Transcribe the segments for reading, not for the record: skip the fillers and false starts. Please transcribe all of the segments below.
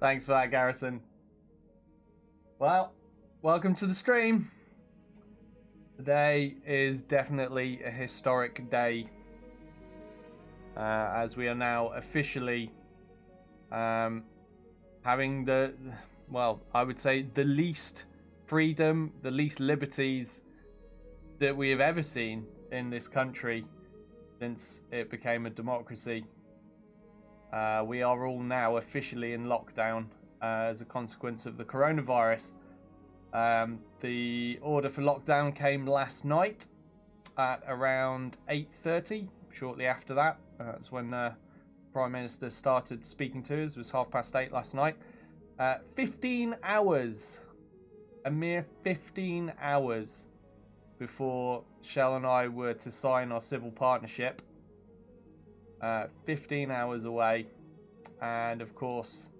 Thanks for that, Garrison. Well, welcome to the stream. Today is definitely a historic day, as we are now officially having I would say the least freedom, the least liberties that we have ever seen in this country since it became a democracy. We are all now officially in lockdown as a consequence of the coronavirus. The order for lockdown came last night at around 8:30. Shortly after that, that's when Prime Minister started speaking to us. It was 8:30 last night. 15 hours, a mere 15 hours before Shell and I were to sign our civil partnership. 15 hours away, and of course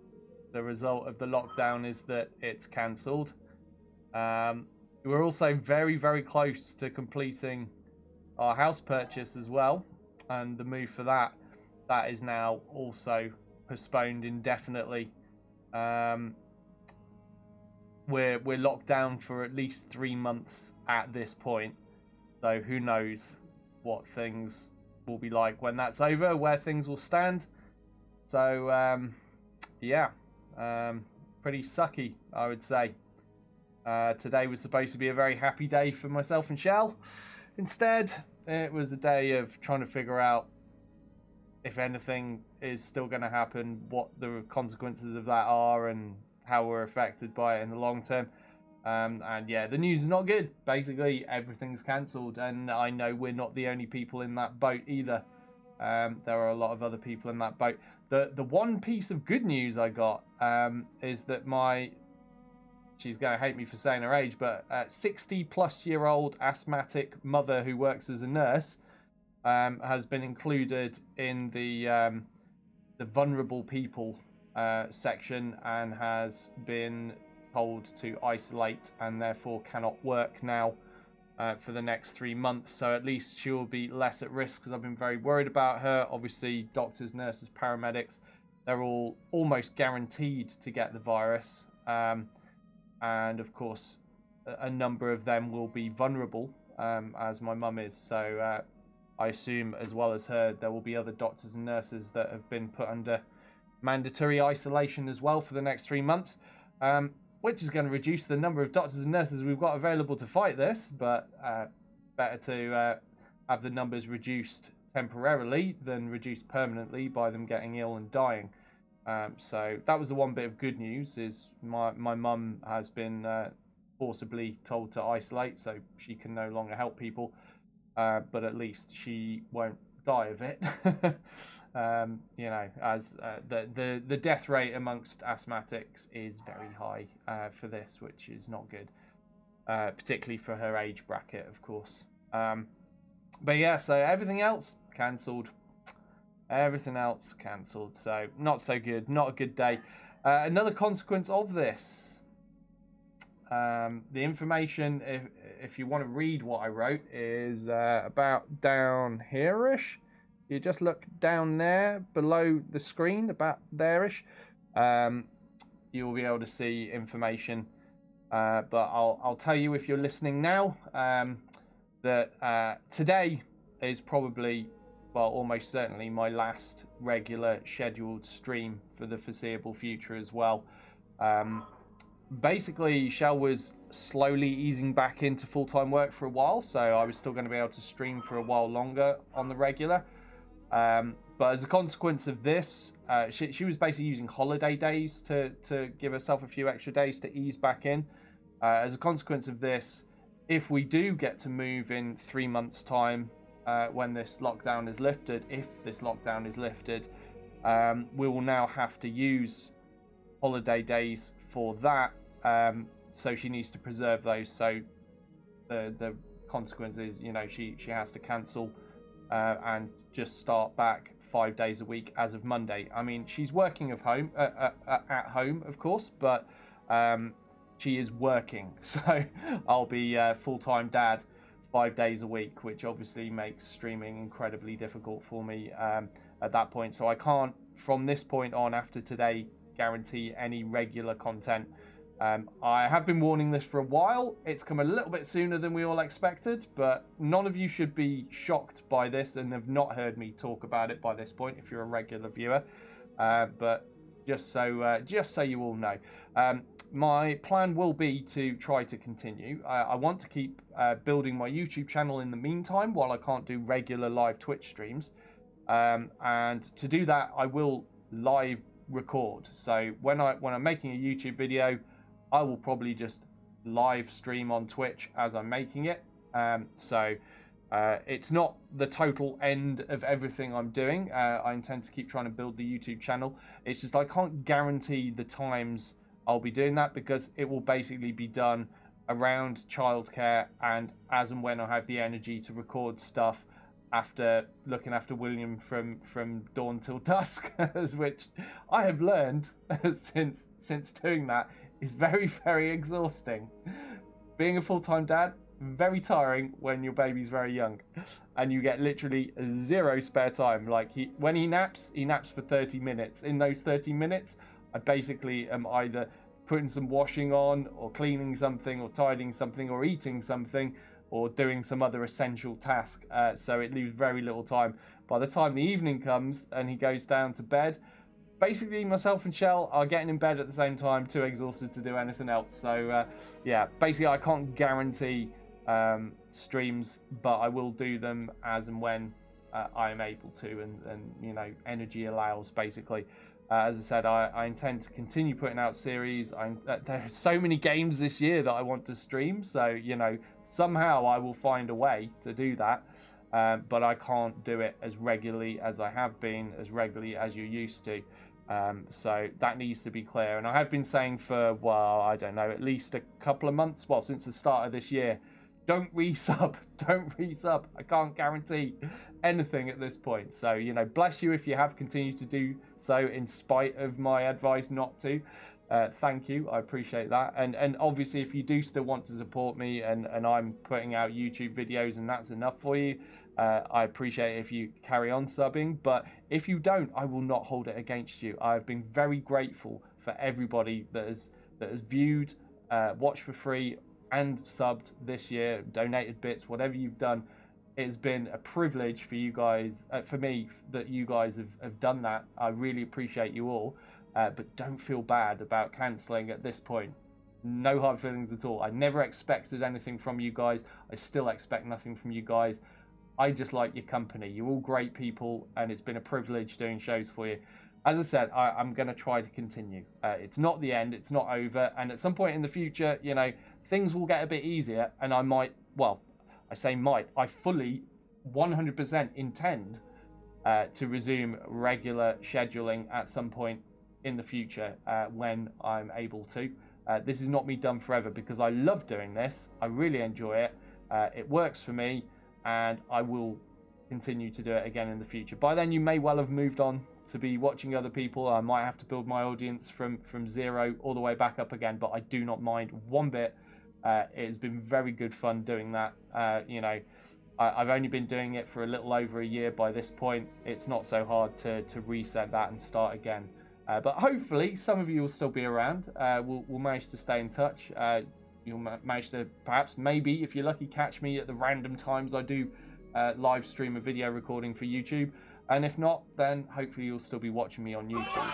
the result of the lockdown is that it's cancelled. We're also very, very close to completing our house purchase as well, and the move for that is now also postponed indefinitely. We're locked down for at least 3 months at this point, so who knows what things will be like when that's over, where things will stand. So pretty sucky, I would say. Today was supposed to be a very happy day for myself and Shell. Instead, it was a day of trying to figure out if anything is still going to happen, what the consequences of that are, and how we're affected by it in the long term. And yeah, the news is not good. Basically, everything's cancelled, and I know we're not the only people in that boat either. There are a lot of other people in that boat. The one piece of good news I got is that she's going to hate me for saying her age, but 60-plus-year-old asthmatic mother who works as a nurse has been included in the vulnerable people section and has been told to isolate and therefore cannot work now for the next 3 months. So at least she will be less at risk, because I've been very worried about her. Obviously, doctors, nurses, paramedics, they're all almost guaranteed to get the virus. And of course, a number of them will be vulnerable, as my mum is. So I assume, as well as her, there will be other doctors and nurses that have been put under mandatory isolation as well for the next 3 months, which is going to reduce the number of doctors and nurses we've got available to fight this. But better to have the numbers reduced temporarily than reduced permanently by them getting ill and dying. So that was the one bit of good news, is my mum has been forcibly told to isolate, so she can no longer help people, but at least she won't die of it. As the death rate amongst asthmatics is very high for this, which is not good, particularly for her age bracket, of course. But yeah, so everything else cancelled. Everything else cancelled, so not so good, not a good day. Another consequence of this, the information, if you want to read what I wrote, is about down here-ish. You just look down there below the screen, about there-ish. You will be able to see information, but I'll tell you, if you're listening now, that today is probably, well, almost certainly my last regular scheduled stream for the foreseeable future as well. Basically, Shell was slowly easing back into full-time work for a while, so I was still going to be able to stream for a while longer on the regular. But as a consequence of this, she was basically using holiday days to give herself a few extra days to ease back in. As a consequence of this, if we do get to move in 3 months' time, when this lockdown is lifted, we will now have to use holiday days for that. So she needs to preserve those. So the consequence is, she has to cancel and just start back 5 days a week as of Monday. I mean, she's working at home, of course, but she is working. So I'll be full-time dad 5 days a week, which obviously makes streaming incredibly difficult for me at that point. So I can't from this point on, after today, guarantee any regular content. I have been warning this for a while. It's come a little bit sooner than we all expected, but none of you should be shocked by this and have not heard me talk about it by this point if you're a regular viewer. But just so you all know, my plan will be to try to continue. I want to keep building my YouTube channel in the meantime while I can't do regular live Twitch streams. And to do that, I will live record. So when I'm making a YouTube video, I will probably just live stream on Twitch as I'm making it. It's not the total end of everything I'm doing. I intend to keep trying to build the YouTube channel. It's just I can't guarantee the times I'll be doing that, because it will basically be done around childcare and as and when I have the energy to record stuff after looking after William from dawn till dusk, which I have learned since doing that is very, very exhausting. Being a full-time dad, very tiring when your baby's very young and you get literally zero spare time. Like when he naps for 30 minutes. In those 30 minutes, I basically am either putting some washing on or cleaning something or tidying something or eating something or doing some other essential task. So it leaves very little time. By the time the evening comes and he goes down to bed, basically myself and Shell are getting in bed at the same time, too exhausted to do anything else. So yeah, basically I can't guarantee streams, but I will do them as and when I am able to, and you know, energy allows, basically. As I said, I intend to continue putting out series. There are so many games this year that I want to stream, so you know, somehow I will find a way to do that. But I can't do it as regularly as I have been, as regularly as you're used to. So that needs to be clear. And I have been saying for, well, I don't know, at least a couple of months, well, since the start of this year, don't resub, don't resub. I can't guarantee anything at this point. So, you know, bless you if you have continued to do so in spite of my advice not to. Thank you, I appreciate that. And obviously, if you do still want to support me and I'm putting out YouTube videos and that's enough for you, I appreciate it if you carry on subbing. But if you don't, I will not hold it against you. I've been very grateful for everybody that has viewed, watched for free, and subbed this year, donated bits, whatever you've done. It's been a privilege for you guys, for me, that you guys have done that. I really appreciate you all. But don't feel bad about cancelling at this point. No hard feelings at all. I never expected anything from you guys. I still expect nothing from you guys. I just like your company. You're all great people, and it's been a privilege doing shows for you. As I said, I'm going to try to continue. It's not the end. It's not over. And at some point in the future, you know, things will get a bit easier, and I might, well, I say might, I fully 100% intend to resume regular scheduling at some point in the future when I'm able to. This is not me done forever, because I love doing this. I really enjoy it. It works for me, and I will continue to do it again in the future. By then, you may well have moved on to be watching other people. I might have to build my audience from zero all the way back up again, but I do not mind one bit. It has been very good fun doing that. You know, I've only been doing it for a little over a year by this point. It's not so hard to reset that and start again. But hopefully some of you will still be around. We'll manage to stay in touch. You'll manage to perhaps, maybe, if you're lucky, catch me at the random times I do live stream a video recording for YouTube. And if not, then hopefully you'll still be watching me on YouTube.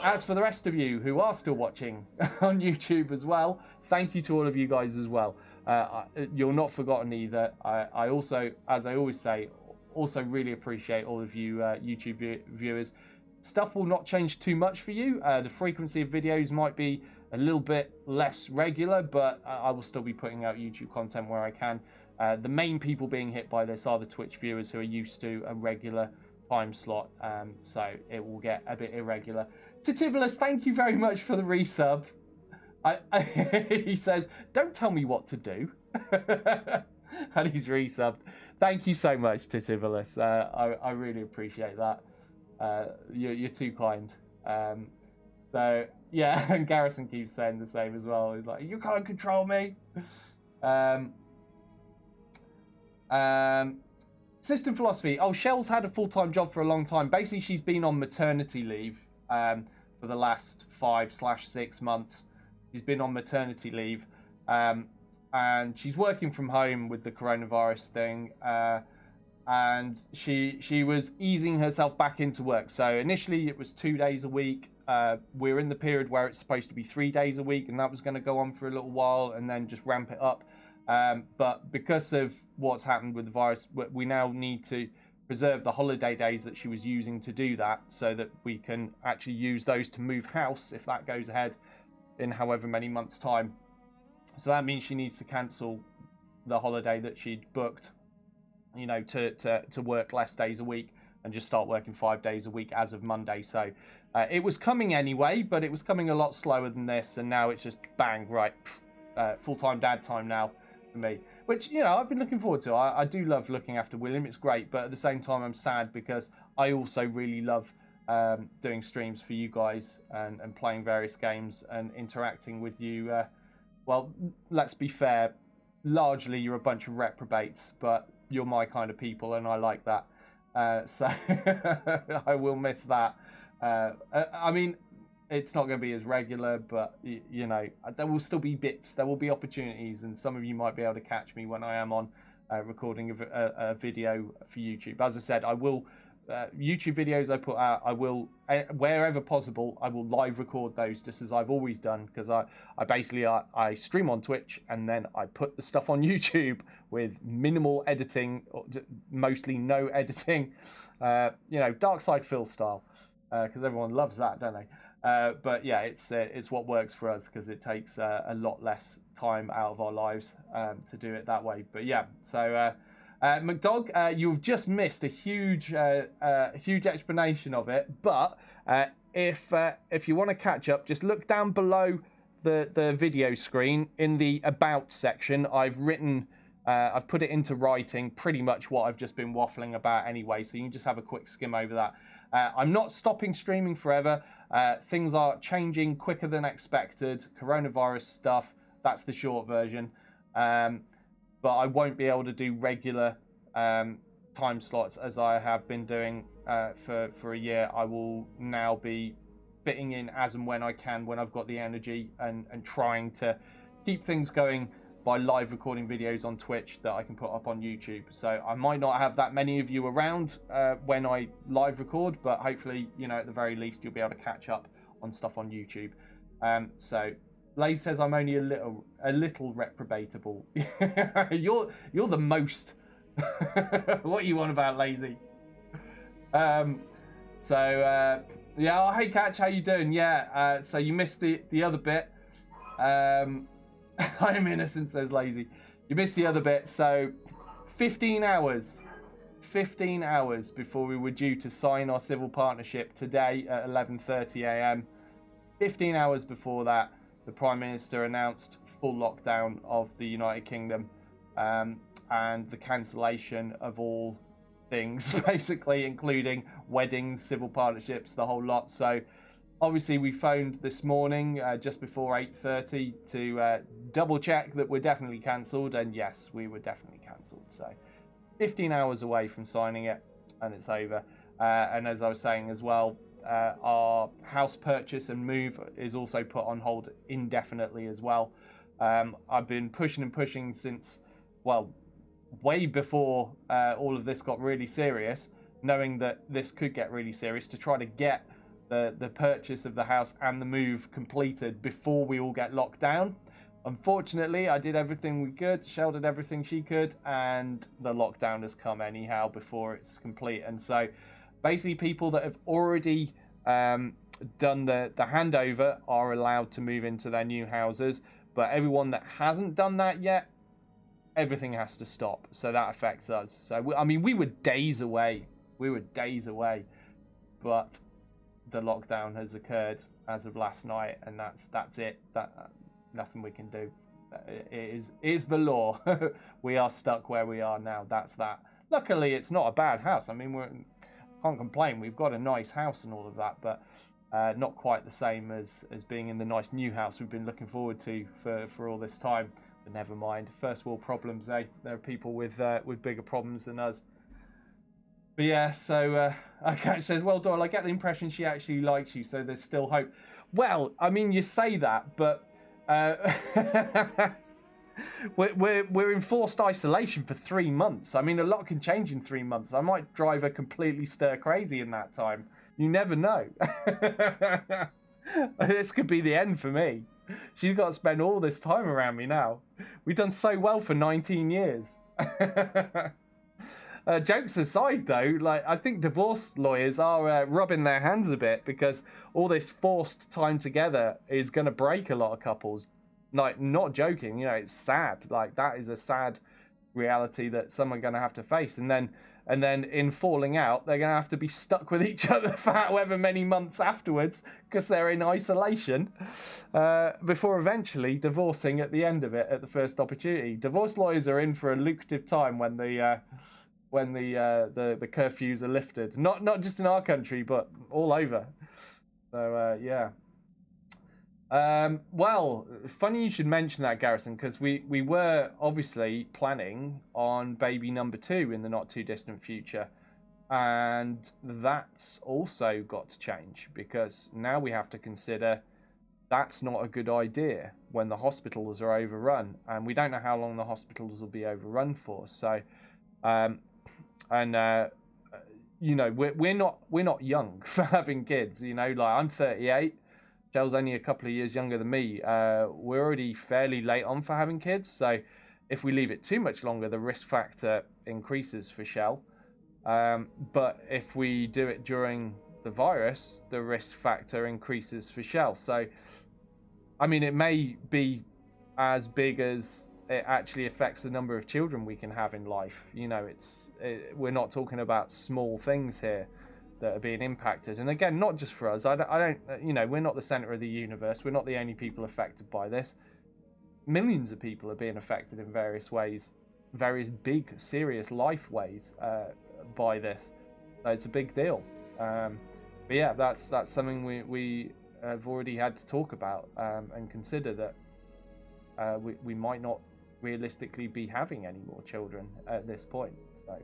As for the rest of you who are still watching on YouTube as well, thank you to all of you guys as well. You're not forgotten either. I also, as I always say, also really appreciate all of you YouTube viewers. Stuff will not change too much for you. The frequency of videos might be a little bit less regular, but I will still be putting out YouTube content where I can. The main people being hit by this are the Twitch viewers who are used to a regular time slot, so it will get a bit irregular. Titivolus, thank you very much for the resub. He says, don't tell me what to do. And he's resubbed. Thank you so much, Titivolus. I really appreciate that. You're too kind. So yeah, and Garrison keeps saying the same as well. He's like, you can't control me. System philosophy. Oh, Shell's had a full-time job for a long time. Basically, she's been on maternity leave for the last 5/6 months. She's been on maternity leave, and she's working from home with the coronavirus thing. And she was easing herself back into work. So initially, it was 2 days a week. We're in the period where it's supposed to be 3 days a week, and that was going to go on for a little while, and then just ramp it up. But because of what's happened with the virus, we now need to preserve the holiday days that she was using to do that, so that we can actually use those to move house if that goes ahead in however many months' time. So that means she needs to cancel the holiday that she'd booked, you know, to work less days a week and just start working 5 days a week as of Monday. So it was coming anyway, but it was coming a lot slower than this, and now it's just bang, right, full-time dad time now for me, which, you know, I've been looking forward to. I do love looking after William. It's great, but at the same time I'm sad because I also really love doing streams for you guys and playing various games and interacting with you. Well, let's be fair, largely you're a bunch of reprobates, but you're my kind of people and I like that. So I will miss that. I mean, it's not going to be as regular, but, you know, there will still be bits, there will be opportunities, and some of you might be able to catch me when I am on recording a video for YouTube. As I said, I will, YouTube videos I put out, I will, wherever possible, I will live record those just as I've always done, because I basically, I stream on Twitch and then I put the stuff on YouTube with minimal editing, or mostly no editing, you know, Dark Side Phil style, because everyone loves that, don't they? But yeah, it's what works for us because it takes a lot less time out of our lives to do it that way. But yeah, so McDog, you've just missed a huge explanation of it. But if you want to catch up, just look down below the video screen in the About section. I've put it into writing pretty much what I've just been waffling about anyway, so you can just have a quick skim over that. I'm not stopping streaming forever. Things are changing quicker than expected. Coronavirus stuff, that's the short version. But I won't be able to do regular time slots as I have been doing for a year. I will now be fitting in as and when I can, when I've got the energy, and trying to keep things going by live recording videos on Twitch that I can put up on YouTube. So I might not have that many of you around when I live record, but hopefully, you know, at the very least, you'll be able to catch up on stuff on YouTube. So Laze says I'm only a little reprobatable. You're the most. What you want about Lazy? So yeah, oh, hey Catch, how you doing? Yeah, so you missed the other bit. I'm innocent, says Lazy. You missed the other bit. So 15 hours before we were due to sign our civil partnership today at 11:30 a.m. 15 hours before that, the Prime Minister announced full lockdown of the United Kingdom and the cancellation of all things, basically, including weddings, civil partnerships, the whole lot. So obviously we phoned this morning just before 8:30 to double check that we're definitely cancelled, and yes, we were definitely cancelled. So 15 hours away from signing it, and it's over. And as I was saying as well, our house purchase and move is also put on hold indefinitely as well. I've been pushing and pushing since, well, way before all of this got really serious, knowing that this could get really serious, to try to get the purchase of the house and the move completed before we all get locked down. Unfortunately, I did everything we could, Shell did everything she could, and the lockdown has come anyhow before it's complete. And so basically people that have already done the handover are allowed to move into their new houses, but everyone that hasn't done that yet, everything has to stop. So that affects us. So I mean, we were days away, but the lockdown has occurred as of last night, and that's it. Nothing we can do. It is the law. We are stuck where we are now. That's that. Luckily, it's not a bad house. I mean, can't complain. We've got a nice house and all of that, but not quite the same as being in the nice new house we've been looking forward to for all this time. But never mind. First world problems, eh? There are people with bigger problems than us. But yeah, so okay, it says, well, Doyle, I get the impression she actually likes you, so there's still hope. Well, I mean, you say that, but we're in forced isolation for 3 months. I mean, a lot can change in 3 months. I might drive her completely stir crazy in that time. You never know. This could be the end for me. She's got to spend all this time around me now. We've done so well for 19 years. Jokes aside, though, like I think divorce lawyers are rubbing their hands a bit because all this forced time together is going to break a lot of couples. Like, not joking, you know, it's sad. Like, that is a sad reality that some are going to have to face. And then in falling out, they're going to have to be stuck with each other for however many months afterwards because they're in isolation before eventually divorcing at the end of it at the first opportunity. Divorce lawyers are in for a lucrative time when the curfews are lifted. Not just in our country, but all over. So yeah. Well, funny you should mention that, Garrison, because we were obviously planning on baby number 2 in the not too distant future, and that's also got to change because now we have to consider that's not a good idea when the hospitals are overrun, and we don't know how long the hospitals will be overrun for. So, you know, we're not young for having kids. You know, like I'm 38. Shell's only a couple of years younger than me. We're already fairly late on for having kids, so if we leave it too much longer, the risk factor increases for Shell. But if we do it during the virus, the risk factor increases for Shell. So, I mean, it may be as big as it actually affects the number of children we can have in life. You know, we're not talking about small things here that are being impacted. And again, not just for us. I don't, you know, we're not the center of the universe. We're not the only people affected by this. Millions of people are being affected in various ways, various big, serious life ways by this. So it's a big deal. But yeah, that's something we have already had to talk about and consider that we might not realistically be having any more children at this point. So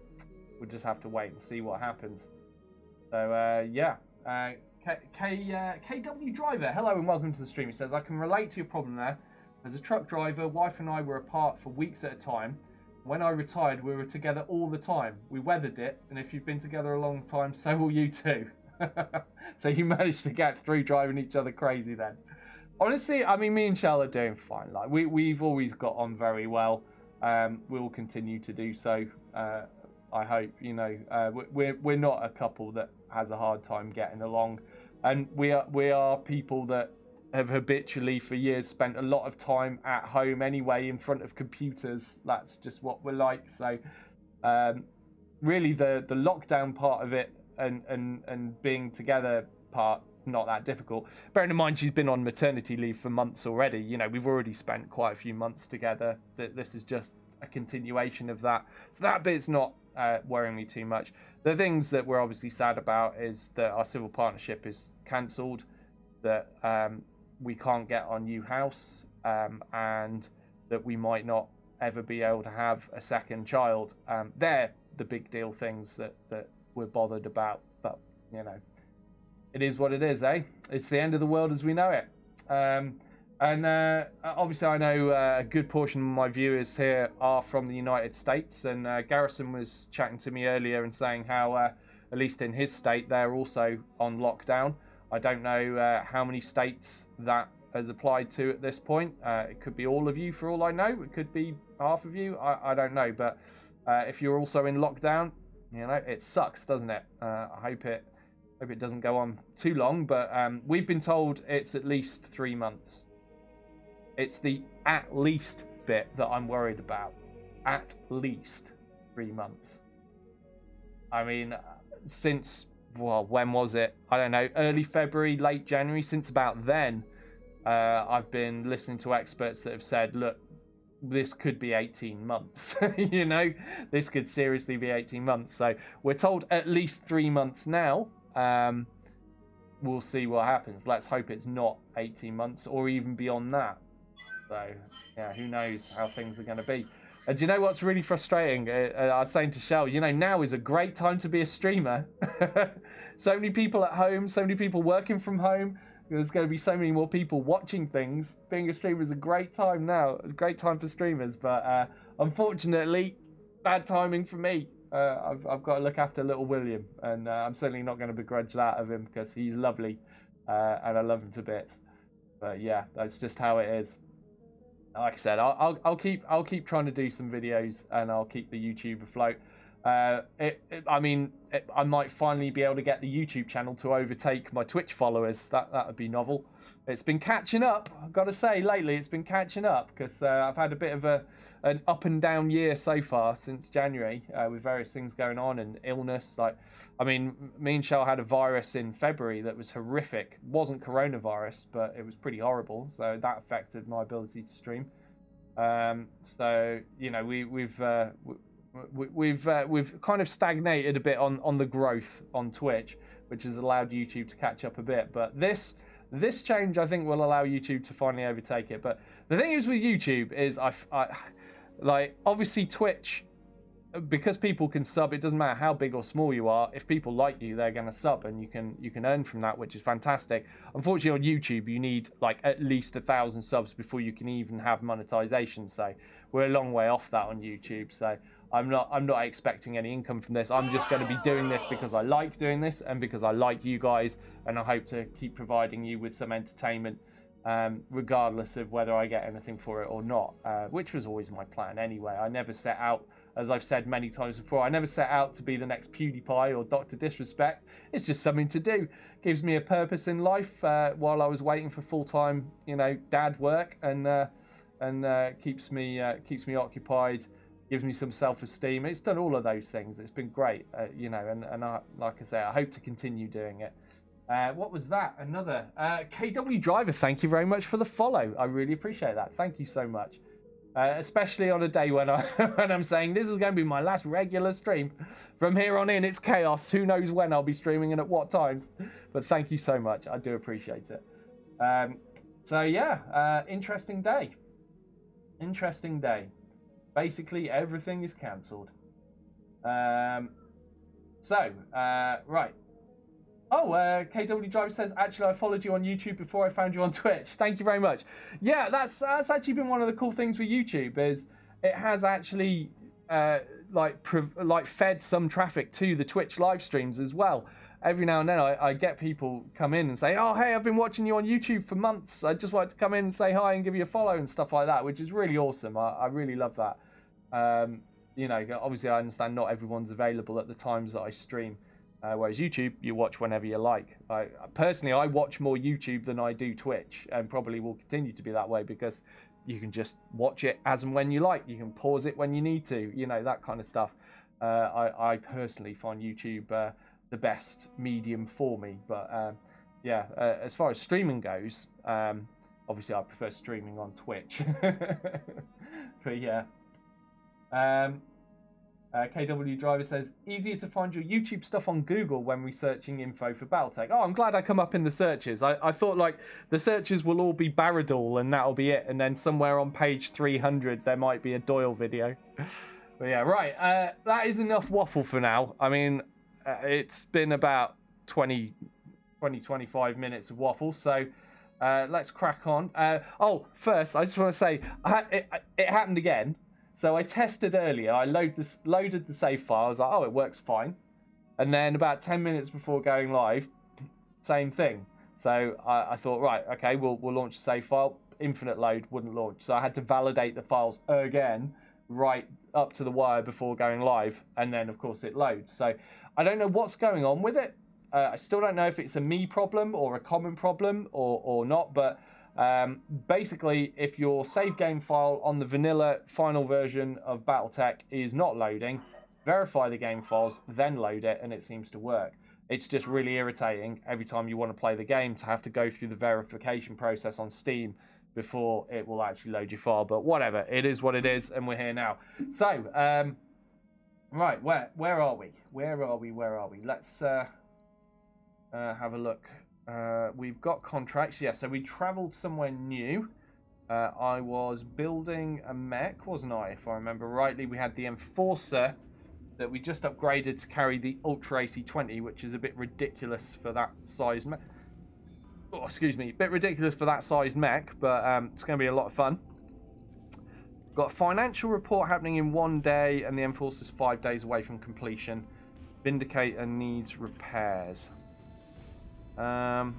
we'll just have to wait and see what happens. So yeah, KW Driver, hello and welcome to the stream. He says, I can relate to your problem there. As a truck driver, wife and I were apart for weeks at a time. When I retired, we were together all the time. We weathered it, and if you've been together a long time, so will you too. So you managed to get through driving each other crazy then. Honestly, I mean, me and Shell are doing fine. Like we've always got on very well. We will continue to do so. I hope, you know, we're not a couple that has a hard time getting along, and we are people that have habitually for years spent a lot of time at home anyway in front of computers. That's just what we're like. So really the lockdown part of it and being together part, not that difficult. Bearing in mind she's been on maternity leave for months already. You know, we've already spent quite a few months together. This is just a continuation of that. So that bit's not worrying me too much. The things that we're obviously sad about is that our civil partnership is cancelled, that we can't get our new house, and that we might not ever be able to have a second child. They're the big deal things that we're bothered about. But, you know, it is what it is, eh? It's the end of the world as we know it. And obviously I know a good portion of my viewers here are from the United States, and Garrison was chatting to me earlier and saying how, at least in his state, they're also on lockdown. I don't know how many states that has applied to at this point. It could be all of you for all I know. It could be half of you. I don't know. But if you're also in lockdown, you know, it sucks, doesn't it? I hope it doesn't go on too long, but we've been told it's at least 3 months. It's the at least bit that I'm worried about. At least 3 months. I mean, since, well, when was it? I don't know, early February, late January. Since about then, I've been listening to experts that have said, look, this could be 18 months. You know, this could seriously be 18 months. So we're told at least 3 months now. We'll see what happens. Let's hope it's not 18 months or even beyond that. So, yeah, who knows how things are going to be. And do you know what's really frustrating? I was saying to Shell, you know, now is a great time to be a streamer. So many people at home, so many people working from home. There's going to be so many more people watching things. Being a streamer is a great time now. It's a great time for streamers. But unfortunately, bad timing for me. I've got to look after little William. And I'm certainly not going to begrudge that of him because he's lovely. And I love him to bits. But yeah, that's just how it is. Like I said, I'll keep trying to do some videos, and I'll keep the YouTube afloat. I might finally be able to get the YouTube channel to overtake my Twitch followers. That would be novel. It's been catching up. I've got to say, lately it's been catching up because I've had a bit of an up and down year so far since January with various things going on and illness. Me and Shell had a virus in February that was horrific. It wasn't coronavirus, but it was pretty horrible. So that affected my ability to stream. So you know, we've kind of stagnated a bit on the growth on Twitch, which has allowed YouTube to catch up a bit. But this change, I think, will allow YouTube to finally overtake it. But the thing is with YouTube is obviously Twitch, because people can sub, it doesn't matter how big or small you are. If people like you, they're going to sub, and you can earn from that, which is fantastic. Unfortunately, on YouTube, you need like at least 1,000 subs before you can even have monetization. So we're a long way off that on YouTube. So I'm not expecting any income from this. I'm just going to be doing this because I like doing this and because I like you guys, and I hope to keep providing you with some entertainment, regardless of whether I get anything for it or not, which was always my plan anyway. I never set out, as I've said many times before, I never set out to be the next PewDiePie or Dr. Disrespect. It's just something to do. Gives me a purpose in life while I was waiting for full-time, dad work, and keeps me occupied, gives me some self-esteem. It's done all of those things. It's been great, and I, like I say, I hope to continue doing it. What was that? Another KW Driver. Thank you very much for the follow. I really appreciate that. Thank you so much. Especially on a day when I'm saying this is going to be my last regular stream. From here on in, it's chaos. Who knows when I'll be streaming and at what times. But thank you so much. I do appreciate it. So yeah, interesting day. Interesting day. Basically, everything is cancelled. Right. Oh, KW Driver says, actually, I followed you on YouTube before I found you on Twitch. Thank you very much. Yeah, that's actually been one of the cool things with YouTube, is it has actually fed some traffic to the Twitch live streams as well. Every now and then I get people come in and say, oh, hey, I've been watching you on YouTube for months. I just wanted to come in and say hi and give you a follow and stuff like that, which is really awesome. I really love that. Obviously I understand not everyone's available at the times that I stream. Whereas YouTube, you watch whenever you like. Personally, I watch more YouTube than I do Twitch, and probably will continue to be that way because you can just watch it as and when you like. You can pause it when you need to, that kind of stuff. I personally find YouTube the best medium for me. But as far as streaming goes, obviously I prefer streaming on Twitch. But yeah. KW Driver says, easier to find your YouTube stuff on Google when researching info for BattleTech. Oh, I'm glad I come up in the searches. I thought like the searches will all be Barradall and that'll be it. And then somewhere on page 300, there might be a Doyle video. But yeah, right. That is enough waffle for now. I mean, it's been about 25 minutes of waffle. So let's crack on. First, I just want to say it happened again. So I tested earlier, I loaded the save file, I was like, oh, it works fine. And then about 10 minutes before going live, same thing. So I thought, right, okay, we'll launch the save file. Infinite load wouldn't launch. So I had to validate the files again, right up to the wire before going live. And then, of course, it loads. So I don't know what's going on with it. I still don't know if it's a me problem or a common problem or not, but basically, if your save game file on the vanilla final version of BattleTech is not loading, verify the game files, then load it, and it seems to work. It's just really irritating every time you want to play the game to have to go through the verification process on Steam before it will actually load your file. But whatever, it is what it is, and we're here now. So, right, where are we? Where are we? Let's have a look. We've got contracts, yeah, so we travelled somewhere new. I was building a mech, wasn't I? If I remember rightly, we had the Enforcer that we just upgraded to carry the Ultra AC-20, which is a bit ridiculous for that size mech. Oh, excuse me, a bit ridiculous for that size mech, but it's going to be a lot of fun. Got a financial report happening in 1 day, and the Enforcer's 5 days away from completion. Vindicator needs repairs. I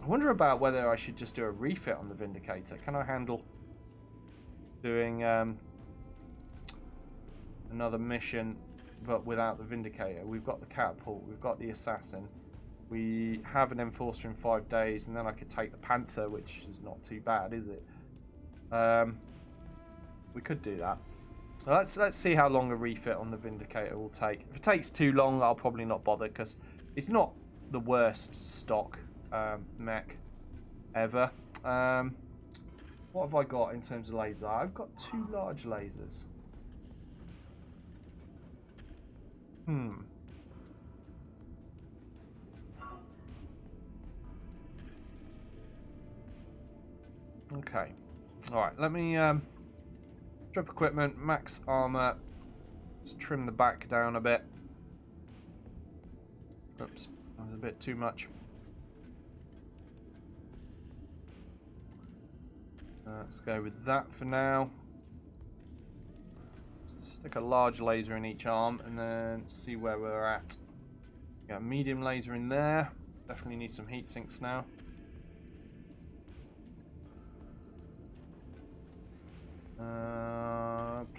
wonder about whether I should just do a refit on the Vindicator. Can I handle doing another mission but without the Vindicator? We've got the Catapult, we've got the Assassin, we have an Enforcer in 5 days, and then I could take the Panther, which is not too bad, is it? We could do that. So let's see how long a refit on the Vindicator will take. If it takes too long, I'll probably not bother, because it's not the worst stock mech ever. What have I got in terms of laser? I've got 2 large lasers. Okay. Alright, let me strip equipment, max armor. Let's trim the back down a bit. Oops, that was a bit too much. Let's go with that for now. Stick a large laser in each arm and then see where we're at. Got a medium laser in there. Definitely need some heat sinks now.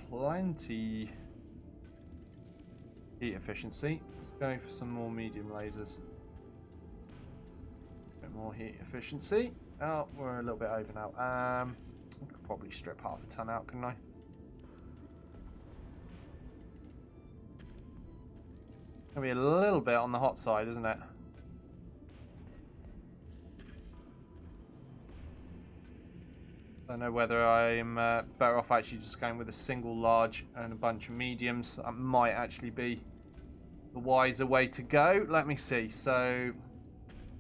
Plenty heat efficiency. Let's go for some more medium lasers. A bit more heat efficiency. Oh, we're a little bit over now. I could probably strip half a ton out, couldn't I? Gonna be a little bit on the hot side, isn't it? I don't know whether I'm better off actually just going with a single large and a bunch of mediums. That might actually be the wiser way to go. Let me see. So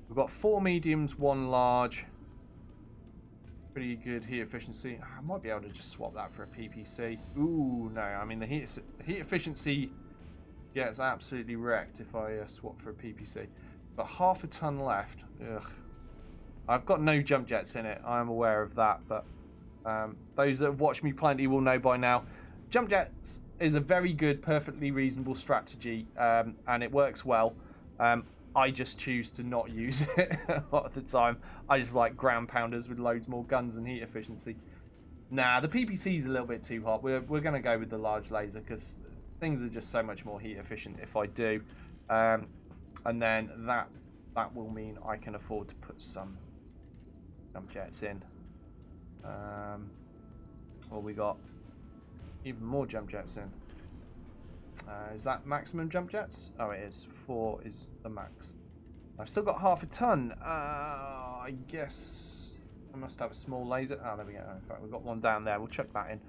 we've got 4 mediums, 1 large. Pretty good heat efficiency. I might be able to just swap that for a PPC. Ooh, no. I mean, the heat efficiency gets absolutely wrecked if I swap for a PPC. But half a ton left. Ugh. I've got no jump jets in it. I am aware of that, but those that have watched me plenty will know by now. Jump jets is a very good, perfectly reasonable strategy, and it works well. I just choose to not use it a lot of the time. I just like ground pounders with loads more guns and heat efficiency. Nah, the PPC is a little bit too hot. We're going to go with the large laser because things are just so much more heat efficient if I do. And then that will mean I can afford to put some jump jets in. Well, we got even more jump jets in. Is that maximum jump jets? Oh, it is. 4 is the max. I've still got half a ton. I guess I must have a small laser. Oh, there we go. In fact, we've got one down there. We'll chuck that in.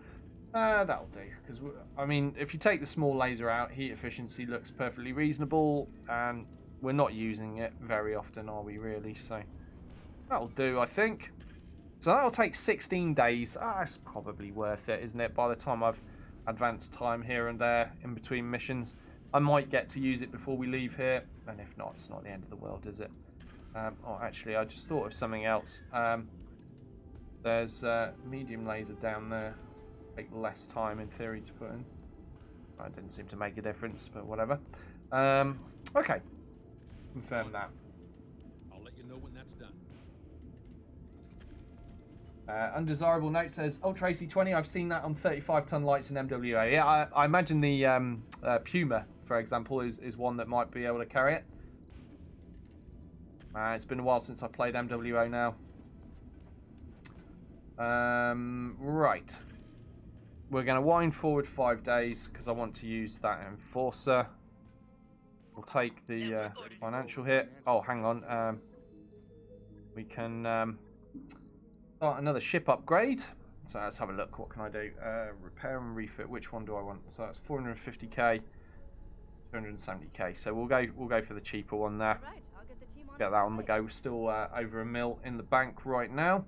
That'll do. Because I mean, if you take the small laser out, heat efficiency looks perfectly reasonable, and we're not using it very often, are we? Really? So that'll do, I think. So that'll take 16 days. That's probably worth it, isn't it? By the time I've advanced time here and there in between missions, I might get to use it before we leave here. And if not, it's not the end of the world, is it? Oh, actually, I just thought of something else. There's medium laser down there. Take less time in theory to put in. That didn't seem to make a difference, but whatever. Okay. Confirm that. I'll let you know when that's done. Undesirable note says Ultra AC-20. I've seen that on 35-ton lights in MWA. Yeah, I imagine the Puma, for example, is one that might be able to carry it. It's been a while since I played MWA now. Right. We're going to wind forward 5 days because I want to use that Enforcer. We'll take the financial hit. Oh, hang on. We can start another ship upgrade. So let's have a look. What can I do? Repair and refit. Which one do I want? So that's 450k, 270k. So we'll go for the cheaper one there. Get that on the go. We're still over $1 mil in the bank right now.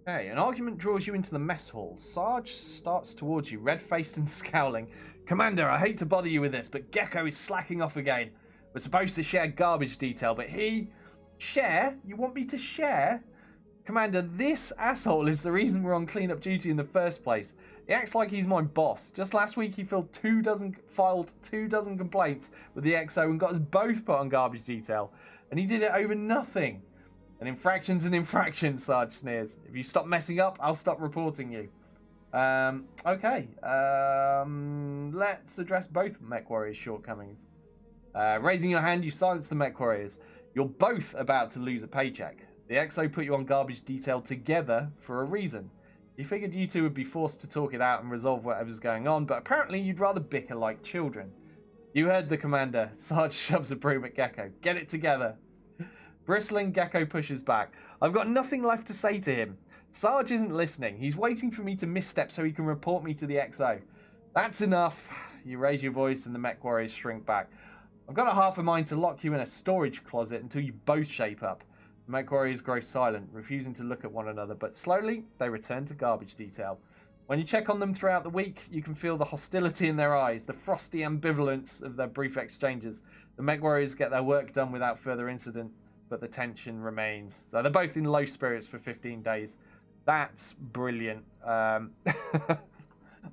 Hey, an argument draws you into the mess hall. Sarge starts towards you, red-faced and scowling. Commander, I hate to bother you with this, but Gecko is slacking off again. We're supposed to share garbage detail, but he... Share? You want me to share? Commander, this asshole is the reason we're on cleanup duty in the first place. He acts like he's my boss. Just last week he filed 2 dozen complaints with the XO and got us both put on garbage detail. And he did it over nothing. An infraction's an infraction, Sarge sneers. If you stop messing up, I'll stop reporting you. Okay. Let's address both Mech Warriors' shortcomings. Raising your hand, you silence the Mech Warriors. You're both about to lose a paycheck. The XO put you on garbage detail together for a reason. You figured you two would be forced to talk it out and resolve whatever's going on, but apparently you'd rather bicker like children. You heard the commander. Sarge shoves a broom at Gecko. Get it together. Bristling, Gecko pushes back. I've got nothing left to say to him. Sarge isn't listening. He's waiting for me to misstep so he can report me to the XO. That's enough. You raise your voice and the Mech Warriors shrink back. I've got a half a mind to lock you in a storage closet until you both shape up. The Mech Warriors grow silent, refusing to look at one another, but slowly they return to garbage detail. When you check on them throughout the week, you can feel the hostility in their eyes, the frosty ambivalence of their brief exchanges. The Mech Warriors get their work done without further incident, but the tension remains. So they're both in low spirits for 15 days. That's brilliant. I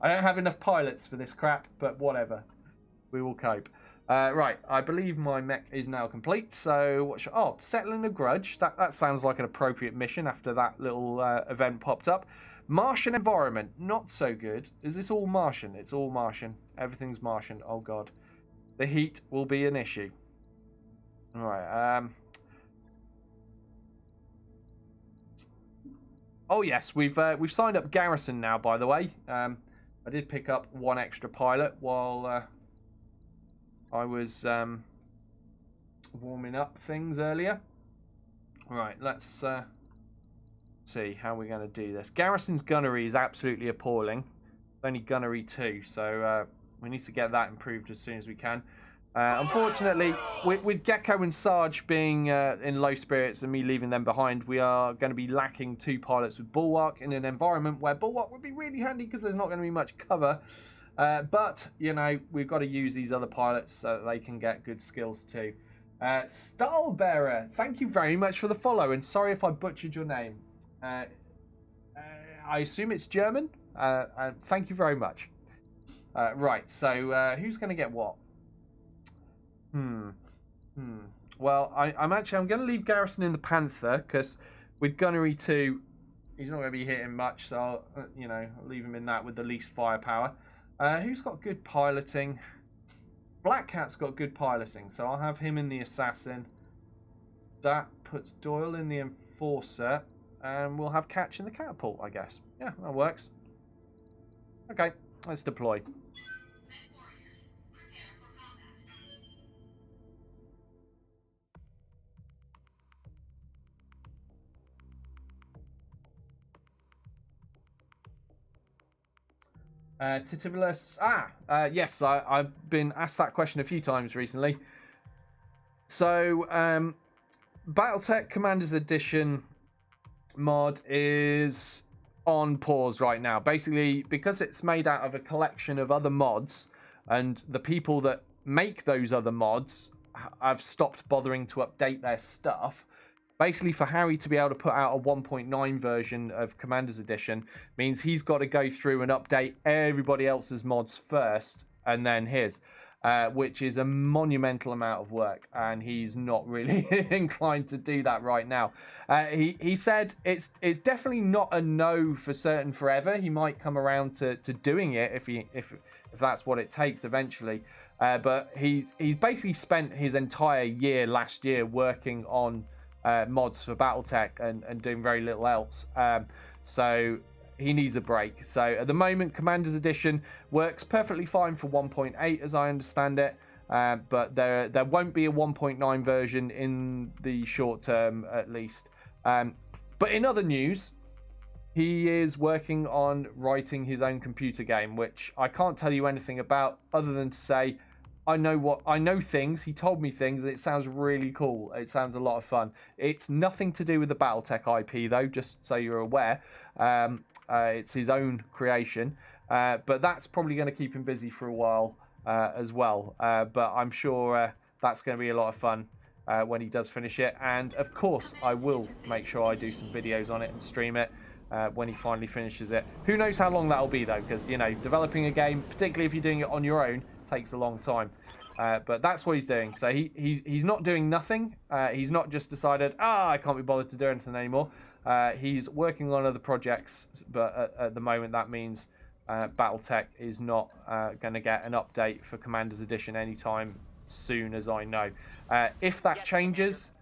don't have enough pilots for this crap, but whatever. We will cope. Right, I believe my mech is now complete. So, settling a grudge. That sounds like an appropriate mission after that little event popped up. Martian environment, not so good. Is this all Martian? It's all Martian. Everything's Martian. Oh god, the heat will be an issue. All right. Oh yes, we've signed up Garrison now. By the way, I did pick up one extra pilot while I was warming up things earlier. Right, let's see how we're going to do this. Garrison's gunnery is absolutely appalling. Only gunnery 2, so we need to get that improved as soon as we can. Unfortunately, with Gecko and Sarge being in low spirits and me leaving them behind, we are going to be lacking 2 pilots with Bulwark in an environment where Bulwark would be really handy because there's not going to be much cover. But, you know, we've got to use these other pilots so that they can get good skills too. Starbearer, thank you very much for the follow, and sorry if I butchered your name. I assume it's German. Thank you very much. Right, so who's going to get what? Well, I'm going to leave Garrison in the Panther because with gunnery 2, he's not going to be hitting much, so I'll, I'll leave him in that with the least firepower. Who's got good piloting? Black Cat's got good piloting, so I'll have him in the Assassin. That puts Doyle in the Enforcer, and we'll have Catch in the Catapult, I guess. Yeah, that works. Okay, let's deploy. Titivulus. Yes, I've been asked that question a few times recently. So, BattleTech Commander's Edition mod is on pause right now. Basically, because it's made out of a collection of other mods, and the people that make those other mods have stopped bothering to update their stuff. Basically, for Harry to be able to put out a 1.9 version of Commander's Edition means he's got to go through and update everybody else's mods first and then his, which is a monumental amount of work, and he's not really inclined to do that right now. He said it's definitely not a no for certain forever. He might come around to doing it if that's what it takes eventually. But he's basically spent his entire year last year working on mods for BattleTech and doing very little else. So he needs a break. So at the moment, Commander's Edition works perfectly fine for 1.8 as I understand it. But there won't be a 1.9 version in the short term at least. But in other news, he is working on writing his own computer game, which I can't tell you anything about other than to say I know things. He told me things. It sounds really cool. It sounds a lot of fun. It's nothing to do with the BattleTech IP though, just so you're aware. It's his own creation, but that's probably going to keep him busy for a while as well. But I'm sure that's going to be a lot of fun when he does finish it. And of course, I will make sure I do some videos on it and stream it when he finally finishes it. Who knows how long that'll be, though, because, you know, developing a game, particularly if you're doing it on your own, takes a long time. But that's what he's doing. So he's not doing nothing. He's not just decided, I can't be bothered to do anything anymore. He's working on other projects, but at the moment that means BattleTech is not going to get an update for Commander's Edition anytime soon, as I know. If that changes,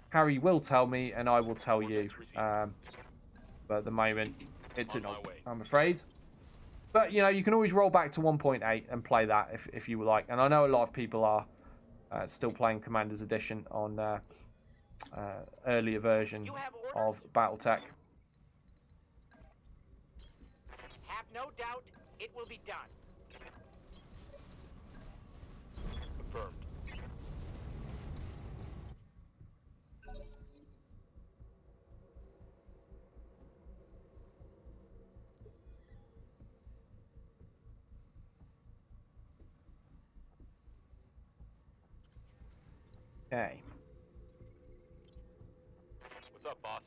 Harry will tell me, and I will tell you. But at the moment, it's a no, I'm afraid. But, you know, you can always roll back to 1.8 and play that if you would like. And I know a lot of people are still playing Commander's Edition on earlier version of BattleTech. Have no doubt it will be done. Confirmed. Okay. What's up, boss?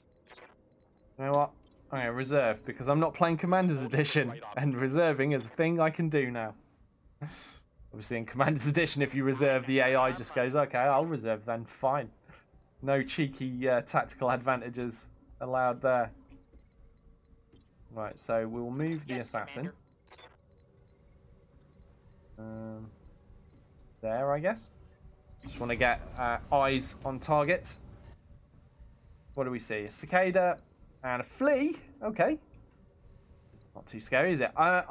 You know what? I'm going to reserve because I'm not playing Commander's Edition, and reserving is a thing I can do now. Obviously, in Commander's Edition, if you reserve, the AI just goes, okay, I'll reserve then, fine. No cheeky tactical advantages allowed there. Right, so we'll move the assassin. There, I guess. Just want to get eyes on targets. What do we see? A cicada and a flea. Okay. Not too scary, is it? I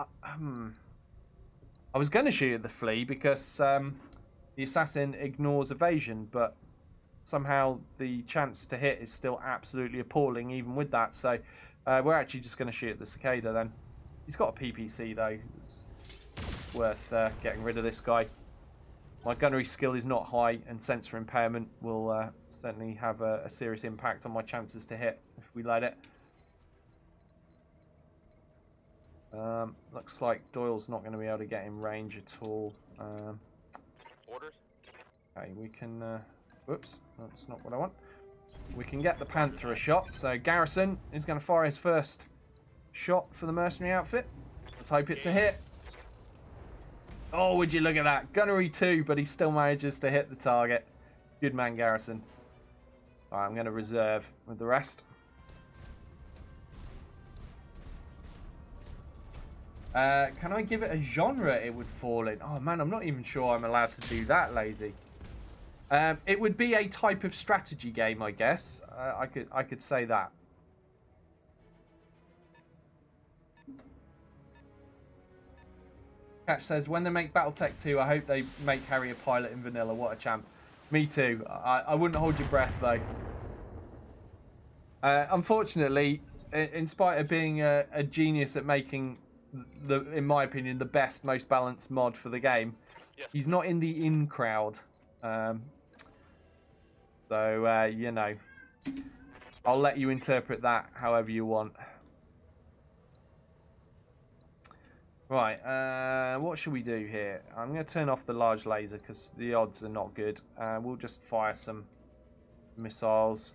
was going to shoot at the flea because the assassin ignores evasion, but somehow the chance to hit is still absolutely appalling even with that. So we're actually just going to shoot at the cicada then. He's got a PPC though. It's worth getting rid of this guy. My gunnery skill is not high, and sensor impairment will certainly have a serious impact on my chances to hit if we let it. Looks like Doyle's not going to be able to get in range at all. Orders? Okay, we can... whoops, that's not what I want. We can get the Panther a shot, so Garrison is going to fire his first shot for the mercenary outfit. Let's hope it's a hit. Oh, would you look at that. Gunnery 2, but he still manages to hit the target. Good man, Garrison. Alright, I'm going to reserve with the rest. Can I give it a genre it would fall in? Oh, man, I'm not even sure I'm allowed to do that, lazy. It would be a type of strategy game, I guess. I could say that. Catch says, when they make BattleTech 2, I hope they make Harry a pilot in vanilla. What a champ. Me too. I wouldn't hold your breath, though. Unfortunately, in spite of being a genius at making, in my opinion, the best, most balanced mod for the game, he's not in the in crowd. So, you know, I'll let you interpret that however you want. Right, what should we do here? I'm going to turn off the large laser because the odds are not good. We'll just fire some missiles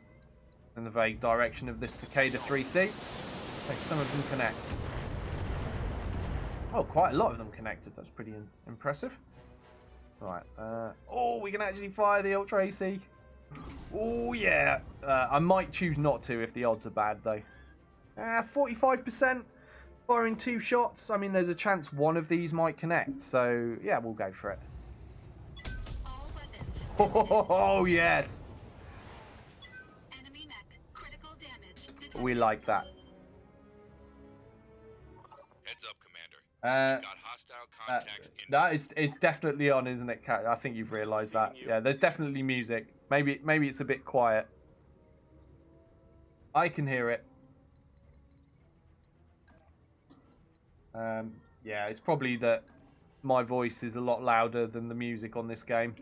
in the vague direction of this Cicada 3C. Make some of them connect. Oh, quite a lot of them connected. That's pretty impressive. Right, oh, we can actually fire the Ultra AC. Oh, yeah. I might choose not to if the odds are bad, though. 45%. Firing 2 shots. I mean, there's a chance one of these might connect. So, yeah, we'll go for it. All weapons. Oh, yes. Enemy mech. Critical damage detected. We like that. Heads up, Commander. Got hostile contacts in. It's definitely on, isn't it, Kat? I think you've realised that. Yeah, there's definitely music. Maybe it's a bit quiet. I can hear it. Yeah, it's probably that my voice is a lot louder than the music on this game.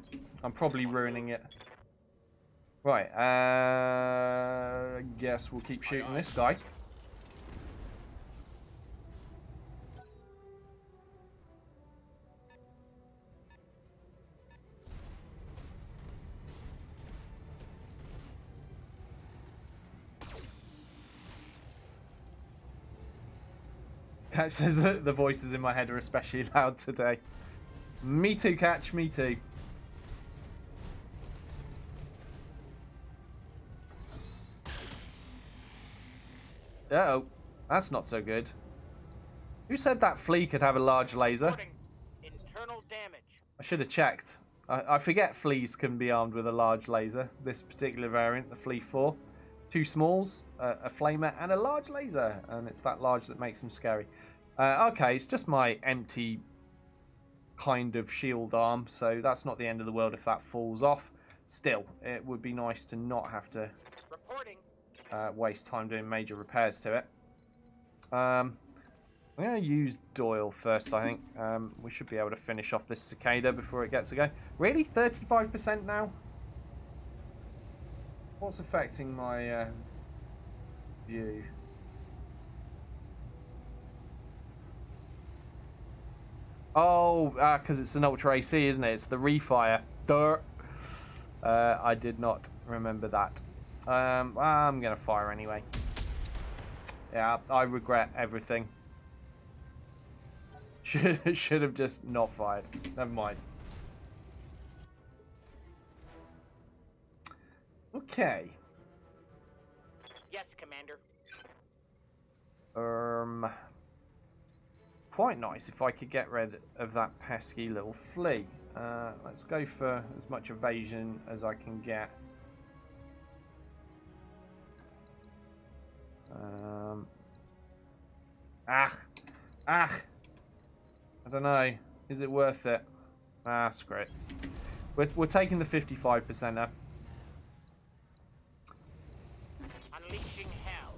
I'm probably ruining it. Right, I guess we'll keep shooting this guy. Catch says that the voices in my head are especially loud today. Me too, Catch. Me too. Uh-oh. That's not so good. Who said that flea could have a large laser? Internal damage. I should have checked. I forget fleas can be armed with a large laser. This particular variant, the Flea 4. 2 smalls, a flamer, and a large laser. And it's that large that makes them scary. Okay, it's just my empty kind of shield arm. So that's not the end of the world if that falls off. Still, it would be nice to not have to waste time doing major repairs to it. I'm going to use Doyle first, I think. We should be able to finish off this cicada before it gets a go. Really? 35% now? What's affecting my view? Oh, because it's an Ultra AC, isn't it? It's the refire. Duh. I did not remember that. I'm going to fire anyway. Yeah, I regret everything. Should have just not fired. Never mind. Okay. Yes, Commander. Quite nice if I could get rid of that pesky little flea. Let's go for as much evasion as I can get. I don't know. Is it worth it? Screw it. We're taking the 55% now. Unleashing hell.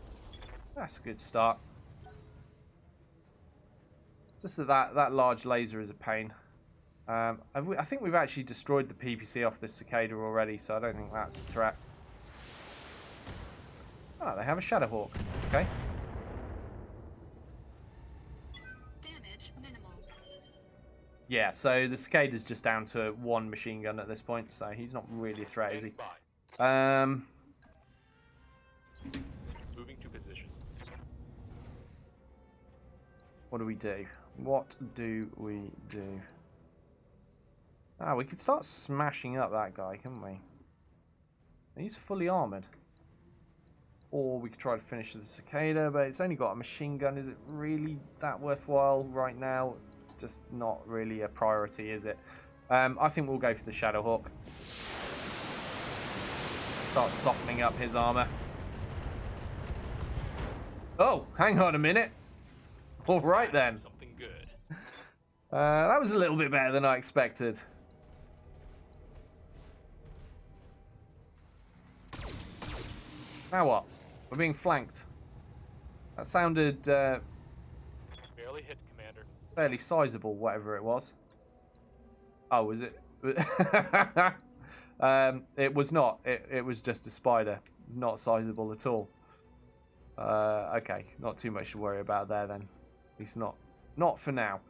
That's a good start. Just that large laser is a pain. I think we've actually destroyed the PPC off this cicada already, so I don't think that's a threat. Oh, they have a Shadowhawk. Okay. Damage minimal. Yeah, so the cicada's just down to 1 machine gun at this point, so he's not really a threat, is he? Moving to position. What do we do? What do we do? We could start smashing up that guy, couldn't we? He's fully armoured. Or we could try to finish the cicada, but it's only got a machine gun. Is it really that worthwhile right now? It's just not really a priority, is it? I think we'll go for the Shadowhawk. Start softening up his armour. Oh, hang on a minute. All right then. Something good. That was a little bit better than I expected. Now what? We're being flanked. That sounded Barely hit, Commander. fairly sizable, whatever it was. Oh, was it? It was not. It was just a spider. Not sizable at all. Okay, not too much to worry about there then. At least not for now.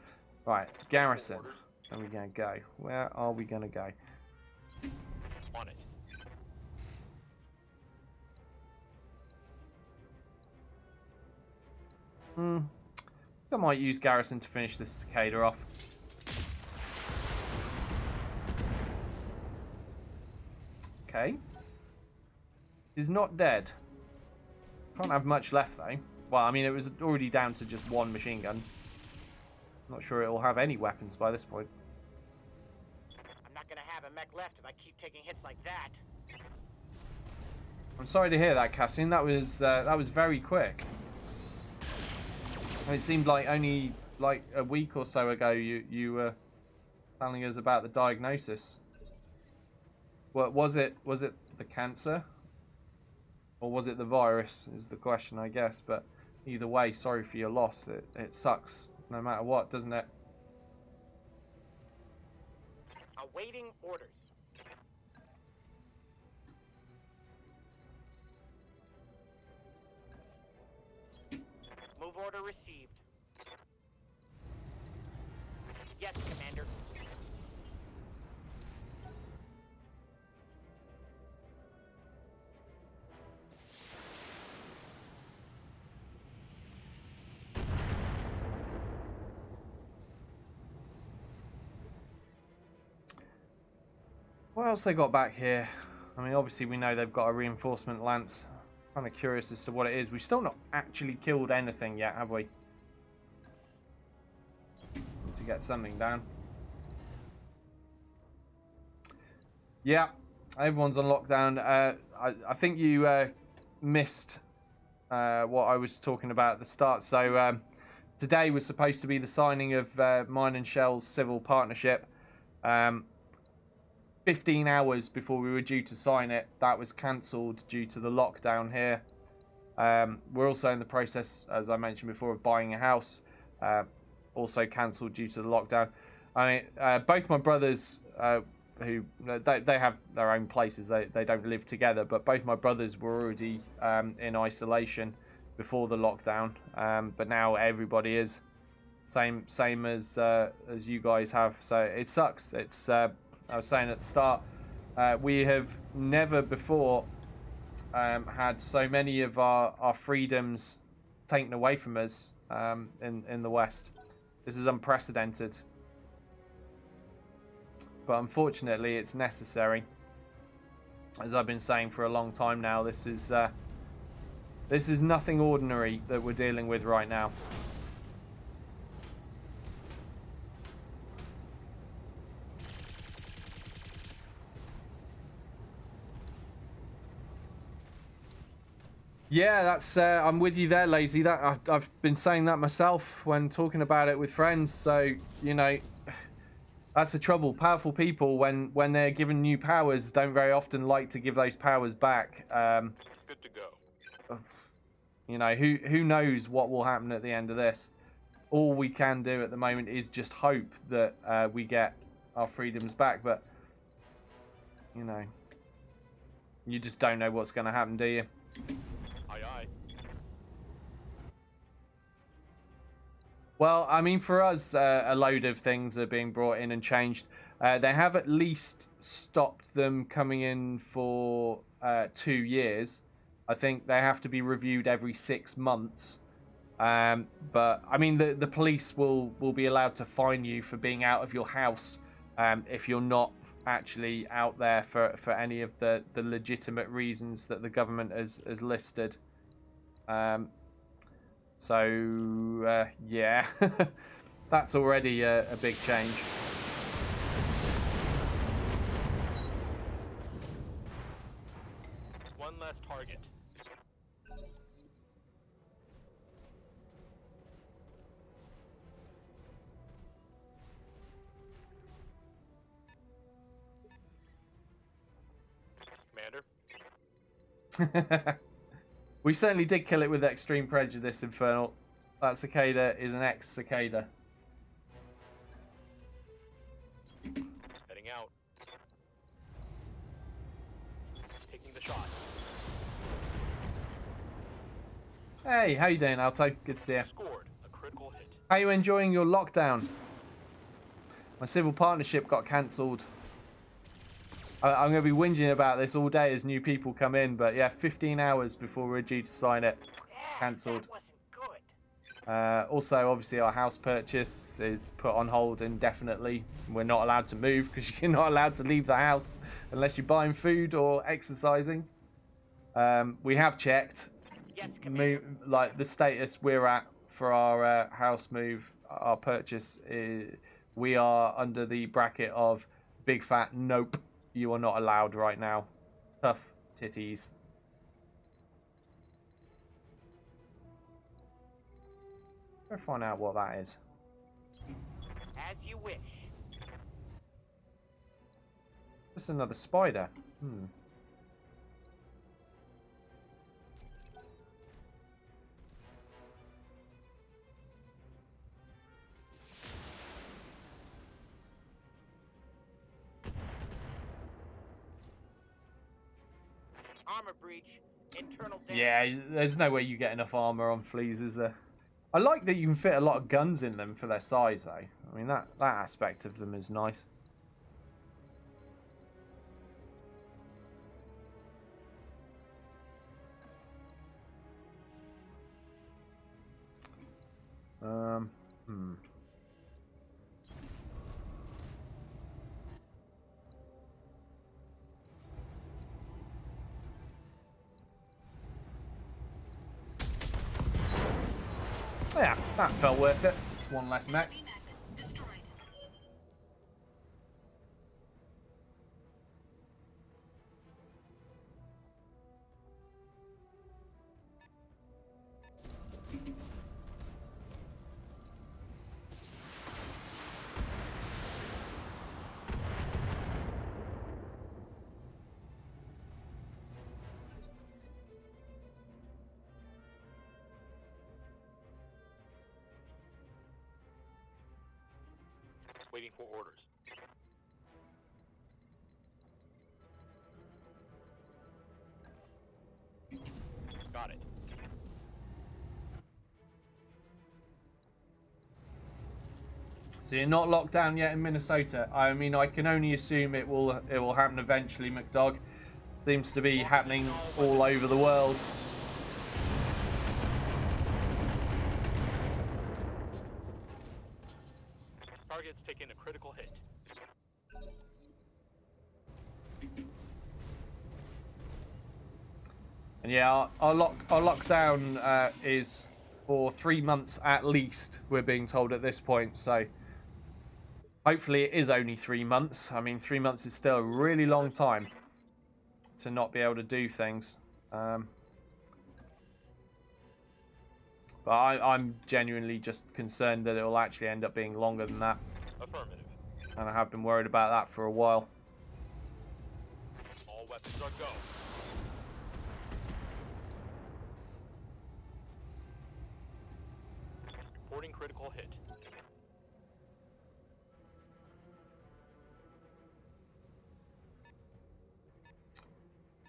Right, garrison. Where are we going to go? Where are we going to go? On it. I might use garrison to finish this cicada off. Okay. He's not dead. Can't have much left though. Well, I mean, it was already down to just 1 machine gun. Not sure it will have any weapons by this point. I'm not gonna have a mech left if I keep taking hits like that. I'm sorry to hear that, Cassian. That was very quick. It seemed like only like a week or so ago you were telling us about the diagnosis. What was it? Was it the cancer? Or was it the virus is the question, I guess. But either way, sorry for your loss. It sucks no matter what, doesn't it? Awaiting orders. Move order received. Yes, Commander. What else they got back here? I mean, obviously we know they've got a reinforcement lance. Kind of curious as to what it is. We've still not actually killed anything yet, have we? Need to get something down. Yeah, everyone's on lockdown. I think you missed what I was talking about at the start. So today was supposed to be the signing of mine and Shell's civil partnership. 15 hours before we were due to sign it, that was cancelled due to the lockdown here. We're also in the process, as I mentioned before, of buying a house. Also cancelled due to the lockdown. I mean, both my brothers, who they have their own places, they don't live together, but both my brothers were already in isolation before the lockdown. But now everybody is same as you guys have. So it sucks. It's I was saying at the start, we have never before had so many of our freedoms taken away from us in the West. This is unprecedented. But unfortunately, it's necessary. As I've been saying for a long time now, this is nothing ordinary that we're dealing with right now. Yeah, that's I'm with you there, Lazy. That I've been saying that myself when talking about it with friends. So you know, that's the trouble. Powerful people, when they're given new powers, don't very often like to give those powers back. Good to go. You know, who knows what will happen at the end of this? All we can do at the moment is just hope that we get our freedoms back. But you know, you just don't know what's going to happen, do you? Aye, aye. Well, I mean, for us, a load of things are being brought in and changed. They have at least stopped them coming in for 2 years. I think they have to be reviewed every 6 months. But I mean, the police will be allowed to fine you for being out of your house if you're not actually out there for any of the legitimate reasons that the government has listed. So yeah, that's already a big change. One less target. Commander? We certainly did kill it with extreme prejudice, Infernal. That cicada is an ex-cicada. Heading out. Taking the shot. Hey, how you doing, Alto? Good to see you. Scored a critical hit. How are you enjoying your lockdown? My civil partnership got cancelled. I'm going to be whinging about this all day as new people come in, but yeah, 15 hours before we're due to sign it. Cancelled. Also, obviously, our house purchase is put on hold indefinitely. We're not allowed to move because you're not allowed to leave the house unless you're buying food or exercising. We have checked. Like the status we're at for our house move, our purchase, we are under the bracket of big fat nope. You are not allowed right now. Tough titties. Go find out what that is. As you wish. Just another spider. Armor breach. Internal damage. Yeah, there's no way you get enough armor on fleas, is there? I like that you can fit a lot of guns in them for their size, though. I mean, that aspect of them is nice. That felt worth it. It's one less mech. Enemy mech destroyed. Waiting for orders. Got it. So you're not locked down yet in Minnesota. I mean, I can only assume it will happen eventually, McDog. Seems to be happening all over the world. Target's taking a critical hit. And yeah, our lockdown is for 3 months at least, we're being told at this point. So hopefully it is only 3 months. I mean, 3 months is still a really long time to not be able to do things. But I'm genuinely just concerned that it will actually end up being longer than that. Affirmative. And I have been worried about that for a while. All weapons are go. Reporting critical hit.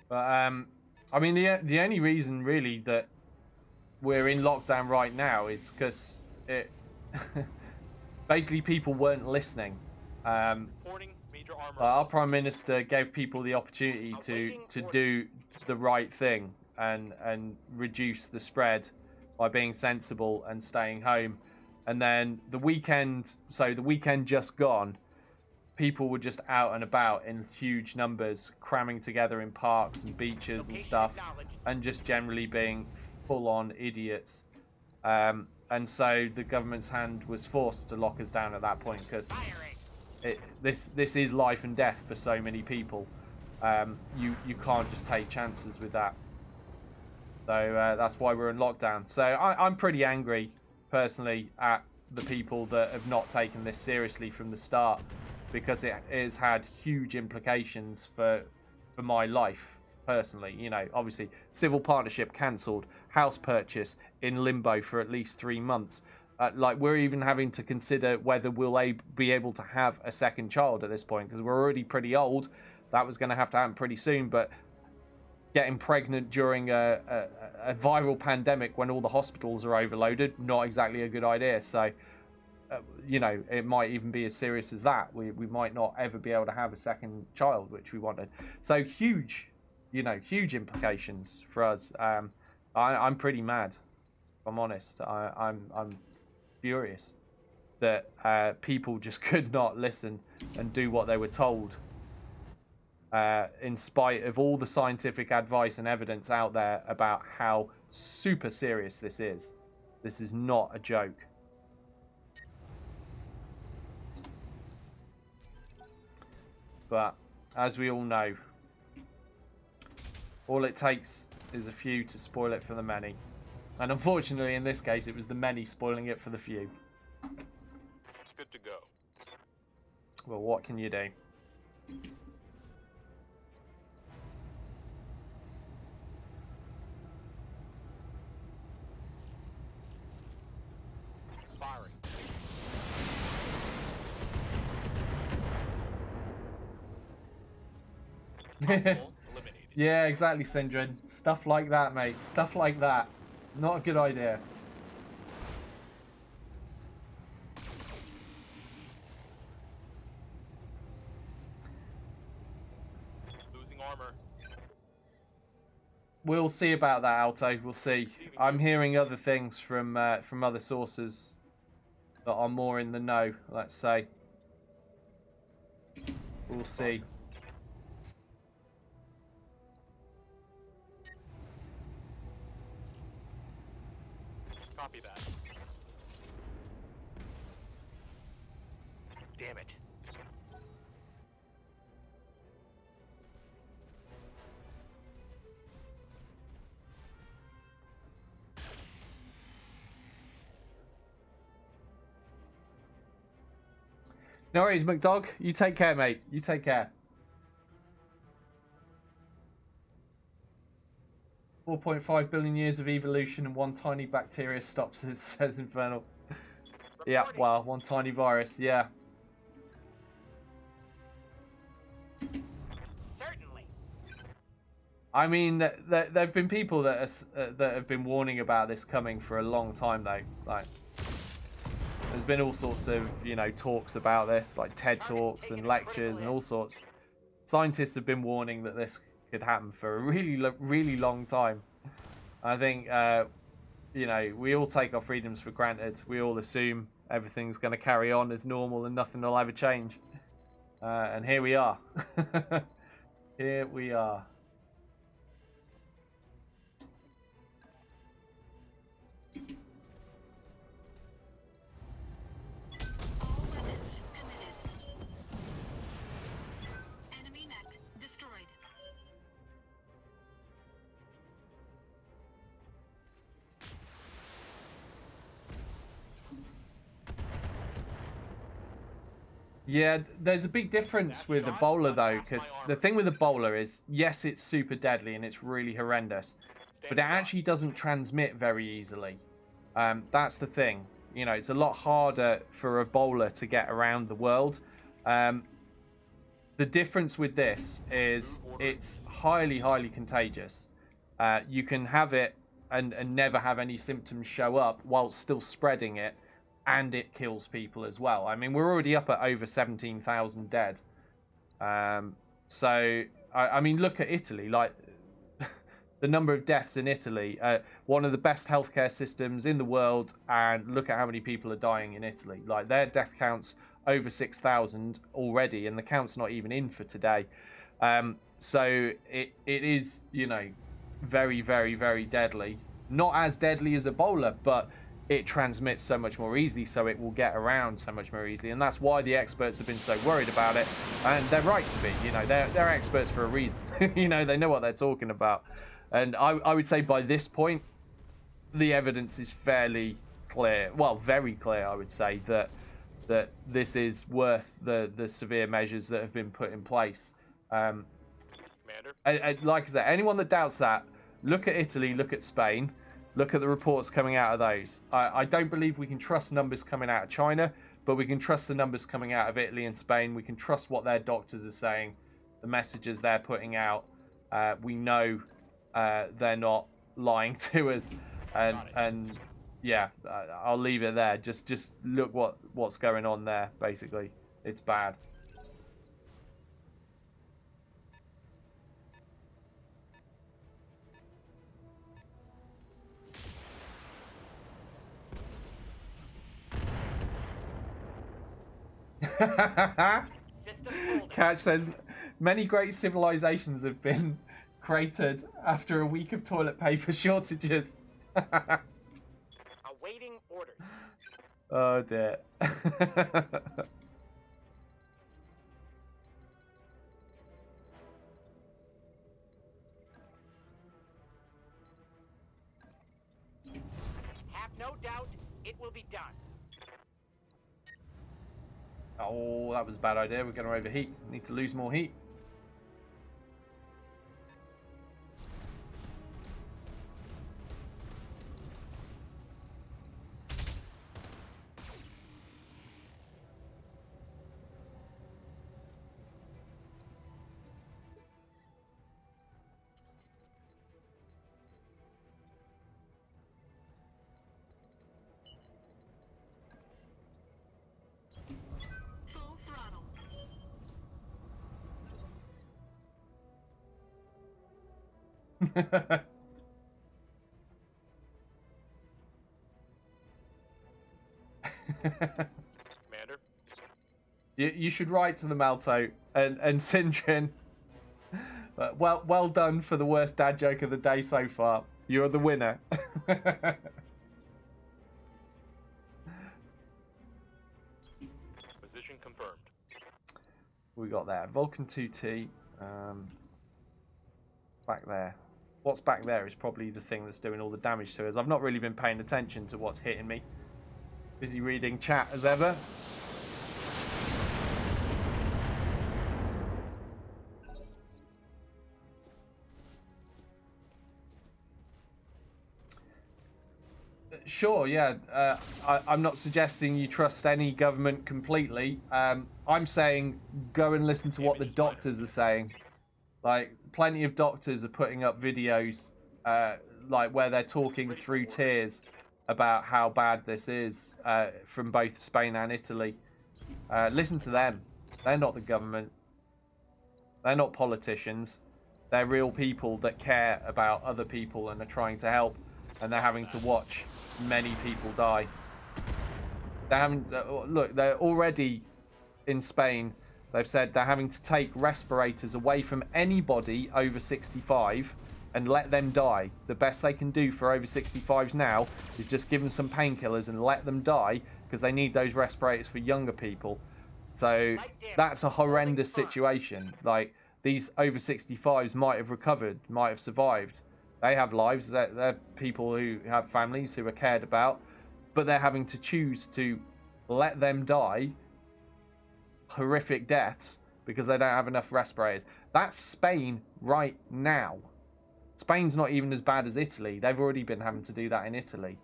But I mean, the only reason really that we're in lockdown right now is because it basically people weren't listening. Reporting major armor. Our Prime Minister gave people the opportunity to do the right thing and reduce the spread by being sensible and staying home. And then the weekend just gone, people were just out and about in huge numbers, cramming together in parks and beaches and stuff, and just generally being full-on idiots. And so the government's hand was forced to lock us down at that point because this is life and death for so many people. You can't just take chances with that. So that's why we're in lockdown. So I'm pretty angry, personally, at the people that have not taken this seriously from the start, because it has had huge implications for my life, personally. You know, obviously, civil partnership cancelled, house purchase in limbo for at least 3 months. Like, we're even having to consider whether we'll be able to have a second child at this point, because we're already pretty old. That was going to have to happen pretty soon, but getting pregnant during a viral pandemic when all the hospitals are overloaded, not exactly a good idea. So, you know, it might even be as serious as that. We might not ever be able to have a second child, which we wanted. So huge, you know, huge implications for us. I'm pretty mad, if I'm honest. I'm furious that people just could not listen and do what they were told. In spite of all the scientific advice and evidence out there about how super serious this is. This is not a joke. But, as we all know, all it takes is a few to spoil it for the many. And unfortunately, in this case, it was the many spoiling it for the few. It's good to go. Well, what can you do? Firing. Eliminated. Yeah, exactly, Syndrin. Stuff like that, mate. Stuff like that. Not a good idea. Losing armor. We'll see about that, Alto. We'll see. I'm hearing other things from other sources that are more in the know, let's say. We'll see. Copy that. damn it. No worries, McDog. You take care, mate. You take care. 4.5 billion years of evolution and one tiny bacteria stops us, says Infernal. Yeah, well, one tiny virus, yeah. Certainly. I mean, there have been people that have been warning about this coming for a long time, though. Like, there's been all sorts of, you know, talks about this, like TED Talks and lectures and all sorts. Scientists have been warning that this could happen for a really long time. I think, you know, we all take our freedoms for granted. We all assume everything's going to carry on as normal and nothing will ever change. And here we are. Here we are. All weapons committed. Enemy mech destroyed. Yeah, there's a big difference with Ebola, though, because the thing with Ebola is, yes, it's super deadly and it's really horrendous, but it actually doesn't transmit very easily. That's the thing. You know, it's a lot harder for Ebola to get around the world. The difference with this is it's highly contagious. You can have it and never have any symptoms show up while still spreading it, and it kills people as well. I mean, we're already up at over 17,000 dead. So, I mean, look at Italy. Like, the number of deaths in Italy, one of the best healthcare systems in the world, and look at how many people are dying in Italy. Like, their death count's over 6,000 already, and the count's not even in for today. So it is, you know, very deadly. Not as deadly as Ebola, but it transmits so much more easily, so it will get around so much more easily, and that's why the experts have been so worried about it, and they're right to be. You know, they're experts for a reason. You know, they know what they're talking about, and I would say by this point, the evidence is fairly clear. Well, very clear, I would say, that this is worth the severe measures that have been put in place. Commander? And like I said, anyone that doubts that, look at Italy, look at Spain. Look at the reports coming out of those. I don't believe we can trust numbers coming out of China, but we can trust the numbers coming out of Italy and Spain. We can trust what their doctors are saying, the messages they're putting out. We know they're not lying to us. And yeah, I'll leave it there. Just look what's going on there, basically. It's bad. Catch says, many great civilizations have been cratered after a week of toilet paper shortages. Awaiting orders. Oh dear. Have no doubt it will be done. Oh, that was a bad idea. We're going to overheat. Need to lose more heat. Full throttle. Commander? You should write to the Malto and Sinjin. Well done for the worst dad joke of the day so far. You're the winner. Position confirmed. We got there. Vulcan 2T. Back there. What's back there is probably the thing that's doing all the damage to us. I've not really been paying attention to what's hitting me. Busy reading chat as ever. Sure, yeah. I'm not suggesting you trust any government completely. I'm saying go and listen to what the doctors are saying. Like, plenty of doctors are putting up videos, like, where they're talking through tears about how bad this is, from both Spain and Italy. Listen to them. They're not the government. They're not politicians. They're real people that care about other people and are trying to help. And they're having to watch many people die. They're having to, look, they're already in Spain. They've said they're having to take respirators away from anybody over 65 and let them die. The best they can do for over 65s now is just give them some painkillers and let them die because they need those respirators for younger people. So that's a horrendous situation. Like, these over 65s might have recovered, might have survived. They have lives. They're people who have families who are cared about, but they're having to choose to let them die horrific deaths because they don't have enough respirators. That's Spain right now. Spain's not even as bad as Italy. They've already been having to do that in Italy.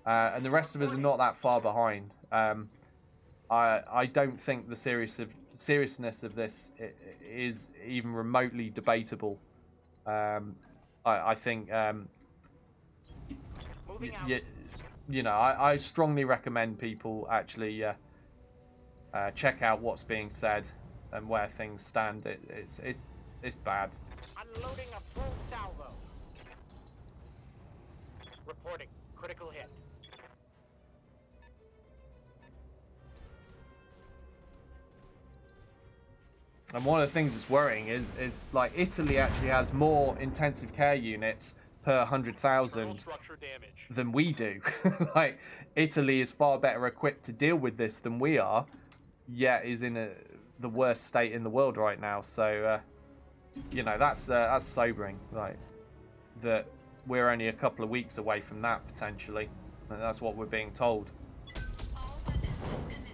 And the rest of us are not that far behind. I don't think the seriousness of this is even remotely debatable. I think, you know, I strongly recommend people actually check out what's being said and where things stand. It's bad. Unloading a full salvo. Reporting critical hit. And one of the things that's worrying is like Italy actually has more intensive care units per 100,000 than we do. Like, Italy is far better equipped to deal with this than we are, yet is in the worst state in the world right now. So, you know, that's sobering. Like, that we're only a couple of weeks away from that potentially, and that's what we're being told. All weapons committed.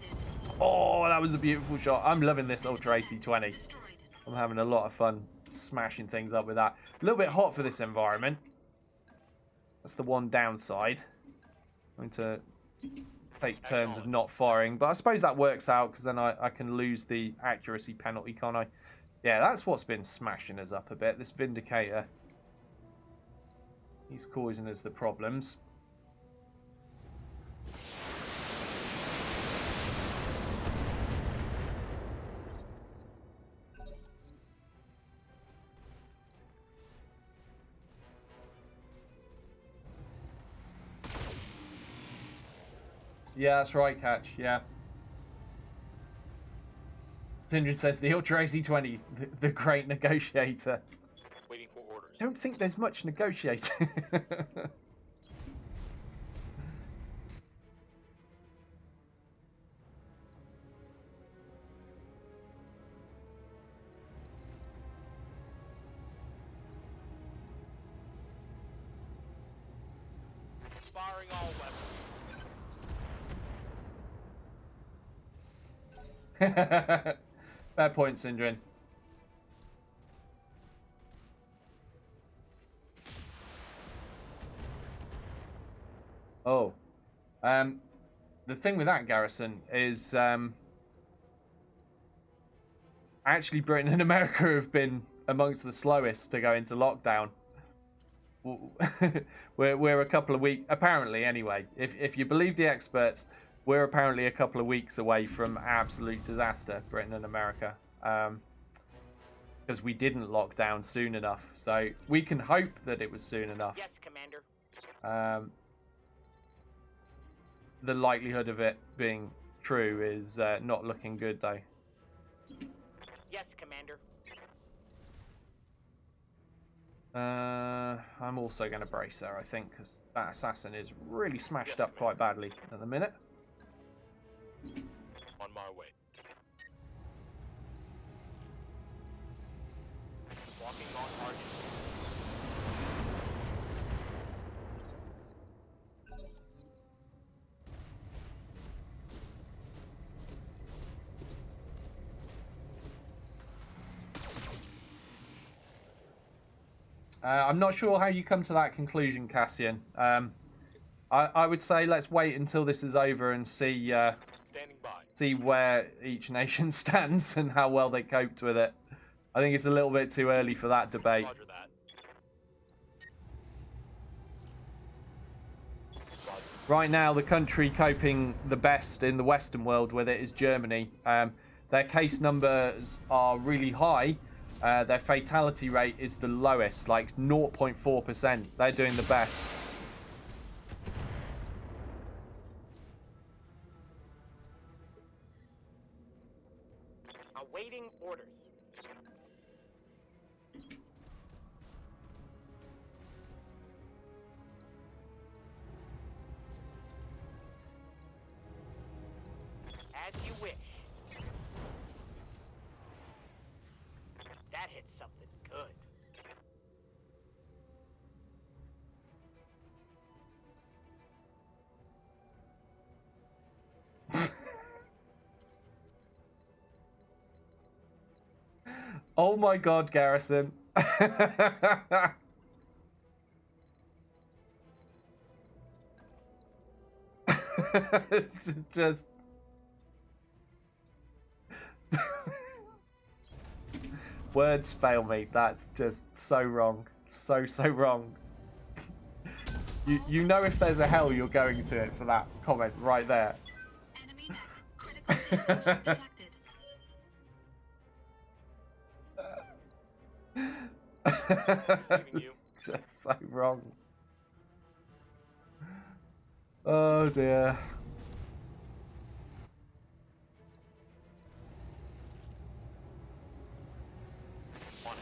Oh, that was a beautiful shot. I'm loving this Ultra AC-20. I'm having a lot of fun smashing things up with that. A little bit hot for this environment. That's the one downside. I'm going to take turns of not firing, but I suppose that works out because then I can lose the accuracy penalty, can't I? Yeah, that's what's been smashing us up a bit. This Vindicator. He's causing us the problems. Yeah, that's right, Catch. Yeah. Syndrome says the Ultra AC-20, the great negotiator. Waiting for orders. I don't think there's much negotiating. Firing all weapons. Fair point, Syndrin. Oh. The thing with that garrison is actually Britain and America have been amongst the slowest to go into lockdown. we're a couple of weeks, apparently anyway, if you believe the experts, we're apparently a couple of weeks away from absolute disaster, Britain and America, because we didn't lock down soon enough. So we can hope that it was soon enough. Yes, Commander. The likelihood of it being true is not looking good, though. Yes, Commander. I'm also going to brace there, I think, because that assassin is really smashed up quite badly at the minute. On my way. Walking on target. I'm not sure how you come to that conclusion, Cassian. I would say let's wait until this is over and see Standing by. see where each nation stands and how well they coped with it. I think it's a little bit too early for that debate. Roger that. Right now, the country coping the best in the Western world with it is Germany. Their case numbers are really high. Their fatality rate is the lowest, like 0.4%. They're doing the best. Awaiting orders. As you wish. That hit something good. Oh my god, Garrison. Just words fail me. That's just so wrong. So wrong. You know if there's a hell you're going to it for that comment right there. Enemy mech. Critical damage detected. It's just so wrong. Oh dear. On it.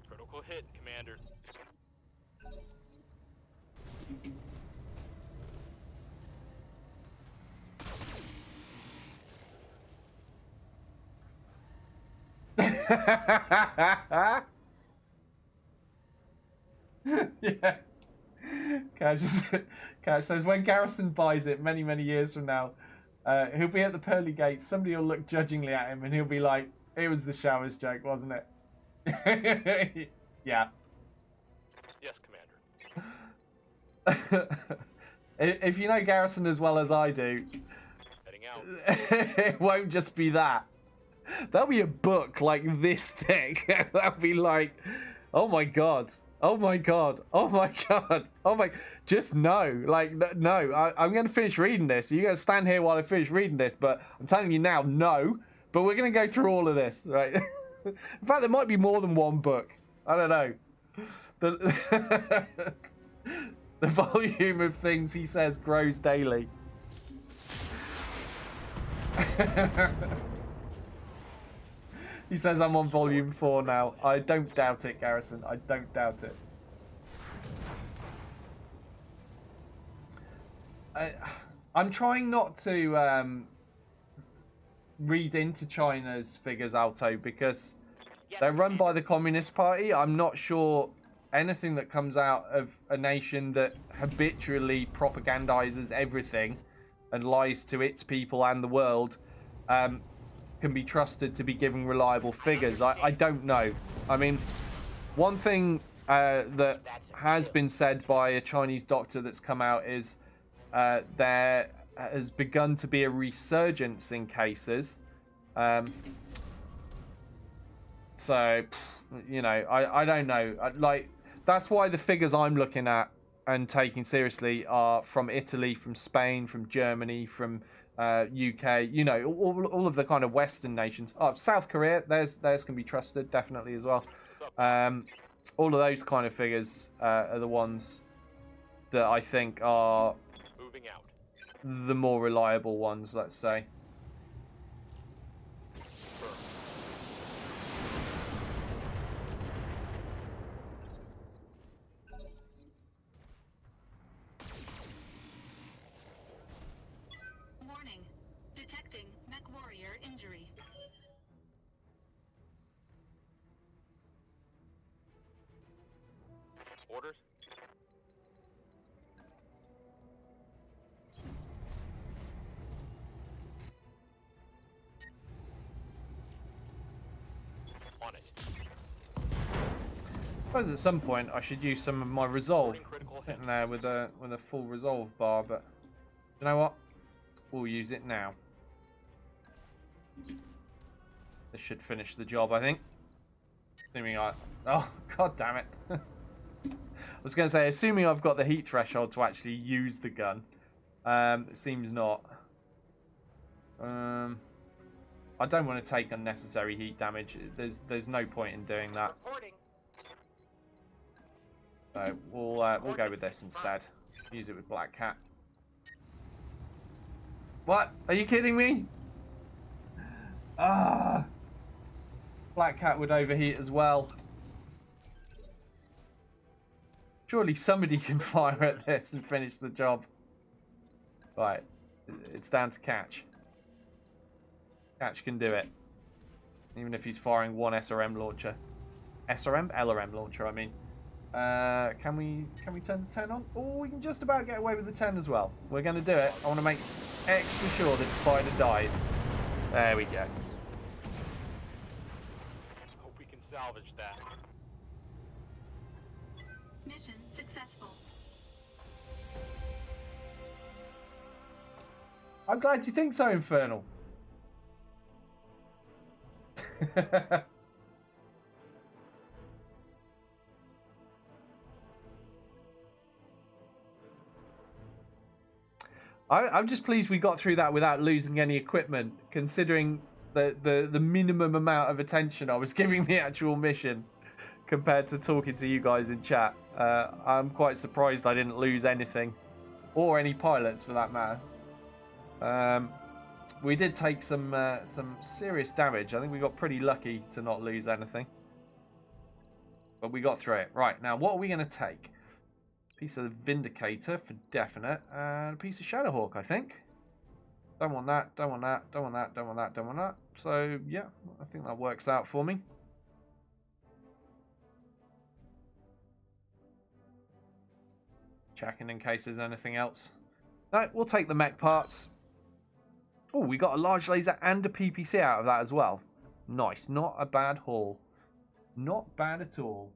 Critical hit, Commander. Yeah. Cash says when Garrison buys it many years from now, he'll be at the pearly gates. Somebody will look judgingly at him and he'll be like, "It was the showers joke, wasn't it?" Yeah. Yes, Commander. If you know Garrison as well as I do, Heading out. it won't just be that. That'll be a book like this thick. That'll be like, oh my god, oh my god, oh my god, oh my. Just no, like no. I'm going to finish reading this. You're going to stand here while I finish reading this, but I'm telling you now, no. But we're going to go through all of this, right? In fact, there might be more than one book. I don't know. The the volume of things he says grows daily. He says I'm on volume 4 now. I don't doubt it, Garrison. I don't doubt it. I'm trying not to read into China's figures, Alto, because they're run by the Communist Party. I'm not sure anything that comes out of a nation that habitually propagandizes everything and lies to its people and the world can be trusted to be giving reliable figures. I don't know. I mean, one thing that has been said by a Chinese doctor that's come out is there has begun to be a resurgence in cases. So, you know, I don't know. Like, that's why the figures I'm looking at and taking seriously are from Italy, from Spain, from Germany, from UK, you know, all of the kind of Western nations. Oh, South Korea, theirs can be trusted, definitely, as well. All of those kind of figures are the ones that I think are Moving out. the more reliable ones, let's say. Warning. On it. I suppose at some point I should use some of my resolve. I'm sitting there with a full resolve bar, but you know what? We'll use it now. This should finish the job, I think. Assuming I... Oh, god damn it. I was going to say, assuming I've got the heat threshold to actually use the gun. It seems not. I don't want to take unnecessary heat damage. There's no point in doing that. So we'll go with this instead. Use it with Black Cat. What? Are you kidding me? Ah! Black Cat would overheat as well. Surely somebody can fire at this and finish the job. Right. It's down to Catch. Catch can do it. Even if he's firing one SRM launcher. SRM? LRM launcher, I mean. Can we turn the 10 on? Oh, we can just about get away with the 10 as well. We're going to do it. I want to make extra sure this spider dies. There we go. Hope we can salvage that. Mission successful. I'm glad you think so, Infernal. I'm just pleased we got through that without losing any equipment, considering the minimum amount of attention I was giving the actual mission compared to talking to you guys in chat. I'm quite surprised I didn't lose anything, or any pilots for that matter. We did take some serious damage. I think we got pretty lucky to not lose anything, but we got through it. Right, now what are we going to take? Piece of Vindicator for definite, and a piece of Shadowhawk, I think. Don't want that, don't want that, don't want that, don't want that, don't want that. So, yeah, I think that works out for me. Checking in case there's anything else. No, we'll take the mech parts. Oh, we got a large laser and a PPC out of that as well. Nice, not a bad haul. Not bad at all.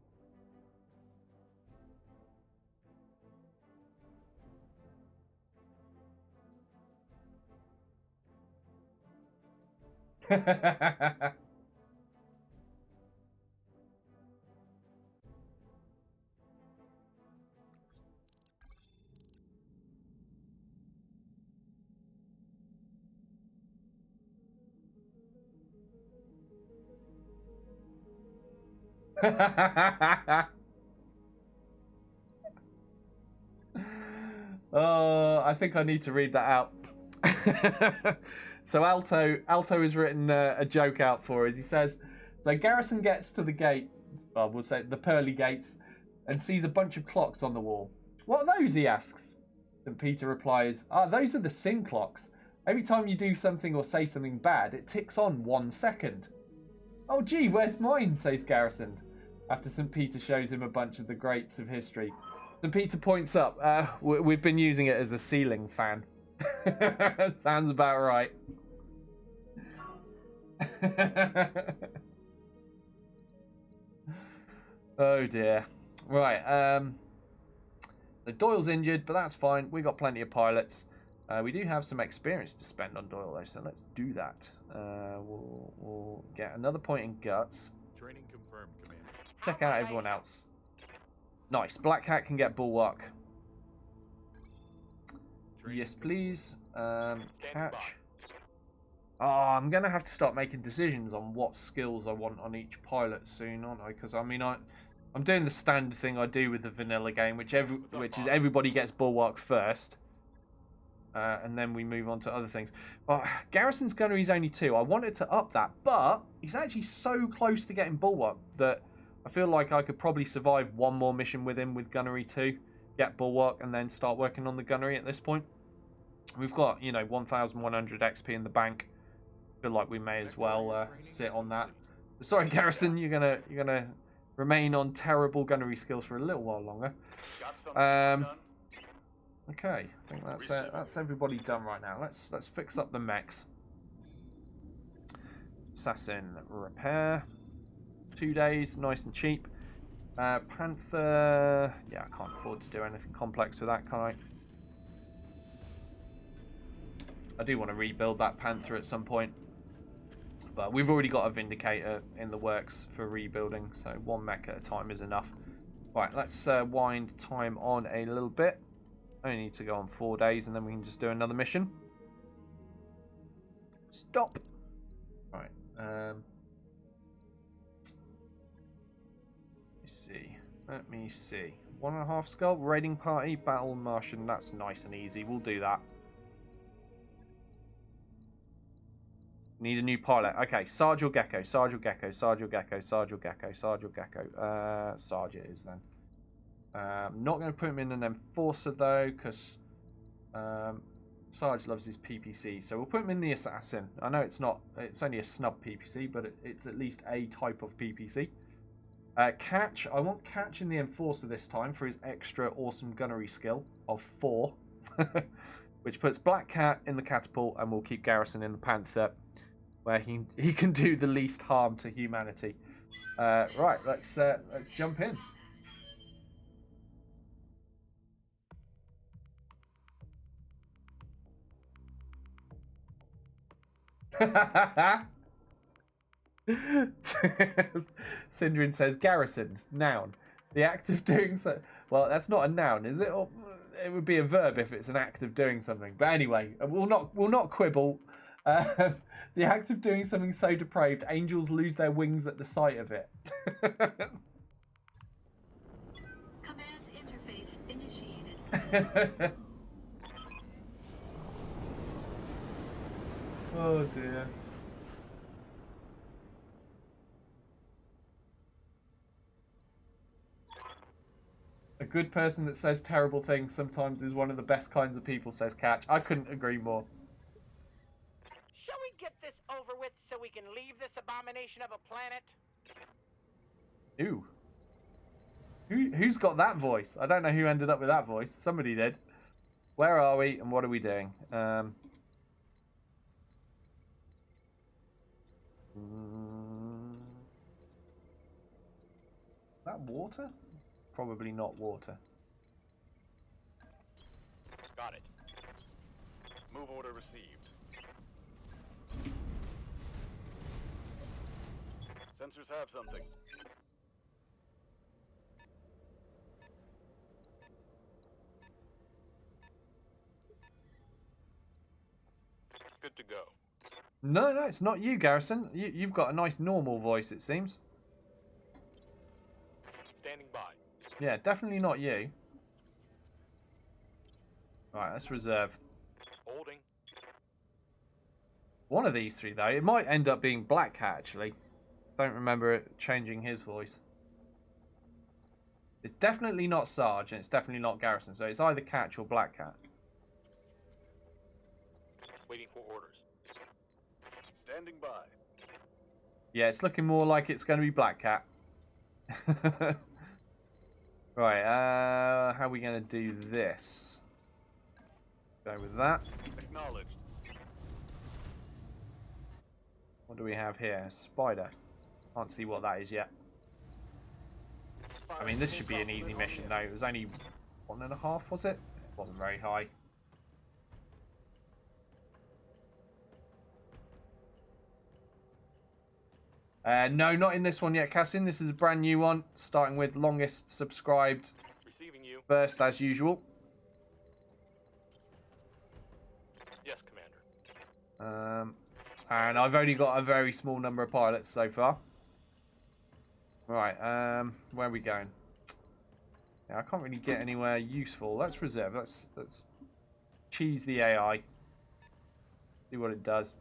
Oh, I think I need to read that out. So Alto has written a joke out for us. He says, so Garrison gets to the gate, well, we'll say the pearly gates, and sees a bunch of clocks on the wall. What are those, he asks. And Peter replies, those are the sin clocks. Every time you do something or say something bad, it ticks on 1 second. Oh gee, where's mine, says Garrison, after St. Peter shows him a bunch of the greats of history. St. Peter points up, we've been using it as a ceiling fan. Sounds about right. Oh dear. Right, so Doyle's injured, but that's fine. We got plenty of pilots. We do have some experience to spend on Doyle though, so let's do that. We'll get another point in guts. Training confirmed, Commander. Check out everyone else. Nice. Black Cat can get Bulwark. Yes, please. Catch. Oh, I'm going to have to start making decisions on what skills I want on each pilot soon, aren't I? Because, I mean, I'm doing the standard thing I do with the vanilla game, which is everybody gets Bulwark first. And then we move on to other things. Well, Garrison's Gunnery is only 2. I wanted to up that, but he's actually so close to getting Bulwark that I feel like I could probably survive one more mission with him with Gunnery 2, get Bulwark, and then start working on the Gunnery at this point. We've got, 1,100 XP in the bank. Feel like we may as well sit on that. Sorry, Garrison, you're gonna remain on terrible gunnery skills for a little while longer. Okay, I think that's it. That's everybody done right now. Let's fix up the mechs. Assassin repair. 2 days, nice and cheap. Panther, yeah, I can't afford to do anything complex with that, can I? I do want to rebuild that Panther at some point, but we've already got a Vindicator in the works for rebuilding, so 1 mech at a time is enough. Right, let's wind time on a little bit. Only need to go on 4 days, and then we can just do another mission. Stop. Right. Let me see. 1.5 skull, raiding party, battle Martian. That's nice and easy. We'll do that. Need a new pilot. Okay, Sarge or Gecko, Sarge or Gecko, Sarge or Gecko, Sarge or Gecko, Sarge or Gecko. Sarge it is then. I'm not going to put him in an Enforcer though, because Sarge loves his PPC. So we'll put him in the Assassin. I know it's only a snub PPC, but it's at least a type of PPC. Catch. I want Catch in the Enforcer this time for his extra awesome gunnery skill of 4. Which puts Black Cat in the Catapult, and we'll keep Garrison in the Panther, where he can do the least harm to humanity. Right, let's jump in. Syndrin says Garrison, noun. The act of doing so. Well, that's not a noun, is it? Or it would be a verb if it's an act of doing something. But anyway, we'll not quibble. The act of doing something so depraved, angels lose their wings at the sight of it. Command interface initiated. Oh dear. A good person that says terrible things sometimes is one of the best kinds of people, says Catch. I couldn't agree more. Shall we get this over with so we can leave this abomination of a planet? Ooh. Who's got that voice? I don't know who ended up with that voice. Somebody did. Where are we and what are we doing? That water? Probably not water. Got it. Move order received. Sensors have something. Good to go. No, it's not you, Garrison. You've got a nice normal voice, it seems. Standing by. Yeah, definitely not you. Right, let's reserve. Holding. One of these three, though. It might end up being Black Cat, actually. Don't remember it changing his voice. It's definitely not Sarge, and it's definitely not Garrison. So it's either Catch or Black Cat. Waiting for orders. Standing by. Yeah, it's looking more like it's going to be Black Cat. Right, how are we going to do this? Go with that. Acknowledged. What do we have here? Spider. Can't see what that is yet. I mean, this should be an easy mission, though. It was only 1.5, was it? It wasn't very high. No, not in this one yet, Cassin. This is a brand new one, starting with longest subscribed. Receiving you. First, as usual. Yes, Commander. And I've only got a very small number of pilots so far. Right, where are we going? Yeah, I can't really get anywhere useful. Let's reserve. Let's cheese the AI. See what it does.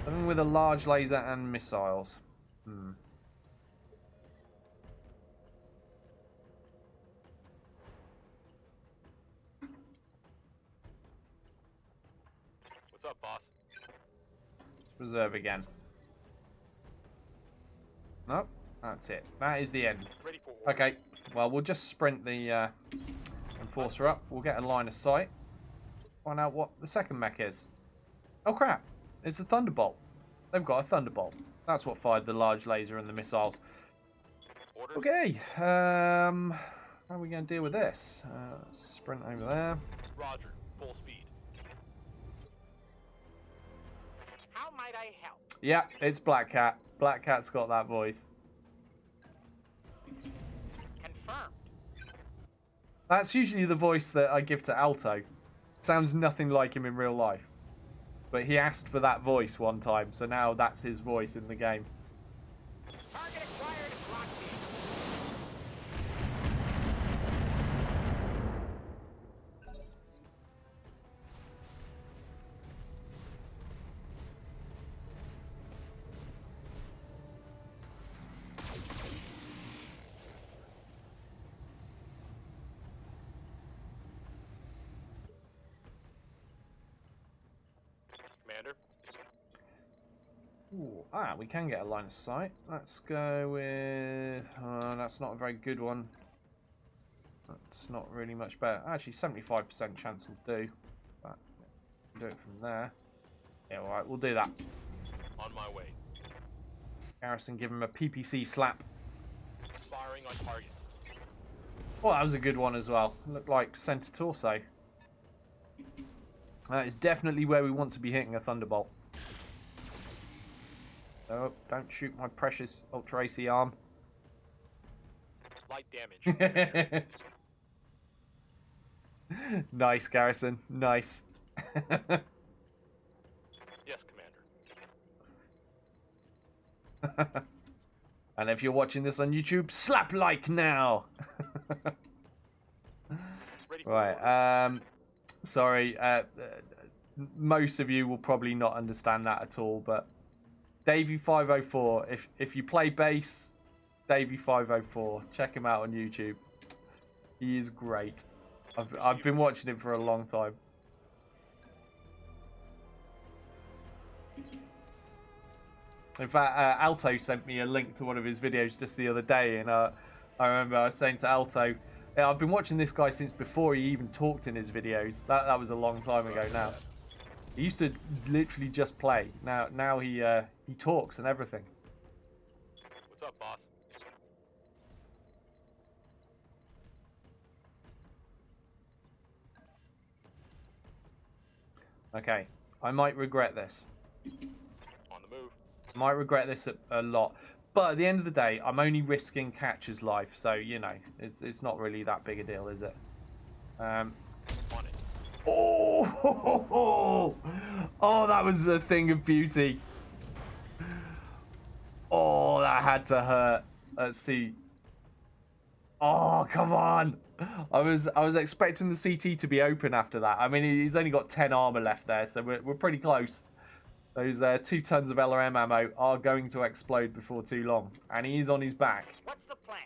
Something with a large laser and missiles. What's up, boss? Reserve again. Nope, that's it. That is the end. Ready for orders. Okay, well, we'll just sprint the Enforcer up. We'll get a line of sight. Find out what the second mech is. Oh, crap. It's the Thunderbolt. They've got a thunderbolt. That's what fired the large laser and the missiles. Orders. Okay. How are we going to deal with this? Sprint over there. Roger. Full speed. How might I help? Yeah, it's Black Cat. Black Cat's got that voice. Confirmed. That's usually the voice that I give to Alto. Sounds nothing like him in real life. But he asked for that voice one time, so now that's his voice in the game. Target acquired and locked in. Commander. Ooh, we can get a line of sight. Let's go with... that's not a very good one. That's not really much better. Actually, 75% chance will do. But do it from there. Yeah, alright, we'll do that. On my way. Garrison, give him a PPC slap. Firing on target. Oh, that was a good one as well. Looked like center torso. That is definitely where we want to be hitting a thunderbolt. Oh, don't shoot my precious Ultra AC arm. Light damage. Nice, Garrison. Nice. Yes, Commander. And if you're watching this on YouTube, slap like now. Ready for Right. Sorry. Most of you will probably not understand that at all, but Davey504. If you play bass, Davey504. Check him out on YouTube. He is great. I've been watching him for a long time. In fact, Alto sent me a link to one of his videos just the other day, and I remember I was saying to Alto, yeah, I've been watching this guy since before he even talked in his videos. That was a long time ago now. He used to literally just play. Now he talks and everything. What's up, boss? Okay, I might regret this. On the move. I might regret this a lot. But at the end of the day, I'm only risking Catcher's life, so, you know, it's not really that big a deal, is it? On it. Oh, oh, that was a thing of beauty. Oh, that had to hurt. Let's see. Oh, come on. I was expecting the CT to be open after that. I mean, he's only got 10 armor left there, so we're pretty close. Those 2 tons of LRM ammo are going to explode before too long. And he is on his back. What's the plan?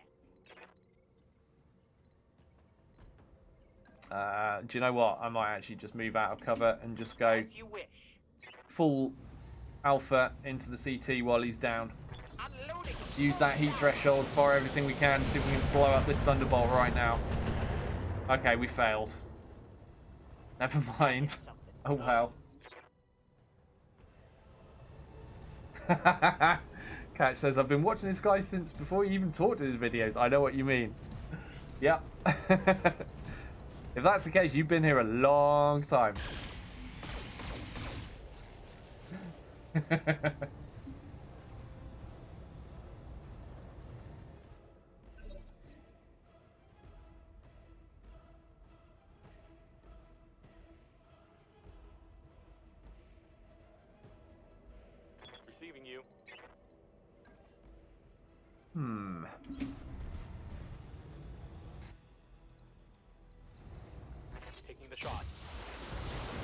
Do you know what? I might actually just move out of cover and just go As you wish. full alpha into the CT while he's down. Unloading. Use that heat threshold, fire everything we can, see if we can blow up this thunderbolt right now. Okay, we failed. Never mind. Oh well. Catch says, I've been watching this guy since before he even talked in his videos. I know what you mean. Yep. If that's the case, you've been here a long time. Receiving you. Taking the shot.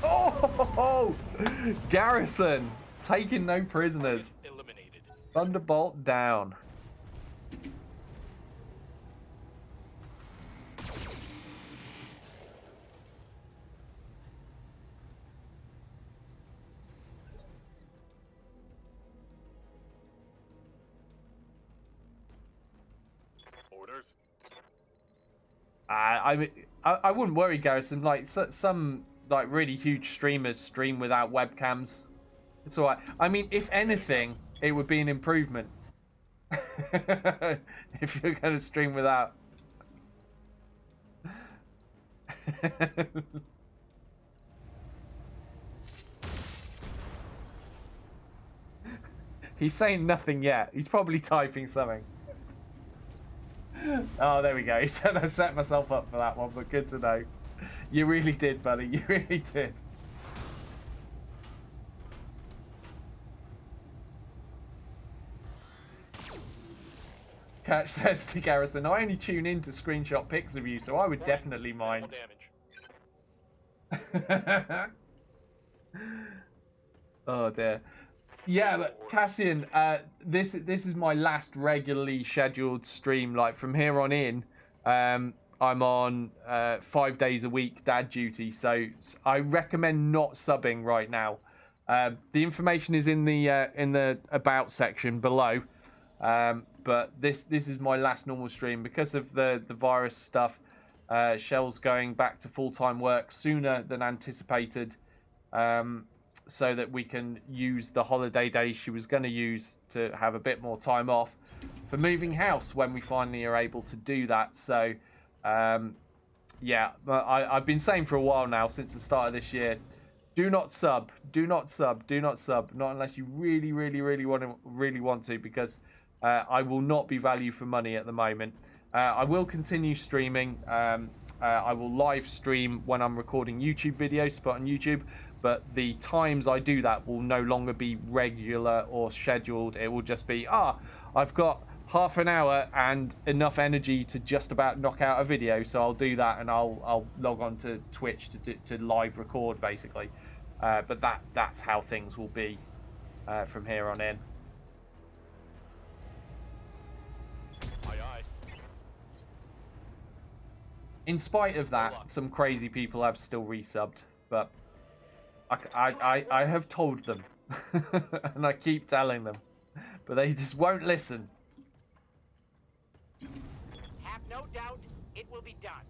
Oh, Garrison taking no prisoners. Eliminated. Thunderbolt down. Orders. I wouldn't worry, Garrison. Like some like really huge streamers stream without webcams. It's all right. I mean, if anything, it would be an improvement. If you're going to stream without. He's saying nothing yet. He's probably typing something. Oh, there we go. He said I set myself up for that one, but good to know. You really did, buddy. You really did. Catch says to Garrison, I only tune in to screenshot pics of you, so I would definitely mind. Oh dear. Yeah, but Cassian, this is my last regularly scheduled stream. Like from here on in, I'm on 5 days a week dad duty, so I recommend not subbing right now. The information is in the about section below. But this is my last normal stream because of the virus stuff. Shell's going back to full-time work sooner than anticipated, so that we can use the holiday days she was going to use to have a bit more time off for moving house when we finally are able to do that. So yeah, I've been saying for a while now, since the start of this year, do not sub, do not sub, do not sub, not unless you really want to, because I will not be value for money at the moment. I will continue streaming. I will live stream when I'm recording YouTube videos to put on YouTube, but the times I do that will no longer be regular or scheduled. It will just be, I've got half an hour and enough energy to just about knock out a video, so I'll do that, and I'll log on to Twitch to live record, basically. But that's how things will be from here on in. In spite of that, some crazy people have still resubbed, but I have told them, and I keep telling them, but they just won't listen. Have no doubt, it will be done.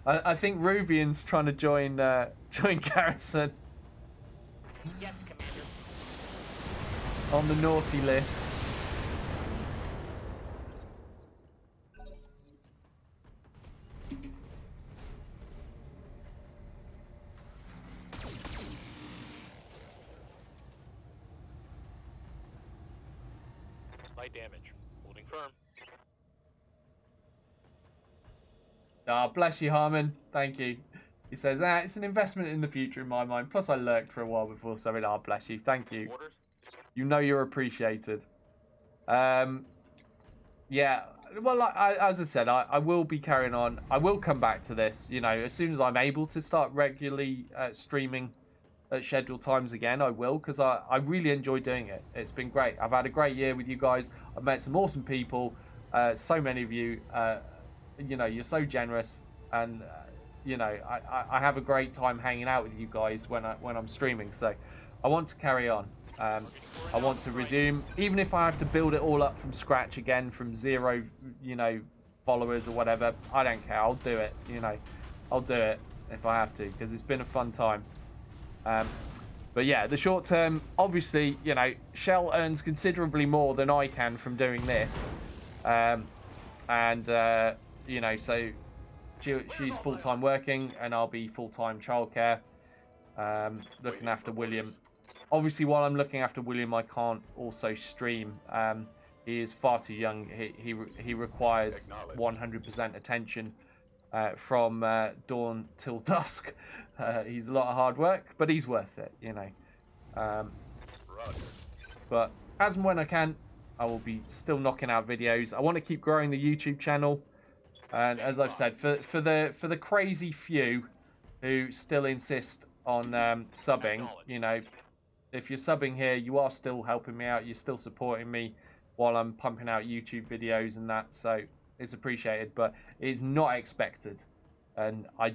I think Ruvian's trying to join Garrison. Yes, Commander. On the naughty list. Light damage. Holding firm. Ah, bless you, Harmon. Thank you. He says, it's an investment in the future in my mind. Plus, I lurked for a while before, so bless you. Thank you. Orders? You know you're appreciated. Yeah, well, as I said, I will be carrying on. I will come back to this, you know, as soon as I'm able to start regularly streaming at scheduled times again, I will, because I really enjoy doing it. It's been great. I've had a great year with you guys. I've met some awesome people. So many of you, you know, you're so generous, and you know, I have a great time hanging out with you guys when I'm streaming. So I want to carry on. I want to resume, even if I have to build it all up from scratch again, from zero, you know, followers or whatever. I don't care. I'll do it. You know, I'll do it if I have to, because it's been a fun time. But yeah, the short term, obviously, you know, Shell earns considerably more than I can from doing this, you know, so she's full-time working, and I'll be full-time childcare, looking after William. Obviously, while I'm looking after William, I can't also stream. He is far too young. He requires 100% attention from dawn till dusk. He's a lot of hard work, but he's worth it, you know. But as and when I can, I will be still knocking out videos. I want to keep growing the YouTube channel, and as I've said, for the crazy few who still insist on subbing, you know, if you're subbing here, you are still helping me out. You're still supporting me while I'm pumping out YouTube videos and that, so it's appreciated, but it's not expected. And I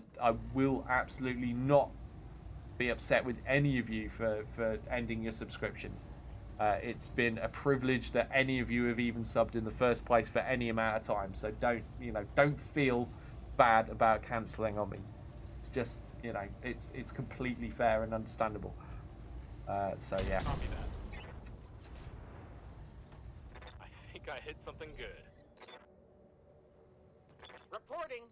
will absolutely not be upset with any of you for ending your subscriptions. It's been a privilege that any of you have even subbed in the first place for any amount of time. So don't feel bad about cancelling on me. It's just, it's completely fair and understandable. So yeah. Copy that. I think I hit something good. Reporting.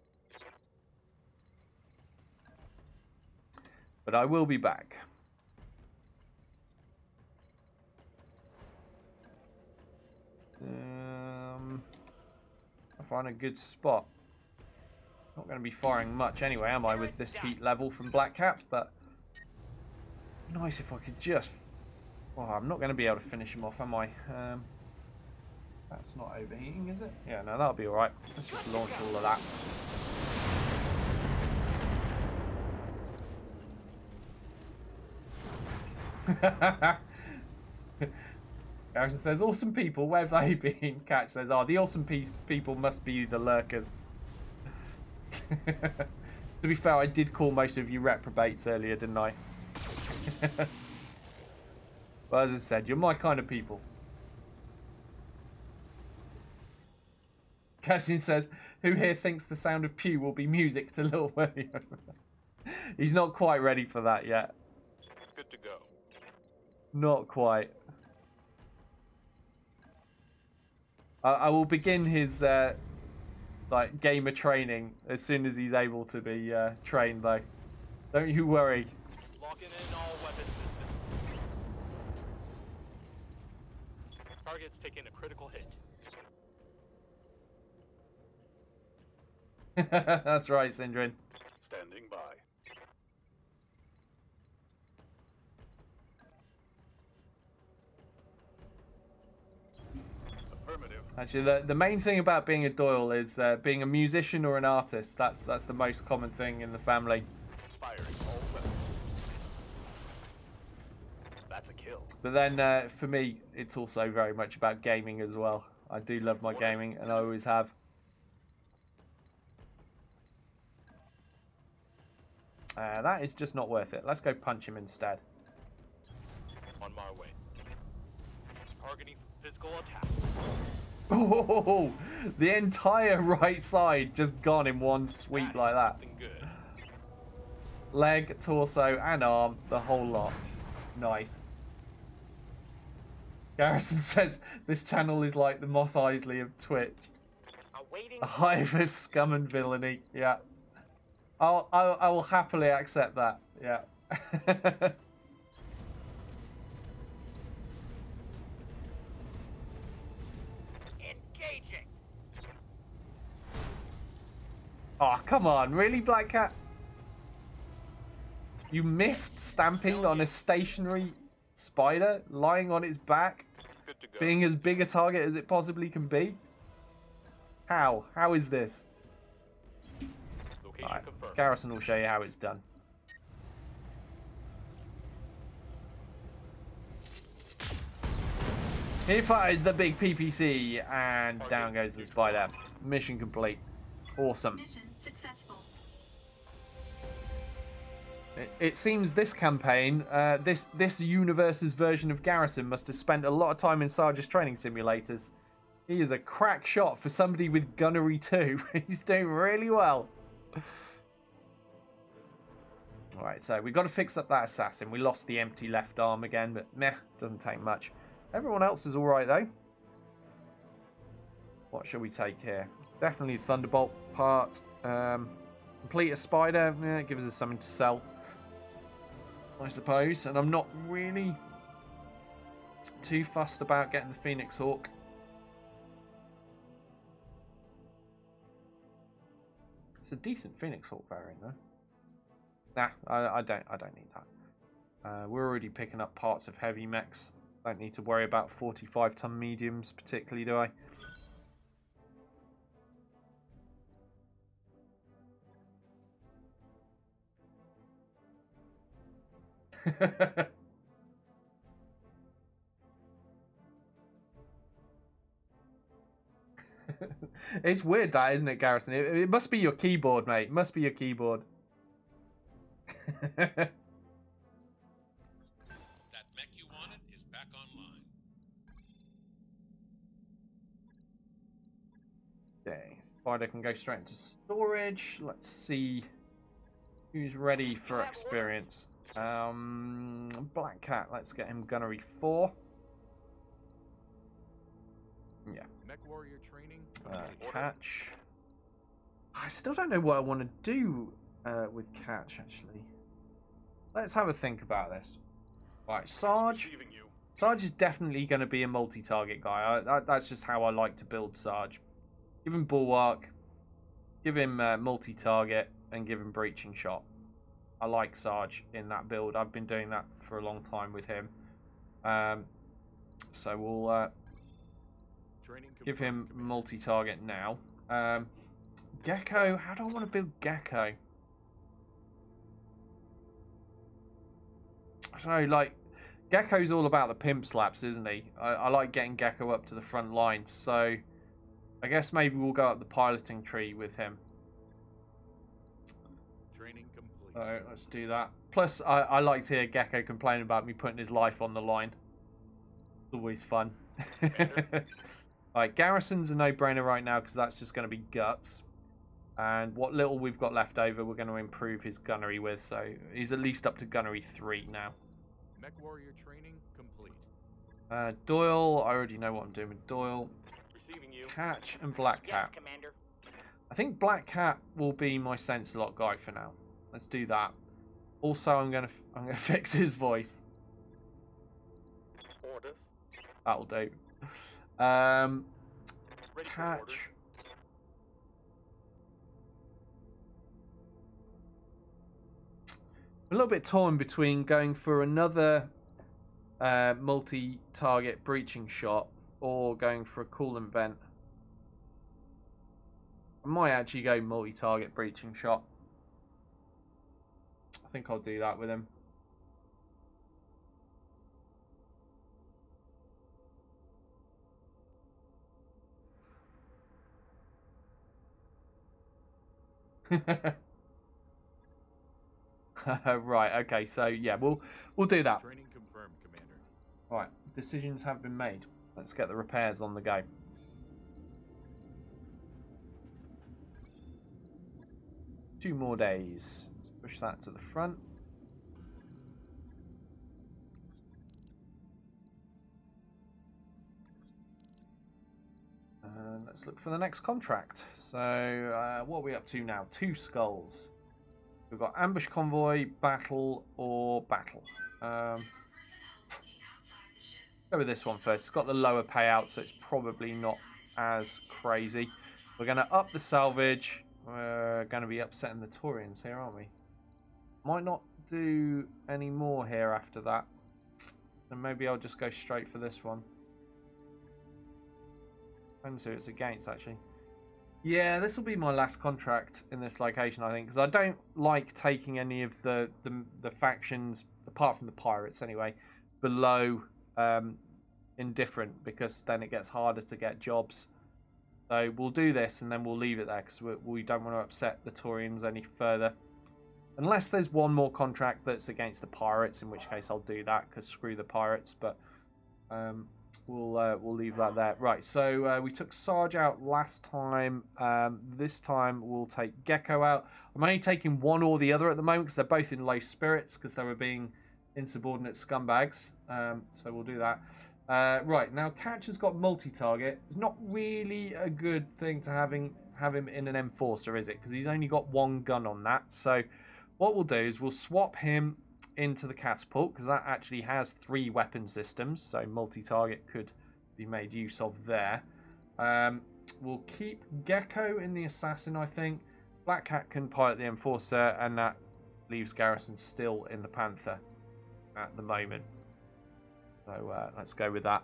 But I will be back. I find a good spot. Not going to be firing much anyway, am I, with this heat level from Black Cap? But nice if I could just. Oh, I'm not going to be able to finish him off, am I? That's not overheating, is it? Yeah, no, that'll be all right. Let's just launch all of that. Garrison says, awesome people, where have they been? Catch says, oh, the awesome people must be the lurkers. To be fair, I did call most of you reprobates earlier, didn't I? But as I said, you're my kind of people. Cassin says, who here thinks the sound of pew will be music to Lil William? He's not quite ready for that yet. Good to go. Not quite. I will begin his like gamer training as soon as he's able to be trained, though. Don't you worry. Locking in all weapon systems. Target's taking a critical hit. That's right, Sindrin. Standing by. Actually, the main thing about being a Doyle is being a musician or an artist. That's the most common thing in the family. Firing all weapons. That's a kill. But then for me, it's also very much about gaming as well. I do love my gaming, and I always have. That is just not worth it. Let's go punch him instead. On my way. Targeting physical attack. Oh, the entire right side just gone in one sweep like that. Good. Leg, torso, and arm, the whole lot. Nice. Garrison says this channel is like the Mos Eisley of Twitch. A hive of scum and villainy. Yeah. I will happily accept that. Yeah. Engaging. Oh, come on. Really, Black Cat? You missed stamping on a stationary spider lying on its back, being as big a target as it possibly can be? How? How is this? Right. Garrison will show you how it's done. Here fires the big PPC, and down goes the spider. Mission complete. Awesome. Mission successful. It seems this campaign, this universe's version of Garrison must have spent a lot of time in Sarge's training simulators. He is a crack shot for somebody with gunnery too. He's doing really well. Alright, so we've got to fix up that assassin. We lost the empty left arm again, but meh, doesn't take much. Everyone else is alright though. What shall we take here? Definitely Thunderbolt part. Complete a spider, yeah, it gives us something to sell, I suppose. And I'm not really too fussed about getting the Phoenix Hawk. It's a decent Phoenix Hawk variant though. Nah, I don't need that. We're already picking up parts of heavy mechs. Don't need to worry about 45-ton mediums particularly, do I? It's weird that, isn't it, Garrison? It must be your keyboard, mate. It must be your keyboard. That mech you wanted is back online. Spider can go straight into storage. Let's see who's ready for experience. Black Cat, let's get him Gunnery 4. Yeah. Mech warrior training. Catch. I still don't know what I want to do with Catch, actually. Let's have a think about this. Right, Sarge. Sarge is definitely going to be a multi-target guy. That's just how I like to build Sarge. Give him Bulwark, give him multi-target, and give him Breaching Shot. I like Sarge in that build. I've been doing that for a long time with him. So we'll give him multi-target now. Gecko, how do I want to build Gecko? I don't know, like, Gecko's all about the pimp slaps, isn't he? I like getting Gecko up to the front line, so I guess maybe we'll go up the piloting tree with him. Training complete. So let's do that. Plus, I like to hear Gecko complain about me putting his life on the line. It's always fun. Alright, Garrison's a no-brainer right now because that's just going to be guts. And what little we've got left over, we're going to improve his gunnery with. So he's at least up to gunnery 3 now. Mech warrior training complete. Doyle, I already know what I'm doing with Doyle. Receiving you. Catch and Black Cat. Yes, Commander. I think Black Cat will be my Senselot guy for now. Let's do that. Also, I'm gonna fix his voice. Orders. That'll do. Catch. A little bit torn between going for another multi-target breaching shot or going for a coolant vent. I might actually go multi-target breaching shot. I think I'll do that with him. Right, okay, so yeah, we'll do that. Training confirmed, Commander. Right, decisions have been made. Let's get the repairs on the go. Two more days. Let's push that to the front. And let's look for the next contract. So, what are we up to now? 2 skulls. We've got ambush convoy, battle, or battle. Go with this one first. It's got the lower payout, so it's probably not as crazy. We're going to up the salvage. We're going to be upsetting the Taurians here, aren't we? Might not do any more here after that. So maybe I'll just go straight for this one. Depends who it's against, actually. Yeah, this will be my last contract in this location, I think, because I don't like taking any of the factions, apart from the pirates anyway, below indifferent, because then it gets harder to get jobs. So we'll do this and then we'll leave it there because we don't want to upset the Taurians any further. Unless there's one more contract that's against the pirates, in which case I'll do that because screw the pirates. But we'll leave that there. Right, so we took Sarge out last time. This time we'll take Gecko out. I'm only taking one or the other at the moment because they're both in low spirits because they were being insubordinate scumbags. So we'll do that. Right, now Catch has got multi-target. It's not really a good thing to have him in an Enforcer, is it? Because he's only got one gun on that. So what we'll do is we'll swap him into the catapult because that actually has 3 weapon systems, so multi-target could be made use of there. We'll keep Gecko in the assassin, I think. Black Cat can pilot the Enforcer, and that leaves Garrison still in the Panther at the moment. So let's go with that.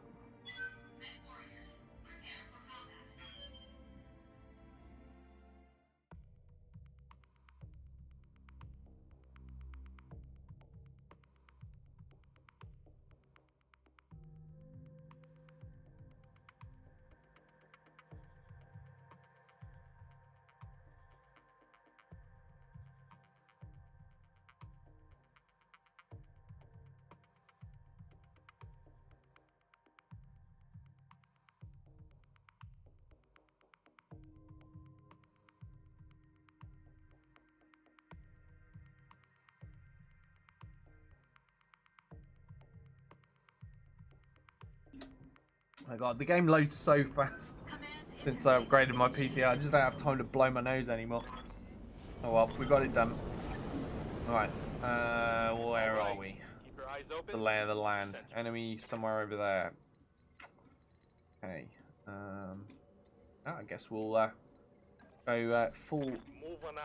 My God, the game loads so fast. Since I upgraded my PC, I just don't have time to blow my nose anymore. Oh well, we got it done. Alright, where are we? Keep your eyes open. The lay of the land. Enemy somewhere over there. Okay. I guess we'll go full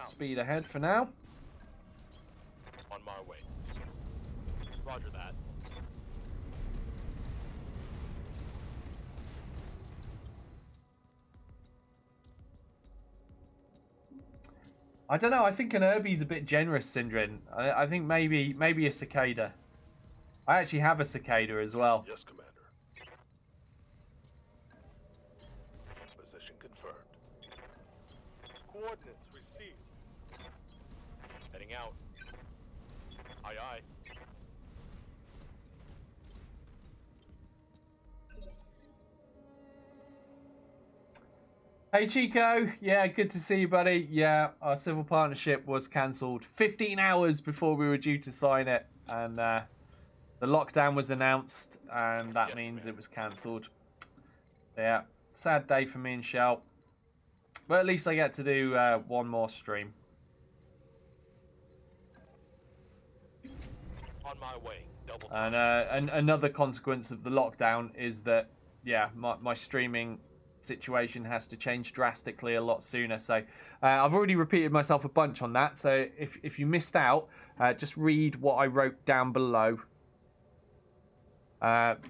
speed ahead for now. On my way. Roger that. I don't know. I think an Irby's a bit generous, Syndrin. I think maybe a cicada. I actually have a cicada as well. Yes, Commander. Position confirmed. Coordinates received. Heading out. Aye, aye. Hey Chico, yeah, good to see you, buddy. Yeah, our civil partnership was cancelled 15 hours before we were due to sign it, and the lockdown was announced, and that means it was cancelled. Yeah, sad day for me and Shell, but at least I get to do one more stream. On my way. Double. And another consequence of the lockdown is that, yeah, my streaming situation has to change drastically a lot sooner. So I've already repeated myself a bunch on that. So if you missed out, just read what I wrote down below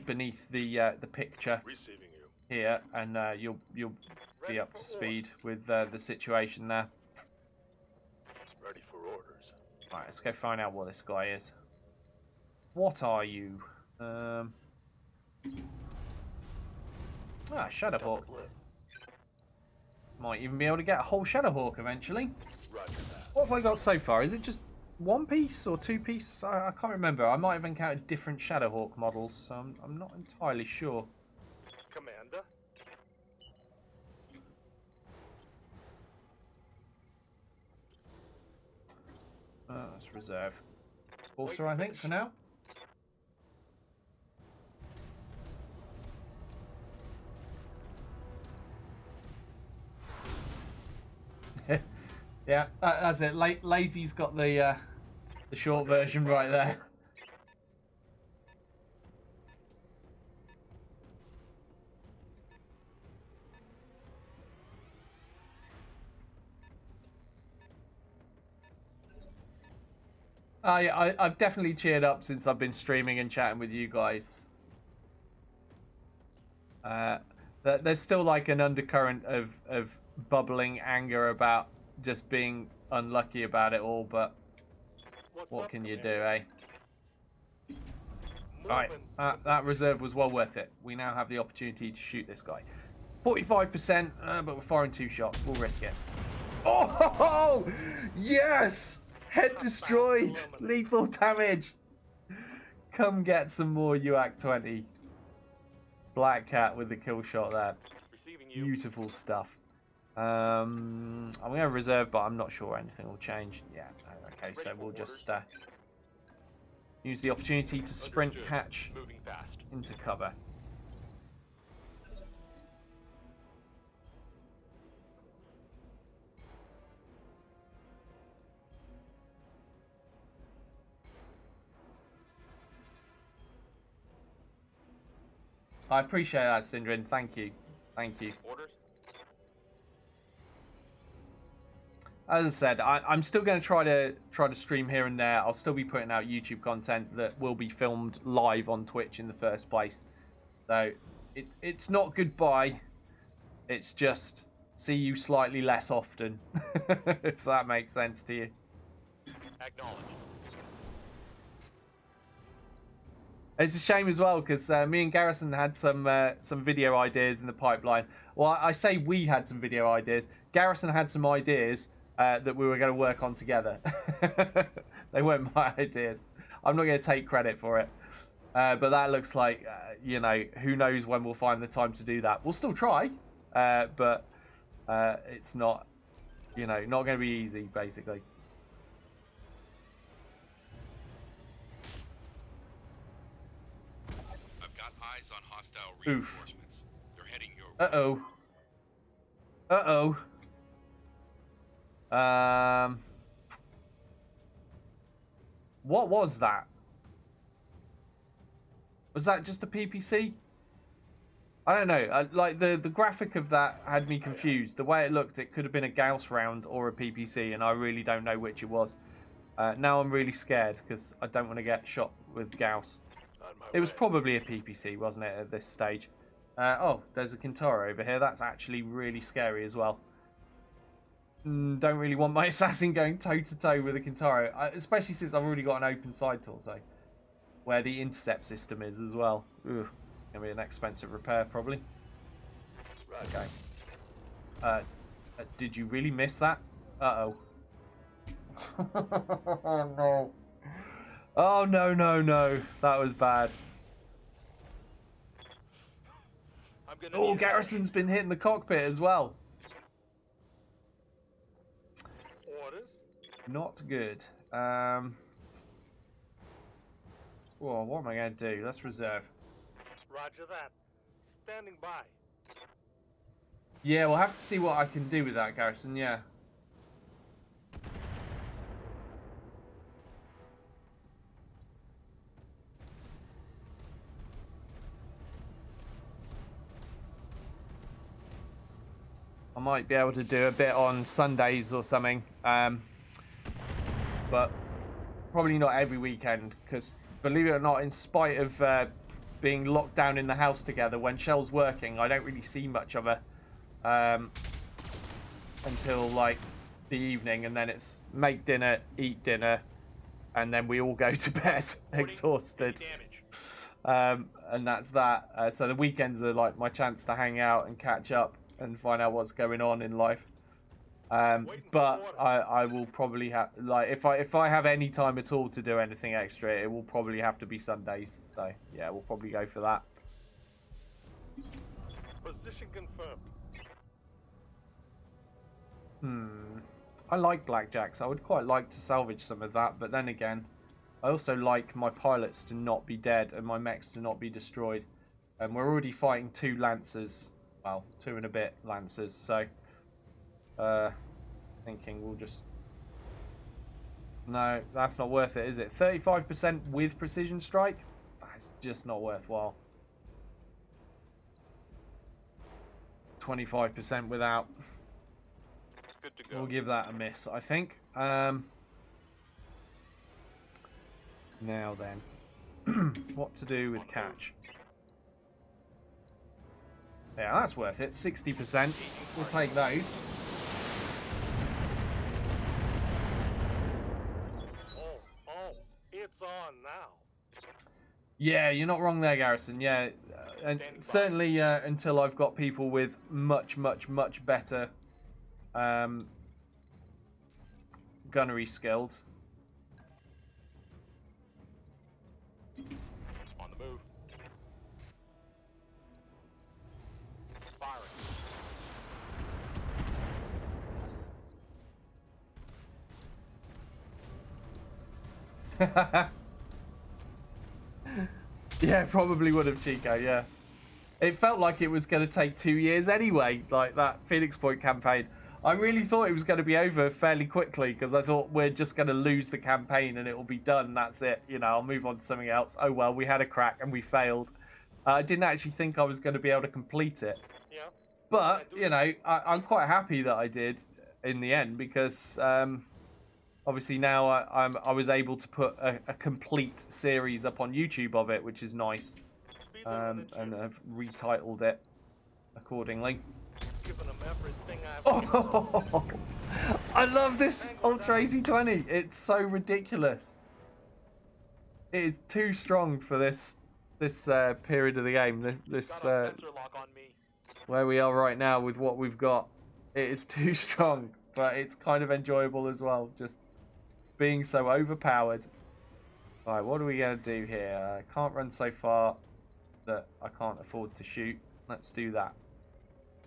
beneath the picture here, and you'll be up to speed with the situation there. Ready for orders. Right, let's go find out what this guy is. What are you? Shadowhawk. Might even be able to get a whole Shadowhawk eventually. What have I got so far? Is it just one piece or two piece? I can't remember. I might have encountered different Shadowhawk models, so I'm not entirely sure. Commander. Let's reserve. Also, I think for now. Yeah, that's it. Lazy's got the short version right there. I've definitely cheered up since I've been streaming and chatting with you guys. There's still like an undercurrent of bubbling anger about just being unlucky about it all, but what can you do, eh? Right, that reserve was well worth it. We now have the opportunity to shoot this guy. 45%, but we're firing 2 shots. We'll risk it. Oh, yes! Head destroyed! Lethal damage! Come get some more UAC 20. Black Cat with the kill shot there. Beautiful stuff. I'm going to reserve, but I'm not sure anything will change. Yeah, okay, so we'll just use the opportunity to sprint catch into cover. I appreciate that, Syndrin. Thank you. Thank you. Orders. As I said, I'm still going to try to stream here and there. I'll still be putting out YouTube content that will be filmed live on Twitch in the first place. So it's not goodbye. It's just see you slightly less often, if that makes sense to you. Acknowledged. It's a shame as well because me and Garrison had some video ideas in the pipeline. Well, I say we had some video ideas. Garrison had some ideas that we were going to work on together. They weren't my ideas. I'm not going to take credit for it. But that looks like, you know, who knows when we'll find the time to do that. We'll still try, but it's not, you know, not going to be easy, basically. I've got eyes on hostile Oof. reinforcements. Uh-oh. Uh-oh. What was that? Was that just a PPC? I don't know. Like the graphic of that had me confused. The way it looked, it could have been a Gauss round or a PPC, and I really don't know which it was. Now I'm really scared because I don't want to get shot with Gauss. It was probably a PPC, wasn't it, at this stage? Oh, there's a Kintaro over here. That's actually really scary as well. Don't really want my assassin going toe-to-toe with a Kintaro, especially since I've already got an open side torso, where the intercept system is as well. Ugh, gonna be an expensive repair, probably. Okay. Did you really miss that? Uh-oh. Oh, no. Oh, no, no, no. That was bad. Oh, Garrison's been hitting the cockpit as well. Orders? Not good. Well, what am I going to do? Let's reserve. Roger that. Standing by. Yeah, we'll have to see what I can do with that, Garrison, yeah. I might be able to do a bit on Sundays or something, but probably not every weekend, because believe it or not, in spite of being locked down in the house together, when Shell's working, I don't really see much of her until like the evening, and then it's make dinner, eat dinner, and then we all go to bed exhausted. And that's that. So the weekends are like my chance to hang out and catch up and find out what's going on in life. But I will probably have, like, if I have any time at all to do anything extra, it will probably have to be Sundays. So yeah, we'll probably go for that. Position confirmed. I like blackjacks. I would quite like to salvage some of that, but then again, I also like my pilots to not be dead and my mechs to not be destroyed. And we're already fighting 2 Lancers, well, 2 and a bit Lancers, so thinking we'll just... No, that's not worth it, is it? 35% with precision strike? That's just not worthwhile. 25% without. Good to go. We'll give that a miss, I think. Now then, what to do with catch? Yeah, that's worth it. 60%. We'll take those. Oh, it's on now. Yeah, you're not wrong there, Garrison. Yeah, and certainly until I've got people with much, much, much better gunnery skills. On the move. Firing. Yeah, probably would have, Chico, yeah. It felt like it was going to take 2 years anyway, like that Phoenix Point campaign. I really thought it was going to be over fairly quickly, because I thought we're just going to lose the campaign and it will be done, that's it. You know, I'll move on to something else. Oh well, we had a crack and we failed. I didn't actually think I was going to be able to complete it. Yeah. But, you know, I'm quite happy that I did in the end, because... obviously now I was able to put a complete series up on YouTube of it, which is nice, and I've retitled it accordingly. Giving them everything I've Oh, I love this Ultra AC-20. It's so ridiculous. It is too strong for this period of the game. This where we are right now with what we've got. It is too strong, but it's kind of enjoyable as well. Just being so overpowered. Right, what are we going to do here? I can't run so far that I can't afford to shoot. Let's do that.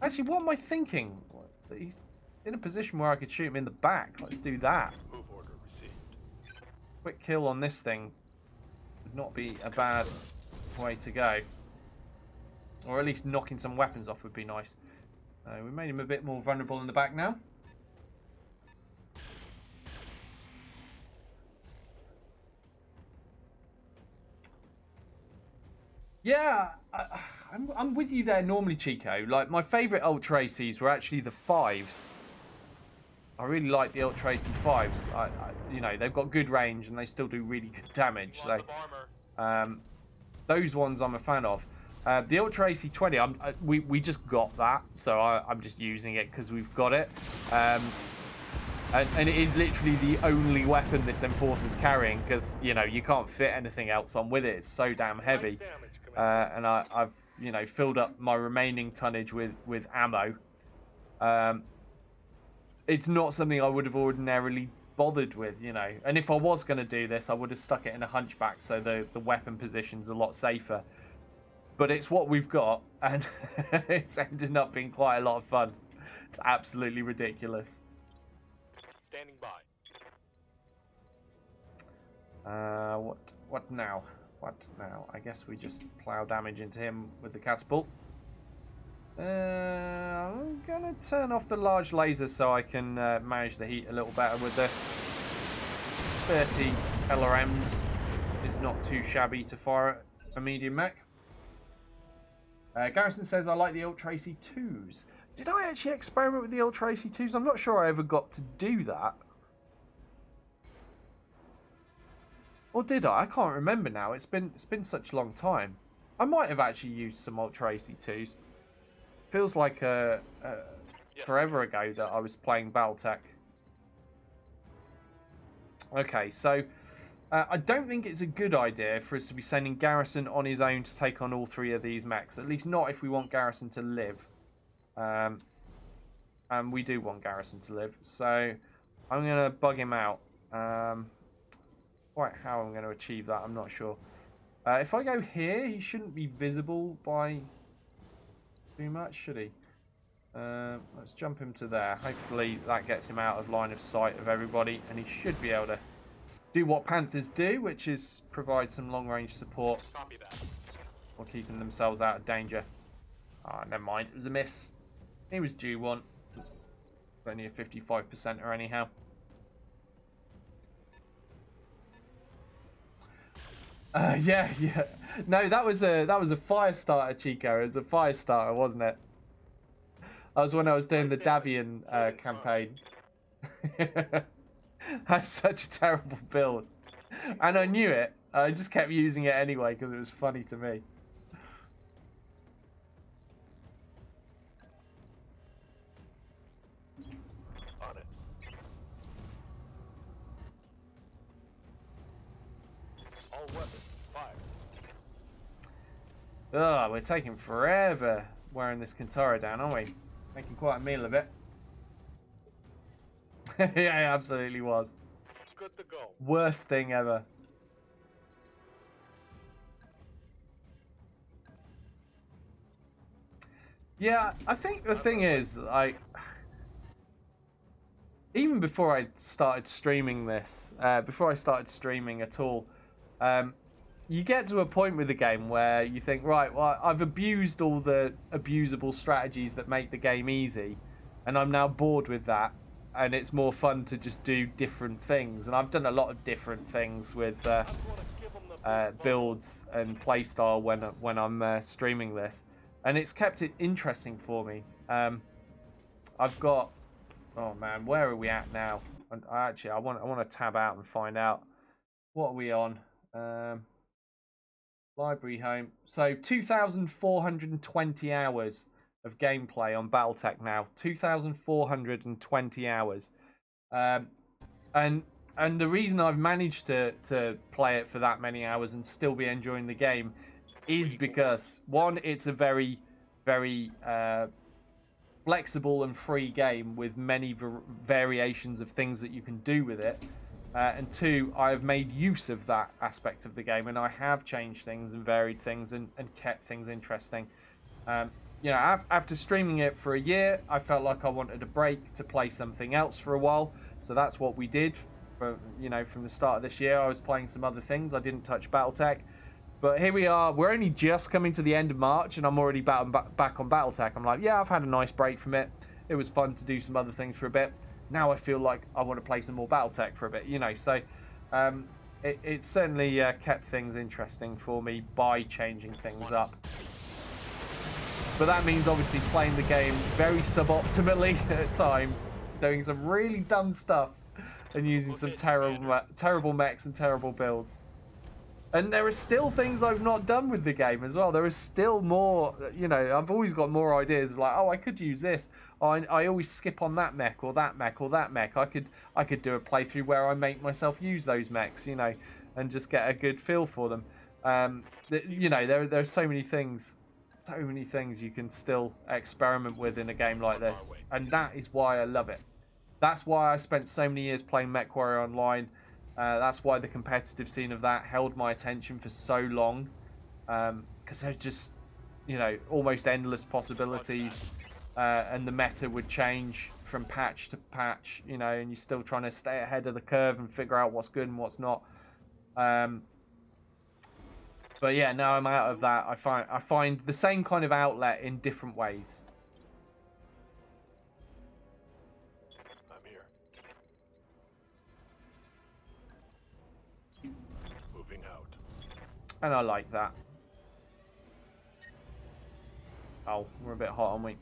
Actually, what am I thinking? He's in a position where I could shoot him in the back. Let's do that. Move order received. Quick kill on this thing would not be a bad way to go. Or at least knocking some weapons off would be nice. We made him a bit more vulnerable in the back now. Yeah, I'm with you there normally, Chico. Like, my favourite Ultra ACs were actually the 5s. I really like the Ultra AC 5s. You know, they've got good range and they still do really good damage. So, those ones I'm a fan of. The Ultra AC 20, we just got that, so I'm just using it because we've got it. And it is literally the only weapon this Enforcer's carrying because, you know, you can't fit anything else on with it. It's so damn heavy. And I've, you know, filled up my remaining tonnage with ammo. It's not something I would have ordinarily bothered with, you know. And if I was going to do this, I would have stuck it in a hunchback so the weapon position's a lot safer. But it's what we've got, and it's ended up being quite a lot of fun. It's absolutely ridiculous. Standing by. What now? What now? I guess we just plow damage into him with the catapult. I'm gonna turn off the large laser so I can manage the heat a little better with this. 30 LRMs is not too shabby to fire at a medium mech. Garrison says, I like the Ultra AC 2s. Did I actually experiment with the Ultra AC 2s? I'm not sure I ever got to do that. Or did I? I can't remember now. It's been such a long time. I might have actually used some Ultra AC 2s. Feels like forever ago that I was playing BattleTech. Okay, so I don't think it's a good idea for us to be sending Garrison on his own to take on all 3 of these mechs. At least not if we want Garrison to live. And we do want Garrison to live. So I'm going to bug him out. Quite how I'm going to achieve that, I'm not sure. If I go here, he shouldn't be visible by too much, should he? Let's jump him to there. Hopefully that gets him out of line of sight of everybody, and he should be able to do what Panthers do, which is provide some long-range support while keeping themselves out of danger. Ah, never mind. It was a miss. He was due one. Only a 55%er anyhow. Yeah. No, that was a fire starter, Chico. It was a fire starter, wasn't it? That was when I was doing the Davian campaign. That's such a terrible build. And I knew it. I just kept using it anyway because it was funny to me. On it. All weapons, fire. Oh, we're taking forever wearing this Kintara down, aren't we? Making quite a meal of it. Yeah, it absolutely was. Good to go. Worst thing ever. Yeah, I think the thing is, even before I started streaming this, before I started streaming at all, you get to a point with the game where you think, right, well, I've abused all the abusable strategies that make the game easy, and I'm now bored with that, and it's more fun to just do different things. And I've done a lot of different things with builds and playstyle when I'm streaming this, and it's kept it interesting for me. I've got, oh man, where are we at now? And I want to tab out and find out what are we on. Library home. So 2,420 hours of gameplay on BattleTech now. 2,420 hours. And the reason I've managed to play it for that many hours and still be enjoying the game is because, one, it's a very, very flexible and free game with many variations of things that you can do with it. And two, I've made use of that aspect of the game, and I have changed things and varied things and kept things interesting. You know, after streaming it for a year, I felt like I wanted a break to play something else for a while. So that's what we did. You know, from the start of this year, I was playing some other things. I didn't touch BattleTech. But here we are. We're only just coming to the end of March, and I'm already back on BattleTech. I'm like, yeah, I've had a nice break from it. It was fun to do some other things for a bit. Now I feel like I want to play some more BattleTech for a bit, you know. So it certainly kept things interesting for me by changing things up. But that means obviously playing the game very suboptimally at times, doing some really dumb stuff, and using some terrible mechs and terrible builds. And there are still things I've not done with the game as well. There is still more, you know, I've always got more ideas of like, oh, I could use this. Oh, I always skip on that mech or that mech or that mech. I could do a playthrough where I make myself use those mechs, you know, and just get a good feel for them. You know, there's so many things you can still experiment with in a game like this. And that is why I love it. That's why I spent so many years playing MechWarrior Online. That's why the competitive scene of that held my attention for so long, because there's just, you know, almost endless possibilities, and the meta would change from patch to patch, you know, and you're still trying to stay ahead of the curve and figure out what's good and what's not. But yeah, now I'm out of that. I find the same kind of outlet in different ways. And I like that. Oh, we're a bit hot, aren't we?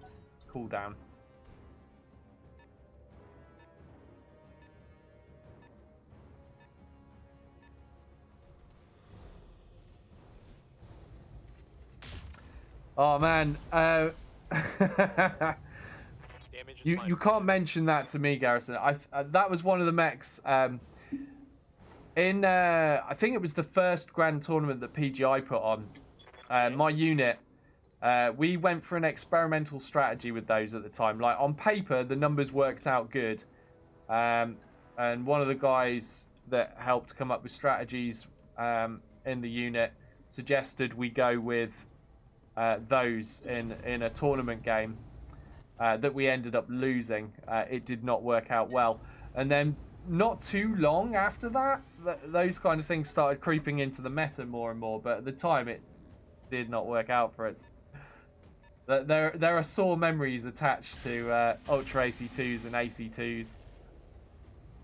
Cool down. Oh man, you can't mention that to me, Garrison. That was one of the mechs. I think it was the first grand tournament that PGI put on. My unit, we went for an experimental strategy with those at the time. Like on paper, the numbers worked out good, and one of the guys that helped come up with strategies in the unit suggested we go with those in a tournament game that we ended up losing. It did not work out well, and then not too long after that, those kind of things started creeping into the meta more and more, but at the time it did not work out for us. There are sore memories attached to Ultra AC2s and AC2s.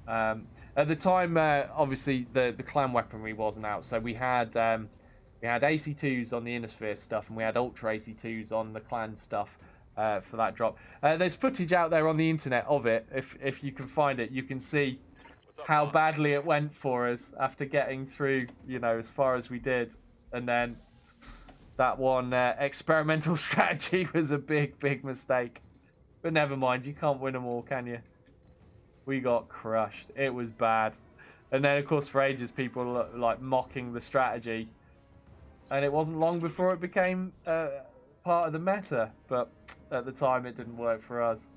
At the time, obviously the clan weaponry wasn't out, so we had AC2s on the Inner Sphere stuff, and we had Ultra AC2s on the clan stuff for that drop. There's footage out there on the internet of it. If you can find it, you can see how badly it went for us after getting through, you know, as far as we did. And then that one experimental strategy was a big mistake. But never mind, you can't win them all, can you? We got crushed. It was bad. And then, of course, for ages, people were like mocking the strategy. And it wasn't long before it became part of the meta. But at the time, it didn't work for us.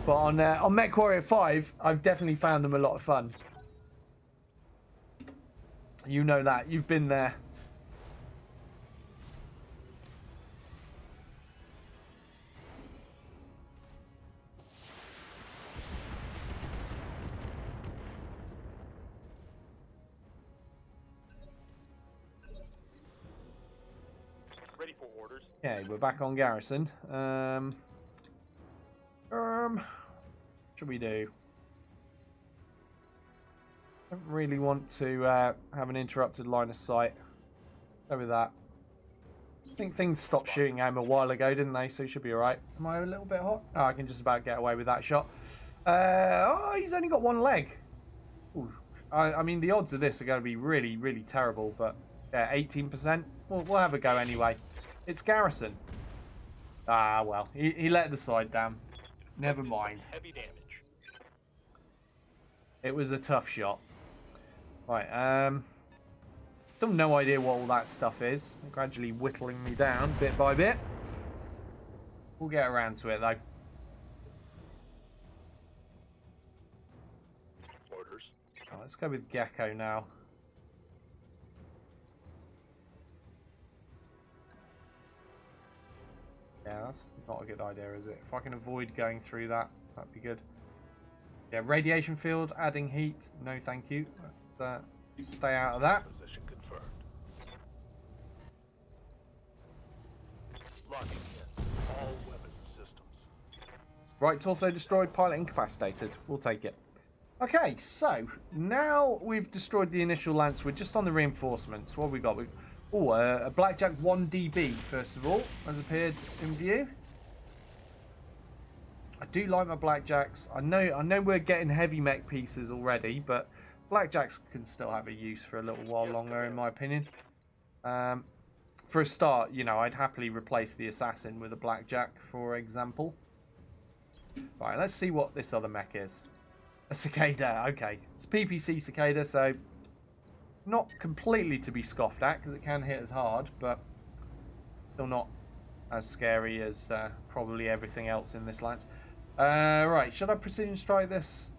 But on MechWarrior 5, I've definitely found them a lot of fun. You know that. You've been there. Ready for orders. Okay, we're back on Garrison. What should we do? I don't really want to have an interrupted line of sight. Go with that. I think things stopped shooting at him a while ago, didn't they? So he should be alright. Am I a little bit hot? Oh, I can just about get away with that shot. Oh, he's only got one leg. Ooh. I mean, the odds of this are going to be really terrible, but yeah, 18%. We'll have a go anyway. It's Garrison. Ah, well, he let the side down. Never mind. Heavy damage. It was a tough shot. Right, still no idea what all that stuff is. They're gradually whittling me down bit by bit. We'll get around to it though. Orders. Oh, let's go with Gecko now. Yeah, that's not a good idea, is it? If I can avoid going through that, that'd be good. Yeah, radiation field, adding heat. No, thank you. Stay out of that. Position confirmed. Locking in. All weapon systems. Right, torso destroyed, pilot incapacitated. We'll take it. Okay, so now we've destroyed the initial lance. We're just on the reinforcements. What have we got? A Blackjack 1DB, first of all, has appeared in view. I do like my Blackjacks. I know we're getting heavy mech pieces already, but Blackjacks can still have a use for a little while longer, in my opinion. For a start, you know, I'd happily replace the Assassin with a Blackjack, for example. Right, let's see what this other mech is. A Cicada, okay. It's a PPC Cicada, so not completely to be scoffed at, because it can hit as hard, but still not as scary as probably everything else in this lance. Right, should I precision strike this?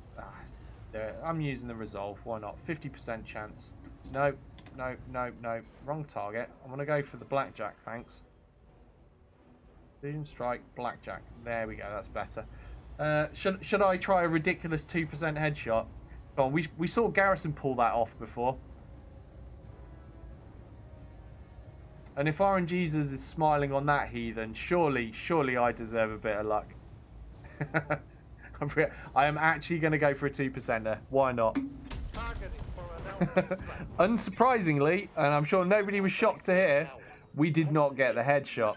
I'm using the resolve, why not? 50% chance. No, no, no, no. Wrong target. I'm going to go for the Blackjack, thanks. Precision strike, Blackjack. There we go, that's better. Should I try a ridiculous 2% headshot? Go on, we saw Garrison pull that off before. And if RNGesus is smiling on that heathen, surely I deserve a bit of luck. I am actually going to go for a 2%er. Why not? Unsurprisingly, and I'm sure nobody was shocked to hear, we did not get the headshot.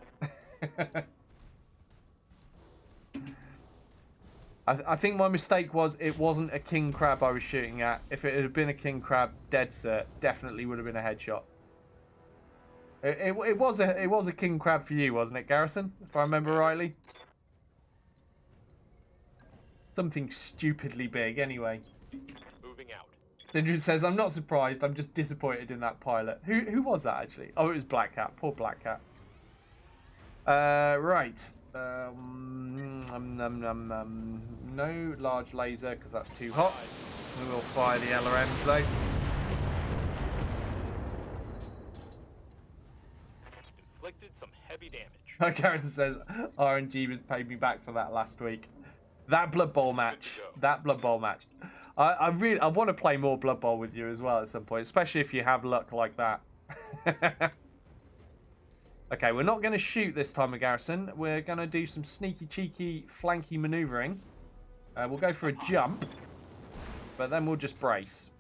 I think my mistake was it wasn't a king crab I was shooting at. If it had been a king crab, dead cert, definitely would have been a headshot. It was a king crab for you, wasn't it, Garrison? If I remember rightly. Something stupidly big, anyway. Moving out. Dindrin says, "I'm not surprised. I'm just disappointed in that pilot." Who was that actually? Oh, it was Black Cat. Poor Black Cat. Right. No large laser because that's too hot. We will fire the LRMs though. Inflicted some heavy damage. Garrison says RNG was paid me back for that last week. That Blood Bowl match. That Blood Bowl match. I want to play more Blood Bowl with you as well at some point, especially if you have luck like that. Okay, we're not going to shoot this time, Garrison. We're going to do some sneaky, cheeky, flanky manoeuvring. We'll go for a jump, but then we'll just brace.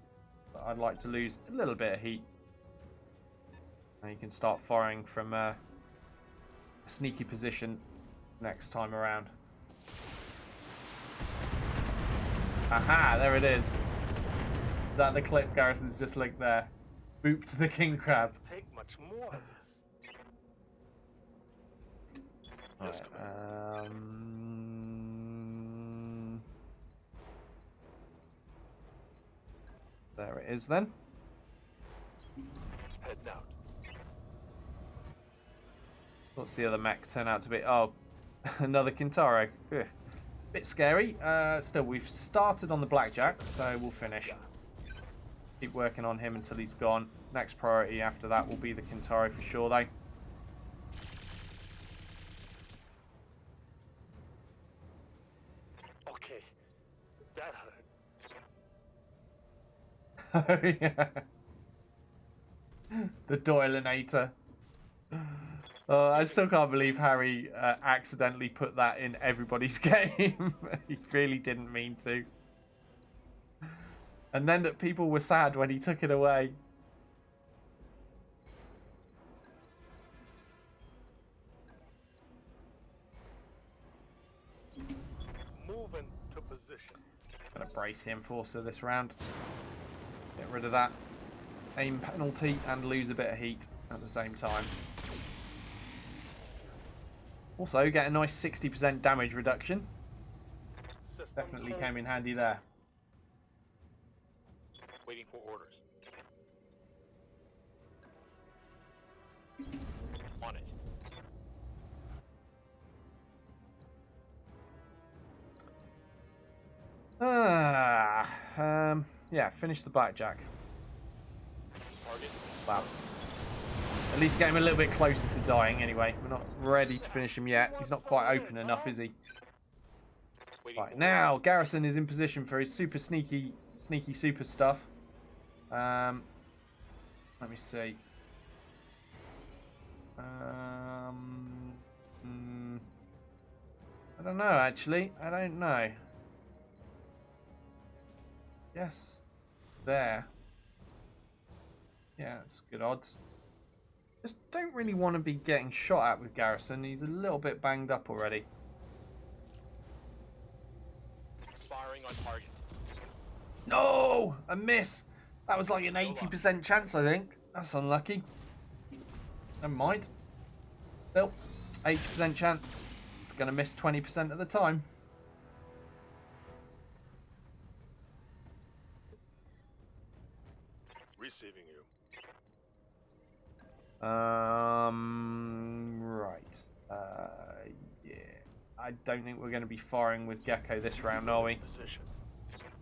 But I'd like to lose a little bit of heat. Now you can start firing from a sneaky position next time around. Aha, there it is. Is that the clip Garrison's just linked there? Boop to the king crab. Take much more. Right, there it is then. Head out. What's the other mech turn out to be? Oh, another Kintaro. Ugh. Bit scary. Still, we've started on the Blackjack, so we'll finish. Keep working on him until he's gone. Next priority after that will be the Kintaro for sure, though. Okay, that hurt. Oh, yeah. The Doyleinator. I still can't believe Harry accidentally put that in everybody's game. He really didn't mean to. And then that people were sad when he took it away. Move into position. Gonna brace the Enforcer this round. Get rid of that aim penalty and lose a bit of heat at the same time. Also, get a nice 60% damage reduction. Definitely came in handy there. Waiting for orders. On it. Yeah, finish the Blackjack. Target. Wow. At least get him a little bit closer to dying anyway. We're not ready to finish him yet. He's not quite open enough, is he? Waiting Right, for now Garrison is in position for his super sneaky super stuff. Let me see. I don't know, actually. I don't know. Yes. There. Yeah, it's good odds. Just don't really want to be getting shot at with Garrison. He's a little bit banged up already. Firing on target. No! A miss! That was like an 80% chance, I think. That's unlucky. Never mind. Still, 80% chance. It's going to miss 20% of the time. Receiving you. Right. Yeah. I don't think we're going to be firing with Gecko this round, are we? Position.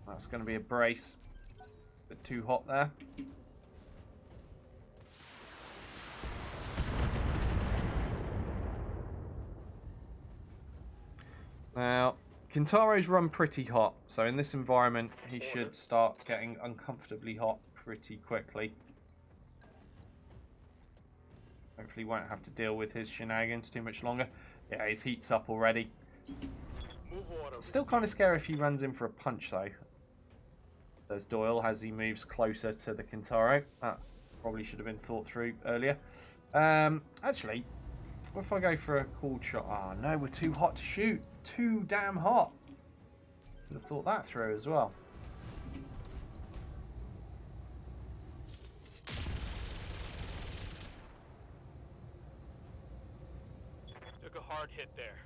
That's going to be a brace. A bit too hot there. Now, Kintaro's run pretty hot, so in this environment he should start getting uncomfortably hot pretty quickly. Hopefully won't have to deal with his shenanigans too much longer. Yeah, his heat's up already. Move order. Still kind of scary if he runs in for a punch though. There's Doyle as he moves closer to the Kintaro. That probably should have been thought through earlier. Actually, what if I go for a cooled shot? Oh no, we're too hot to shoot. Too damn hot. Should have thought that through as well. Took a hard hit there.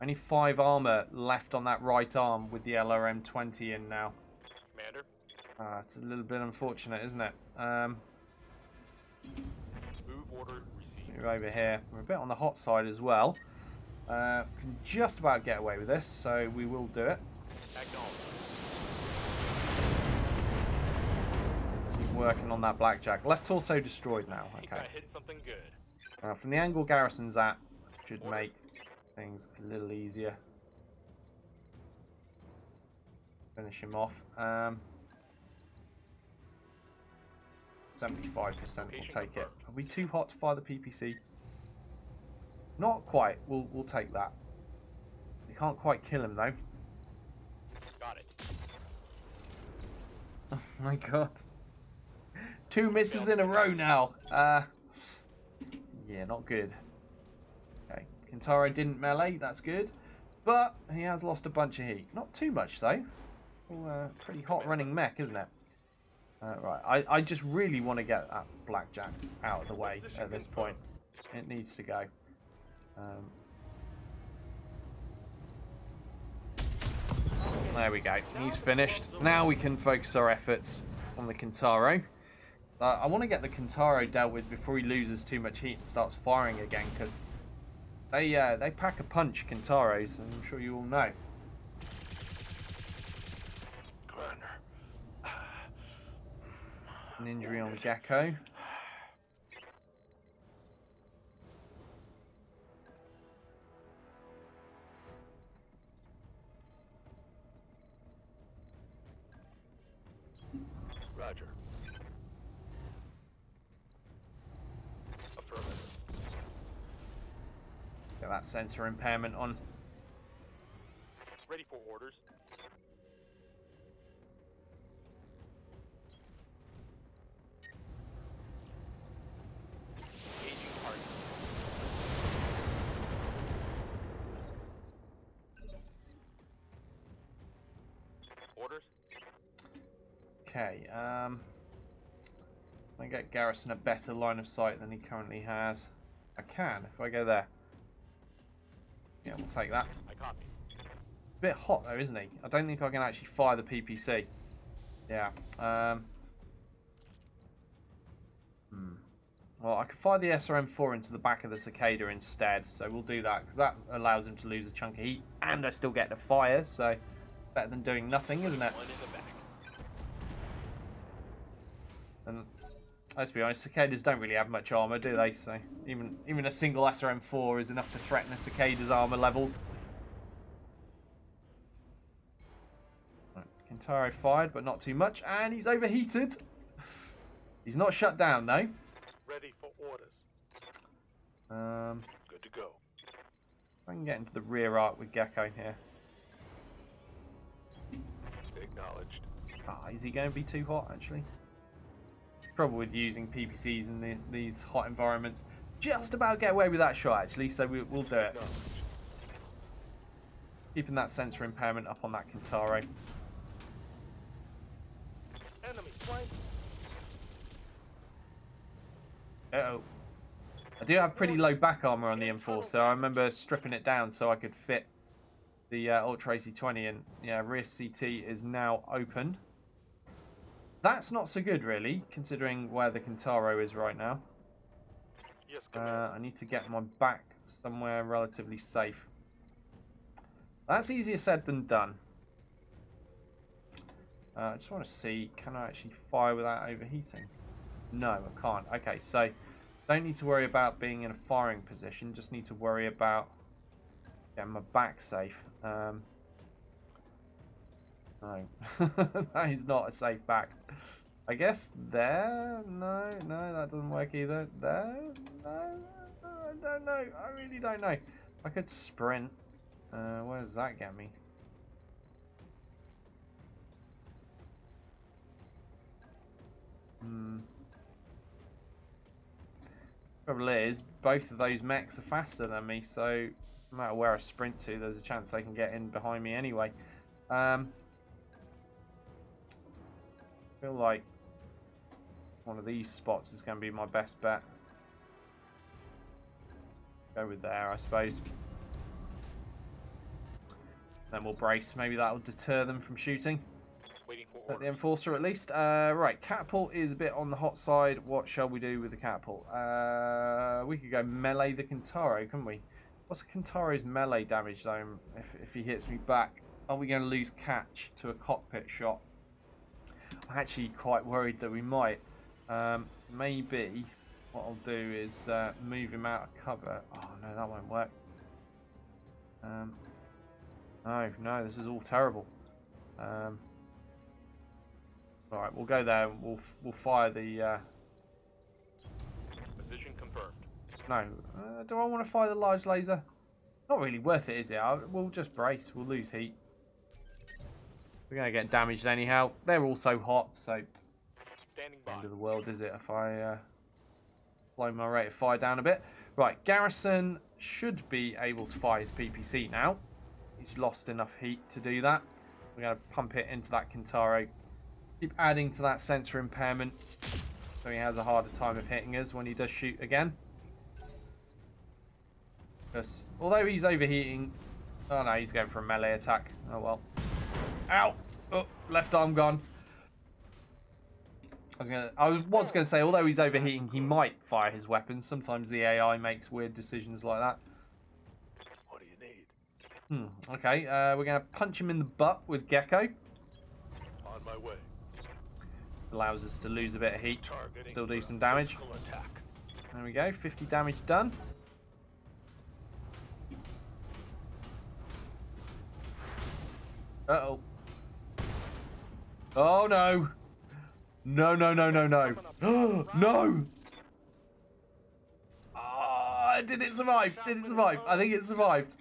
Only 5 armor left on that right arm with the LRM-20 in now. Commander. It's a little bit unfortunate, isn't it? Move order received. Move over here. We're a bit on the hot side as well. Can just about get away with this, so we will do it. Acknowledged. Keep working on that blackjack. Left torso destroyed now. I think Okay. I hit something good. From the angle Garrison's at, should make things a little easier. Finish him off. 75% will take it. Are we too hot to fire the PPC? Not quite. We'll take that. We can't quite kill him though. Got it. Oh my god. 2 misses in a row now. Yeah, not good. Okay, Kintaro didn't melee. That's good, but he has lost a bunch of heat. Not too much though. Pretty hot running mech, isn't it? Right, I just really want to get that blackjack out of the way at this point. It needs to go. There we go. He's finished. Now we can focus our efforts on the Kintaro. I want to get the Kintaro dealt with before he loses too much heat and starts firing again, because they pack a punch, Kintaros, and I'm sure you all know. Commander. An injury on the Gecko. Roger. Affirmative. Get that sensor impairment on. Ready for orders. Engaging target. Orders. Okay, I get Garrison a better line of sight than he currently has. I can, if I go there. Yeah, we'll take that. I copy. A bit hot though, isn't he? I don't think I can actually fire the PPC. Yeah. Well, I could fire the SRM-4 into the back of the Cicada instead, so we'll do that, because that allows him to lose a chunk of heat, and I still get to fire, so better than doing nothing, isn't it? One in the back. And let's be honest, cicadas don't really have much armor, do they? So even a single SRM4 is enough to threaten a cicada's armor levels. Right, Kintaro fired, but not too much, and he's overheated. He's not shut down though. Ready for orders. Good to go. I can get into the rear arc with Gecko here. Acknowledged. Ah, is he going to be too hot actually? Trouble with using PPCs in these hot environments. Just about get away with that shot actually, so we'll do it. Keeping that sensor impairment up on that Kintaro. Enemy flank. Uh-oh. I do have pretty low back armor on the M4, so I remember stripping it down so I could fit the Ultra AC-20 in. Yeah, rear CT is now open. That's not so good, really, considering where the Kintaro is right now. Yes, I need to get my back somewhere relatively safe. That's easier said than done. I just want to see, can I actually fire without overheating? No, I can't. Okay, so don't need to worry about being in a firing position. Just need to worry about getting my back safe. No, that is not a safe back. I guess there. No, that doesn't work either. There. No, I don't know. I really don't know. I could sprint. Where does that get me? Trouble is, both of those mechs are faster than me, so no matter where I sprint to, there's a chance they can get in behind me anyway. I feel like one of these spots is going to be my best bet. Go with there, I suppose. Then we'll brace. Maybe that'll deter them from shooting. Waiting for At the orders. Enforcer at least. Right, catapult is a bit on the hot side. What shall we do with the catapult? We could go melee the Kintaro, couldn't we? What's a Kintaro's melee damage zone if he hits me back? Are we going to lose catch to a cockpit shot? I'm actually quite worried that we might. Maybe what I'll do is move him out of cover. Oh no, that won't work. No, this is all terrible. All right, we'll go there. And we'll fire the. Position confirmed. No, do I want to fire the large laser? Not really worth it, is it? We'll just brace. We'll lose heat. We're gonna get damaged anyhow. They're all so hot, so Standing by. end of the world, is it? If I blow my rate of fire down a bit. Right, Garrison should be able to fire his PPC now. He's lost enough heat to do that. We're gonna pump it into that Kintaro. Keep adding to that sensor impairment so he has a harder time of hitting us when he does shoot again. Because although he's overheating... Oh no, he's going for a melee attack. Oh well. Ow! Oh, left arm gone. I was once going to say, although he's overheating, he might fire his weapons. Sometimes the AI makes weird decisions like that. What do you need? Okay, we're going to punch him in the butt with Gecko. On my way. Allows us to lose a bit of heat. Targeting Still do some damage. physical attack. There we go, 50 damage done. Uh-oh. Oh, no. No. No! Oh, did it survive? Did it survive? I think it survived.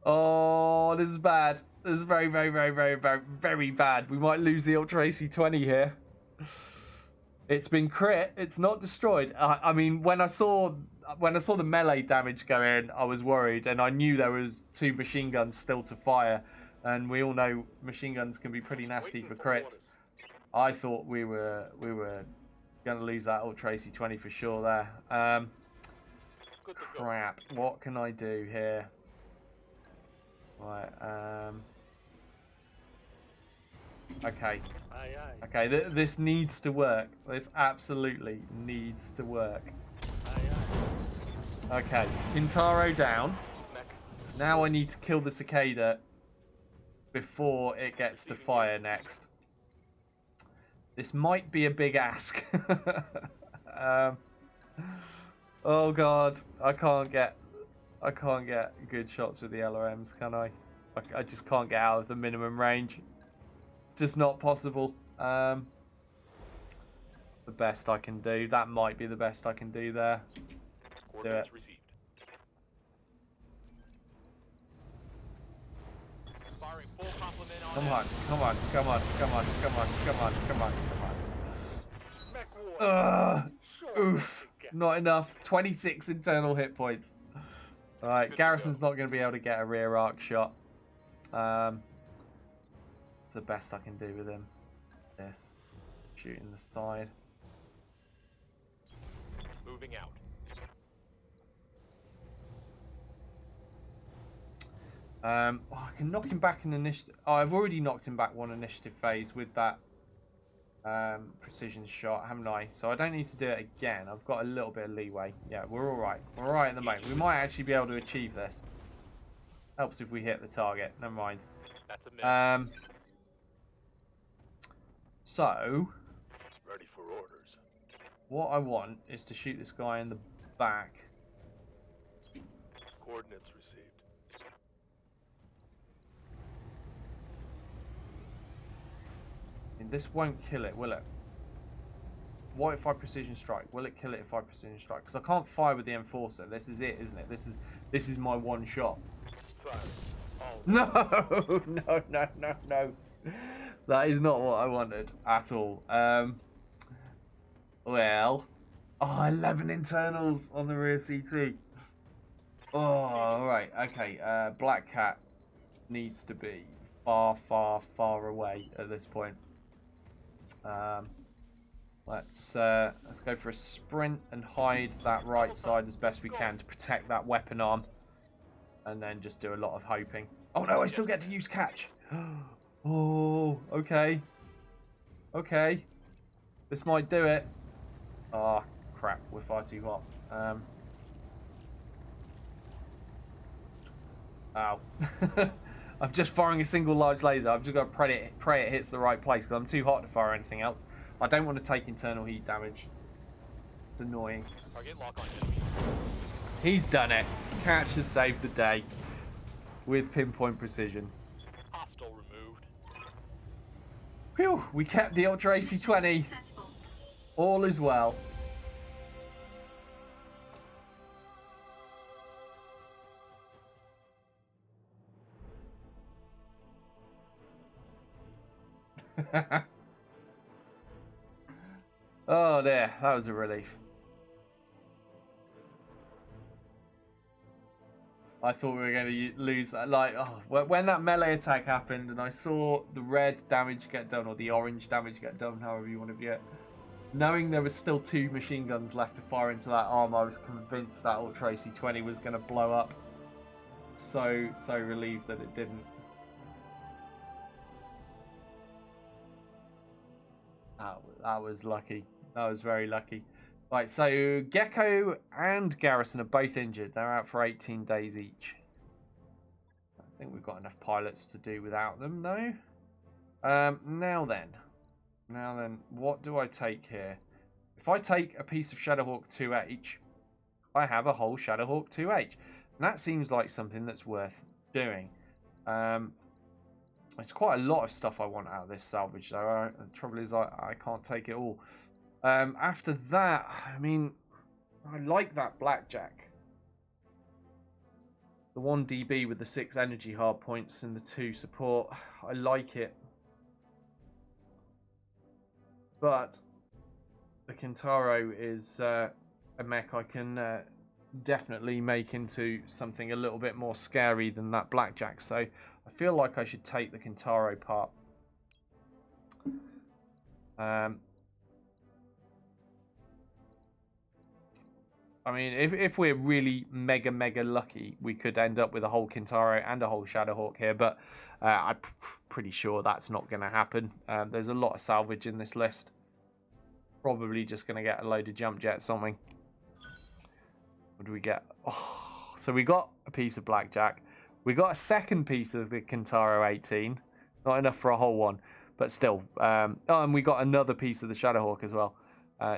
Oh, this is bad. This is very, very, very, very, very, very bad. We might lose the Ultra AC-20 here. It's been crit. It's not destroyed. I mean, when I saw the melee damage go in, I was worried, and I knew there was 2 machine guns still to fire, and we all know machine guns can be pretty nasty for crits. I thought we were going to lose that Ultra AC-20 for sure there. Crap. What can I do here? Right. Okay. Aye, aye. Okay, this needs to work. This absolutely needs to work. Aye, aye. Okay, Kintaro down. Mech. Now I need to kill the cicada before it gets to fire next. This might be a big ask. Oh god, I can't get good shots with the LRMs, can I? I just can't get out of the minimum range. It's just not possible. The best I can do. That might be the best I can do there. Do it. Received. Firing full complement on Come them. on, come on, come on, come on, come on, come on, come on, come on. Mech war. Oof. Not enough. 26 internal hit points. Alright, Garrison's not going to be able to get a rear arc shot. It's the best I can do with him. This. Shooting the side. Moving out. I can knock him back in initiative. Oh, I've already knocked him back one initiative phase with that precision shot, haven't I? So I don't need to do it again. I've got a little bit of leeway. Yeah, we're all right. We're all right at the moment. We might actually be able to achieve this. Helps if we hit the target. Never mind. That's a miss. So Ready for orders. what I want is to shoot this guy in the back. Coordinates received. And this won't kill it, will it? What if I precision strike? Will it kill it if I precision strike? Because I can't fire with the Enforcer. This is it, isn't it? This is my one shot. Fire. All No, no, no, no, no. That is not what I wanted at all. Well, 11 internals on the rear CT. Oh, all right, okay. Black Cat needs to be far, far, far away at this point. Let's go for a sprint and hide that right side as best we can to protect that weapon arm, and then just do a lot of hoping. Oh no, I still get to use catch. Oh, okay. Okay. This might do it. Ah, oh, crap, we're far too hot. Ow. I'm just firing a single large laser. I've just got to pray it hits the right place because I'm too hot to fire anything else. I don't want to take internal heat damage. It's annoying. Target lock on enemy. He's done it. Catch has saved the day with pinpoint precision. Hostile removed. Phew, we kept the Ultra AC-20. Successful. All is well. Oh dear, that was a relief. I thought we were going to lose that. Like, oh, when that melee attack happened and I saw the red damage get done, or the orange damage get done, however you want to view it, knowing there was still 2 machine guns left to fire into that arm, I was convinced that Ultra AC-20 was going to blow up. So relieved that it didn't. That was lucky. That was very lucky. Right, so Gecko and Garrison are both injured. They're out for 18 days each. I think we've got enough pilots to do without them, though. Now then, what do I take here? If I take a piece of Shadowhawk 2H, I have a whole Shadowhawk 2H. And that seems like something that's worth doing. It's quite a lot of stuff I want out of this salvage, though. The trouble is I can't take it all. After that, I mean, I like that Blackjack. The 1 DB with the 6 energy hard points and the 2 support. I like it. But the Kintaro is a mech I can definitely make into something a little bit more scary than that Blackjack. So I feel like I should take the Kintaro part. I mean, if we're really mega lucky, we could end up with a whole Kintaro and a whole Shadowhawk here, but I'm pretty sure that's not going to happen. There's a lot of salvage in this list. Probably just going to get a load of jump jets on me. What do we get? Oh, so we got a piece of Blackjack. We got a second piece of the Kintaro 18. Not enough for a whole one. but still. Oh, and we got another piece of the Shadowhawk as well.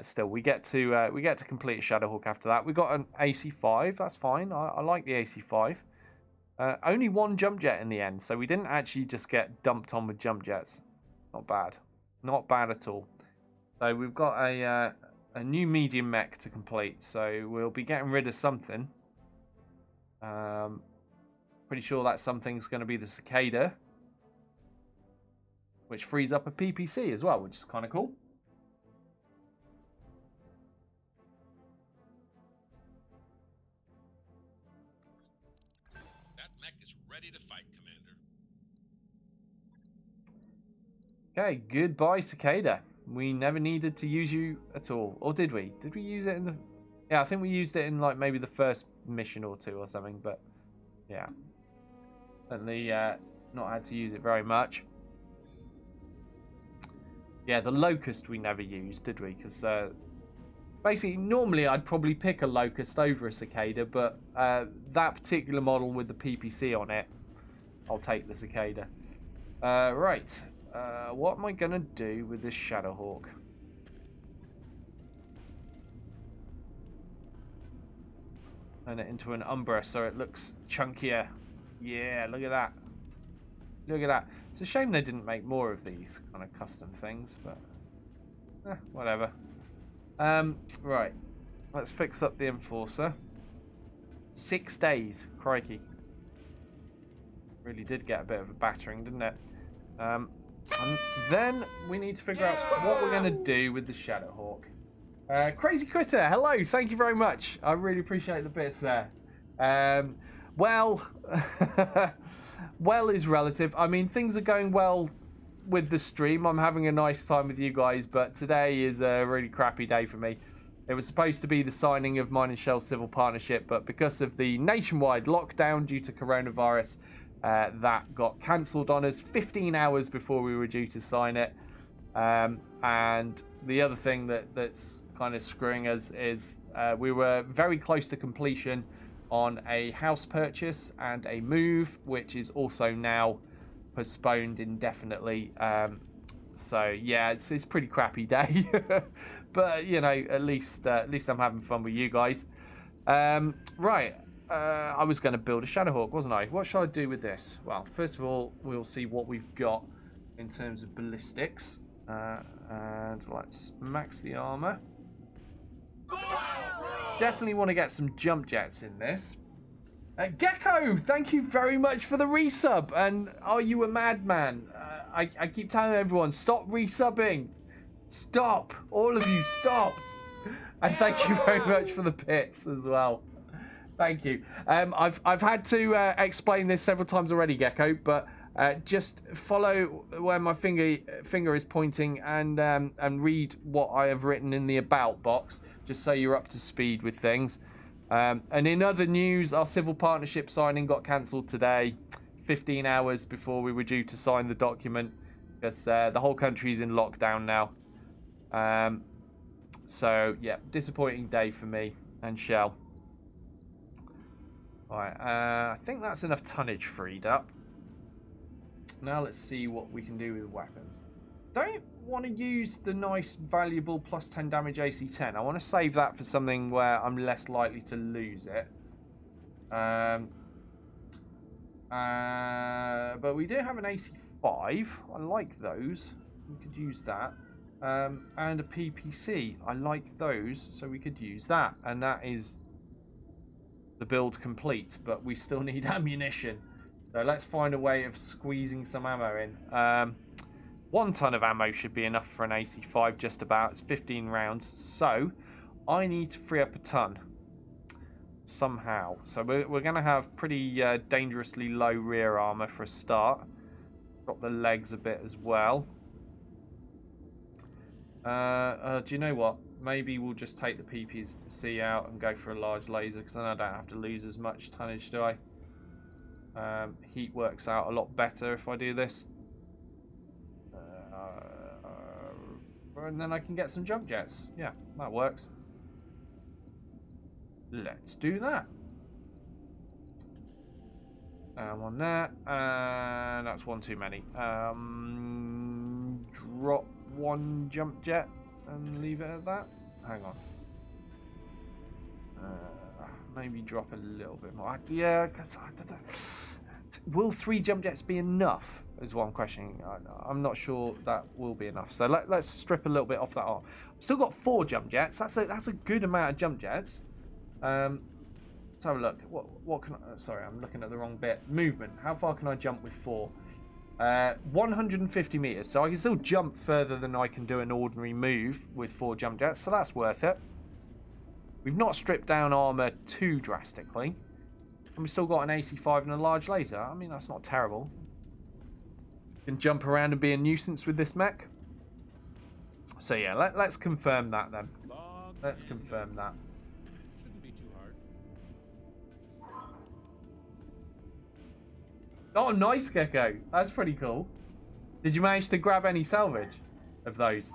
Still, we get to complete a Shadowhawk after that. We got an AC5. That's fine. I like the AC5. Only one jump jet in the end, so we didn't actually just get dumped on with jump jets. Not bad. Not bad at all. So we've got a new medium mech to complete, so we'll be getting rid of something. Pretty sure that something's going to be the Cicada, which frees up a PPC as well, which is kind of cool. That mech is ready to fight, Commander. Okay, goodbye, Cicada. We never needed to use you at all. Or did we? Did we use it in the... Yeah, I think we used it in like maybe the first mission or two or something, but yeah. Certainly not had to use it very much. Yeah, the Locust we never used, did we? Because basically, normally I'd probably pick a Locust over a Cicada, but that particular model with the PPC on it, I'll take the Cicada. Right. What am I going to do with this Shadowhawk? Turn it into an Umbra so it looks chunkier. Yeah, look at that. Look at that. It's a shame they didn't make more of these kind of custom things, but whatever. Right. Let's fix up the Enforcer. 6 days. Crikey. Really did get a bit of a battering, didn't it? And then we need to figure out what we're going to do with the Shadowhawk. Crazy Critter, hello. Thank you very much. I really appreciate the bits there. Well, well is relative. I mean, things are going well with the stream. I'm having a nice time with you guys, but today is a really crappy day for me. It was supposed to be the signing of mine and Shell's civil partnership, but because of the nationwide lockdown due to coronavirus, that got cancelled on us 15 hours before we were due to sign it. And the other thing that's kind of screwing us is we were very close to completion on a house purchase and a move, which is also now postponed indefinitely. So yeah, it's a pretty crappy day, but you know, at least I'm having fun with you guys. Right, I was going to build a Shadowhawk, wasn't I? What should I do with this? Well, first of all, we'll see what we've got in terms of ballistics, and let's max the armor. Definitely want to get some jump jets in this. Gecko, thank you very much for the resub. And are you a madman? I keep telling everyone, stop resubbing. Stop. All of you, stop. And thank you very much for the bits as well. Thank you. I've had to explain this several times already, Gecko, but just follow where my finger is pointing and read what I have written in the about box, just so you're up to speed with things. And in other news, our civil partnership signing got cancelled today, 15 hours before we were due to sign the document, because the whole country is in lockdown now. So yeah, disappointing day for me and Shell. Alright, I think that's enough tonnage freed up. Now let's see what we can do with weapons. Don't want to use the nice, valuable plus 10 damage AC-10. I want to save that for something where I'm less likely to lose it. But we do have an AC-5. I like those. We could use that. And a PPC. I like those, so we could use that. And that is the build complete, but we still need ammunition. So let's find a way of squeezing some ammo in. 1 ton of ammo should be enough for an AC-5 just about. It's 15 rounds. So I need to free up a ton somehow. So we're going to have pretty dangerously low rear armor for a start. Drop the legs a bit as well. Do you know what? Maybe we'll just take the PPC out and go for a large laser, because then I don't have to lose as much tonnage, do I? Heat works out a lot better if I do this. And then I can get some jump jets. Yeah, that works. Let's do that. On that, and that's one too many. drop one jump jet and leave it at that. Hang on. Maybe drop a little bit more. Yeah, because I don't know. Will 3 jump jets be enough? Is what I'm questioning. I'm not sure that will be enough. So let's strip a little bit off that arm. Still got 4 jump jets. That's a good amount of jump jets. Let's have a look. What can I? Sorry, I'm looking at the wrong bit. Movement. How far can I jump with 4? 150 meters. So I can still jump further than I can do an ordinary move with 4 jump jets. So that's worth it. We've not stripped down armor too drastically. And we've still got an AC-5 and a large laser. I mean, that's not terrible. Can jump around and be a nuisance with this mech. So yeah, let's confirm that then. Let's confirm that. Shouldn't be too hard. Oh, nice, Gecko. That's pretty cool. Did you manage to grab any salvage of those?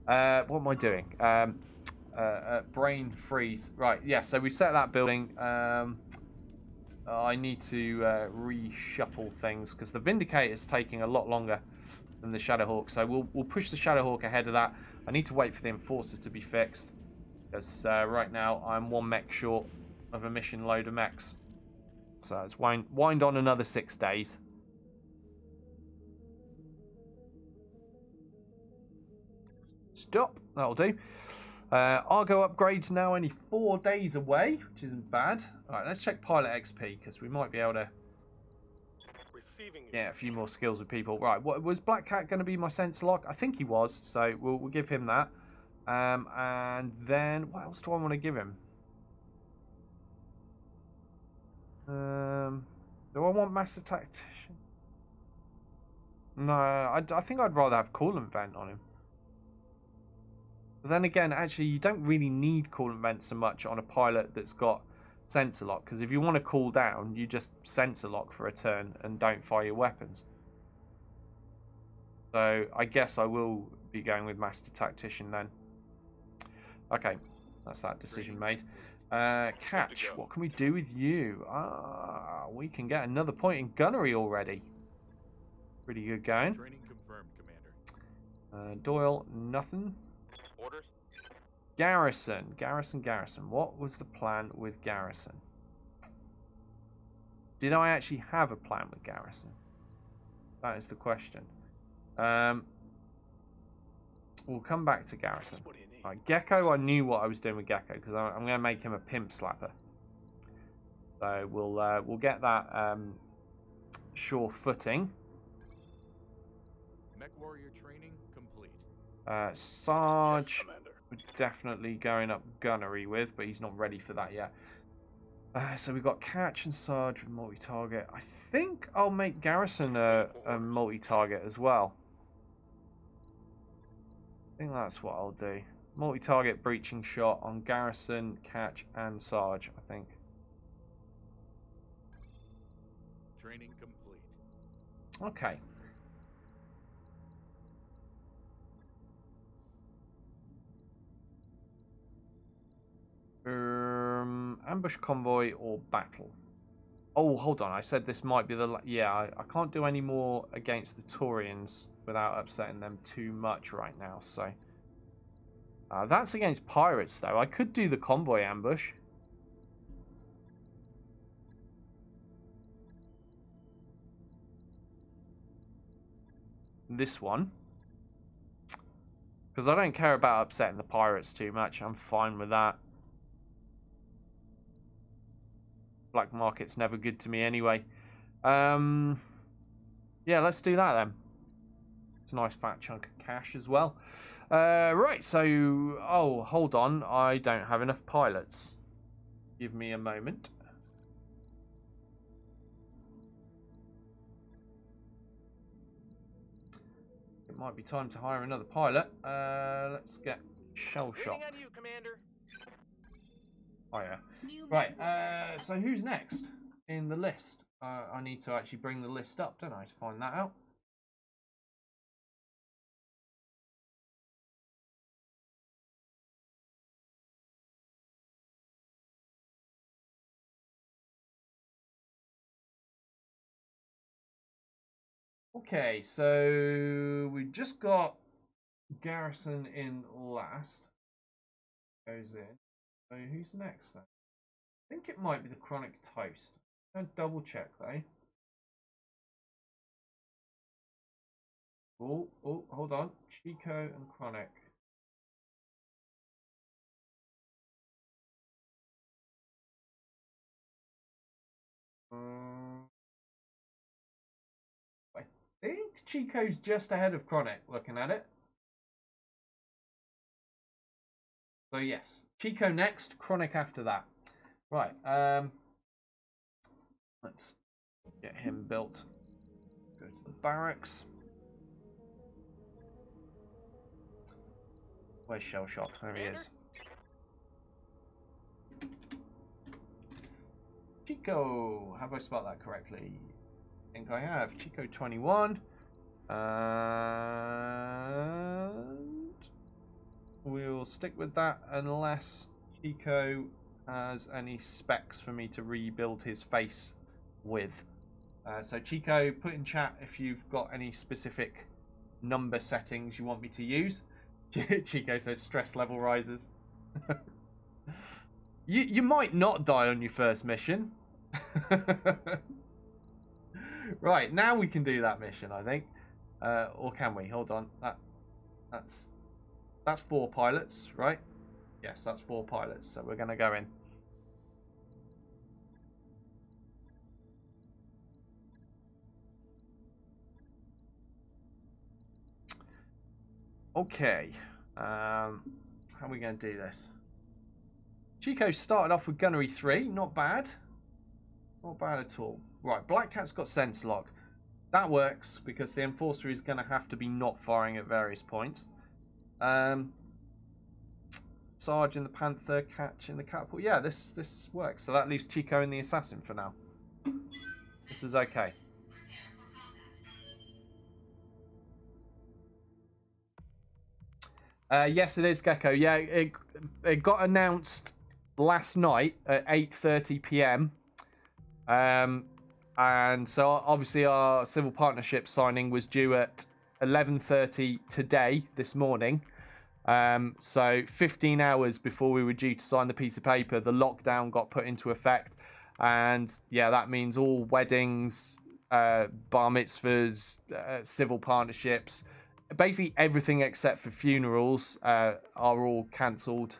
What am I doing? Brain freeze. Right, yeah, so we set that building. I need to reshuffle things because the Vindicator is taking a lot longer than the Shadowhawk. So we'll push the Shadowhawk ahead of that. I need to wait for the Enforcers to be fixed because right now I'm 1 mech short of a mission load of mechs. So let's wind on another 6 days. Stop. That'll do. Argo upgrades now only 4 days away, which isn't bad. Alright, let's check pilot XP, because we might be able to get a few more skills with people. Right, what was Black Cat going to be my sensor lock? I think he was, so we'll give him that. And then, what else do I want to give him? Do I want Master Tactician? No, I think I'd rather have Coolant Vent on him. But then again, actually, you don't really need coolant vent so much on a pilot that's got sensor lock, because if you want to cool down, you just sensor lock for a turn and don't fire your weapons. So I guess I will be going with Master Tactician then. Okay, that's that decision made. Catch, what can we do with you? We can get another point in gunnery already. Pretty good going. Training confirmed, Commander. Doyle, nothing. Orders? Garrison. What was the plan with Garrison? Did I actually have a plan with Garrison? That is the question. We'll come back to Garrison. Right, Gecko, I knew what I was doing with Gecko because I'm going to make him a pimp slapper. So we'll get that sure footing. Mech warrior training complete. Sarge, we're definitely going up gunnery with, but he's not ready for that yet. So we've got Catch and Sarge with multi-target. I think I'll make Garrison a multi-target as well. I think that's what I'll do. Multi-target breaching shot on Garrison, Catch, and Sarge, I think. Training complete. Okay. Ambush convoy or battle? Oh, hold on. I said this might be the... Yeah, I can't do any more against the Taurians without upsetting them too much right now, so... that's against pirates, though. I could do the convoy ambush. This one. Because I don't care about upsetting the pirates too much. I'm fine with that. Black market's never good to me anyway. Yeah, let's do that then. It's a nice fat chunk of cash as well. Right, so... Oh, hold on. I don't have enough pilots. Give me a moment. It might be time to hire another pilot. Let's get shell shock. Waiting on you, Commander. Oh yeah. Right, so who's next in the list? I need to actually bring the list up, don't I, to find that out. Okay, so we just got Garrison in last. Goes in. So who's next then? I think it might be the Chronic Toast. I'm gonna double check though. Oh, hold on. Chico and Chronic. I think Chico's just ahead of Chronic, looking at it. So yes, Chico next, Chronic after that. Right, let's get him built. Go to the barracks. Where's Shell Shock? There he is. Chico, have I spelled that correctly? I think I have. Chico 21. And we'll stick with that unless Chico has any specs for me to rebuild his face with. So Chico, put in chat if you've got any specific number settings you want me to use. Chico says stress level rises. You might not die on your first mission. Right, now we can do that mission, I think. Or can we? Hold on. That's 4 pilots, right? Yes, that's 4 pilots. So we're going to go in. Okay. How are we going to do this? Chico started off with Gunnery 3. Not bad. Not bad at all. Right, Black Cat's got Sense Lock. That works because the Enforcer is going to have to be not firing at various points. Sarge in the Panther, Catch in the Catapult. Yeah, this works. So that leaves Chico in the Assassin for now. This is okay. Yes, it is, Gecko. Yeah, it got announced last night at 8:30 p.m. And so obviously our civil partnership signing was due at 11:30 today, this morning. So 15 hours before we were due to sign the piece of paper, the lockdown got put into effect. And yeah, that means all weddings, bar mitzvahs, civil partnerships, basically everything except for funerals are all cancelled.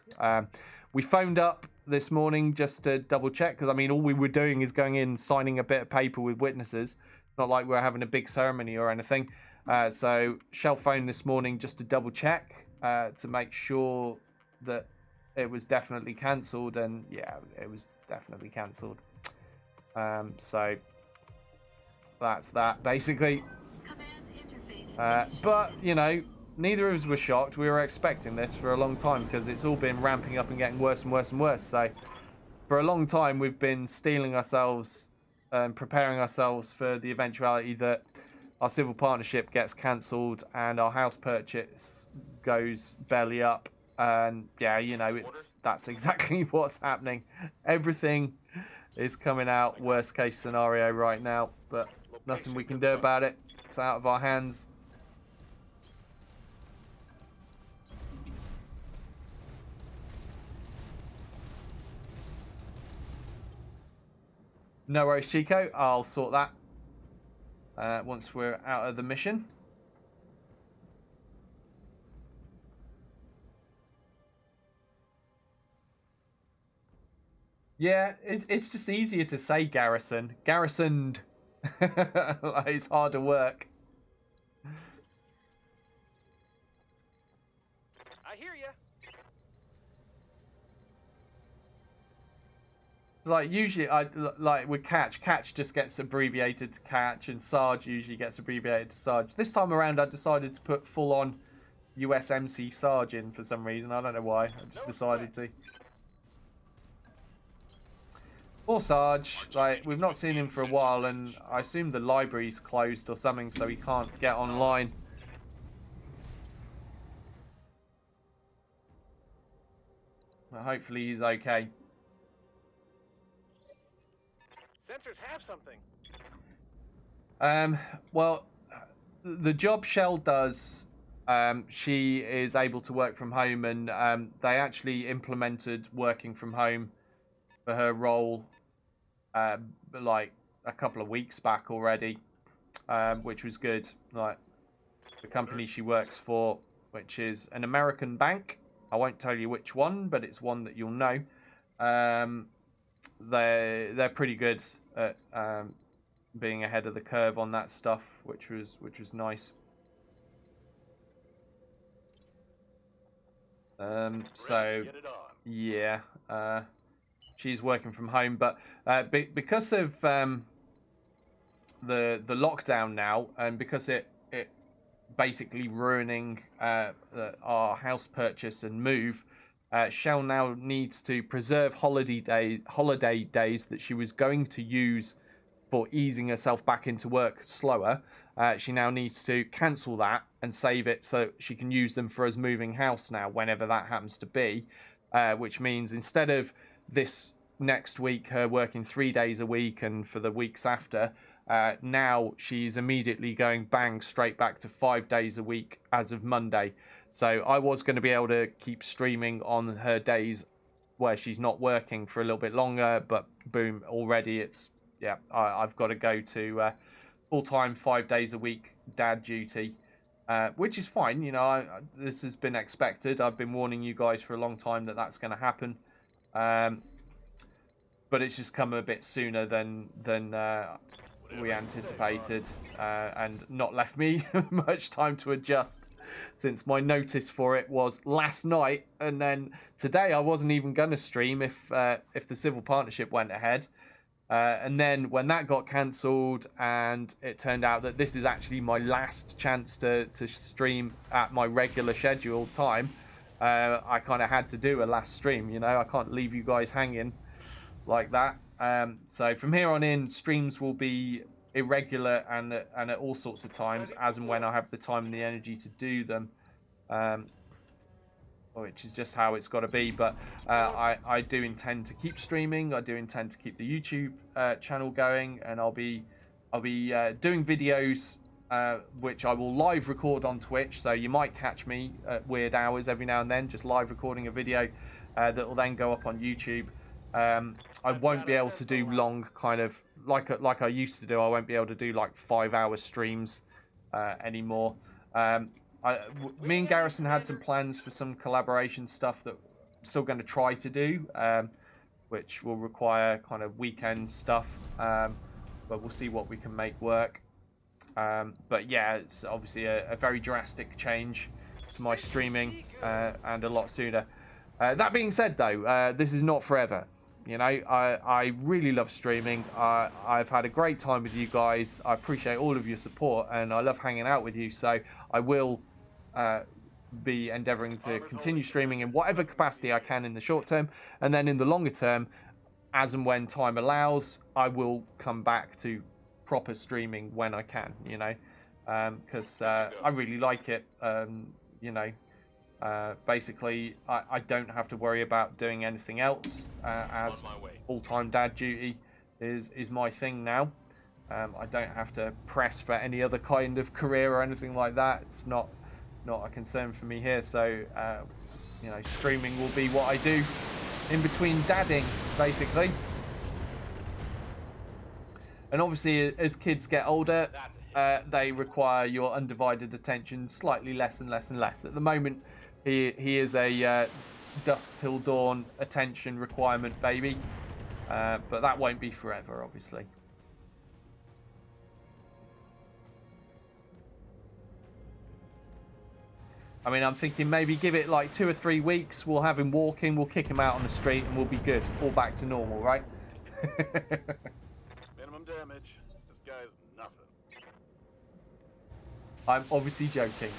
We phoned up this morning just to double check, because I mean all we were doing is going in, signing a bit of paper with witnesses. Not like we're having a big ceremony or anything. So Shell phoned this morning just to double check to make sure that it was definitely cancelled, and yeah, it was definitely cancelled. So that's that basically. But you know, neither of us were shocked. We were expecting this for a long time because it's all been ramping up and getting worse and worse and worse. So for a long time we've been steeling ourselves and preparing ourselves for the eventuality that our civil partnership gets cancelled and our house purchase goes belly up. And yeah, you know, that's exactly what's happening. Everything is coming out worst case scenario right now, but nothing we can do about it. It's out of our hands. No worries, Chico. I'll sort that once we're out of the mission. Yeah, it's just easier to say garrison. Garrisoned. It's harder work. I hear you. Like usually, like with Catch just gets abbreviated to Catch, and Sarge usually gets abbreviated to Sarge. This time around, I decided to put full-on USMC Sarge in for some reason. I don't know why. I just decided to. Poor Sarge, like we've not seen him for a while, and I assume the library's closed or something, so he can't get online. Well, hopefully he's okay. Sensors have something. Well, the job Shell does, she is able to work from home, and they actually implemented working from home for her role like a couple of weeks back already, which was good. Like the company she works for, which is an American bank. I won't tell you which one, but it's one that you'll know. They're pretty good at being ahead of the curve on that stuff, which was nice. So yeah, she's working from home, but because of the lockdown now, and because it basically ruining our house purchase and move, Shell now needs to preserve holiday days that she was going to use for easing herself back into work slower. She now needs to cancel that and save it so she can use them for us moving house now, whenever that happens to be. Which means instead of this next week her working 3 days a week and for the weeks after, now she's immediately going bang straight back to 5 days a week as of Monday. So I was going to be able to keep streaming on her days where she's not working for a little bit longer, but boom, already it's, yeah, I've got to go to full-time 5 days a week dad duty, which is fine. You know, this has been expected. I've been warning you guys for a long time that that's going to happen. But it's just come a bit sooner than we anticipated, and not left me much time to adjust, since my notice for it was last night, and then today I wasn't even going to stream if the civil partnership went ahead, and then when that got cancelled and it turned out that this is actually my last chance to stream at my regular scheduled time, I kind of had to do a last stream. You know, I can't leave you guys hanging like that. So from here on in, streams will be irregular and at all sorts of times, as and when I have the time and the energy to do them, which is just how it's got to be. But I do intend to keep streaming. I do intend to keep the YouTube channel going, and I'll be doing videos which I will live record on Twitch. So you might catch me at weird hours every now and then, just live recording a video that will then go up on YouTube. I won't be able to do long, kind of like I used to do. I won't be able to do like 5-hour streams anymore. Me and Garrison had some plans for some collaboration stuff that I'm still going to try to do, which will require kind of weekend stuff, but we'll see what we can make work. But yeah, it's obviously a very drastic change to my streaming, and a lot sooner. That being said, though, this is not forever. You know, I really love streaming. I've had a great time with you guys. I appreciate all of your support, and I love hanging out with you. So I will be endeavouring to continue streaming in whatever capacity I can in the short term, and then in the longer term, as and when time allows, I will come back to proper streaming when I can. You know, because I really like it. You know. Basically, I don't have to worry about doing anything else, as full-time dad duty is my thing now. I don't have to press for any other kind of career or anything like that. It's not a concern for me here. So, you know, streaming will be what I do in between dadding, basically. And obviously, as kids get older, they require your undivided attention slightly less and less and less. At the moment, he is a dusk till dawn attention requirement baby, but that won't be forever, obviously. I mean, I'm thinking maybe give it like 2 or 3 weeks. We'll have him walking, we'll kick him out on the street, and we'll be good. All back to normal, right? Minimum damage. This guy's nothing. I'm obviously joking.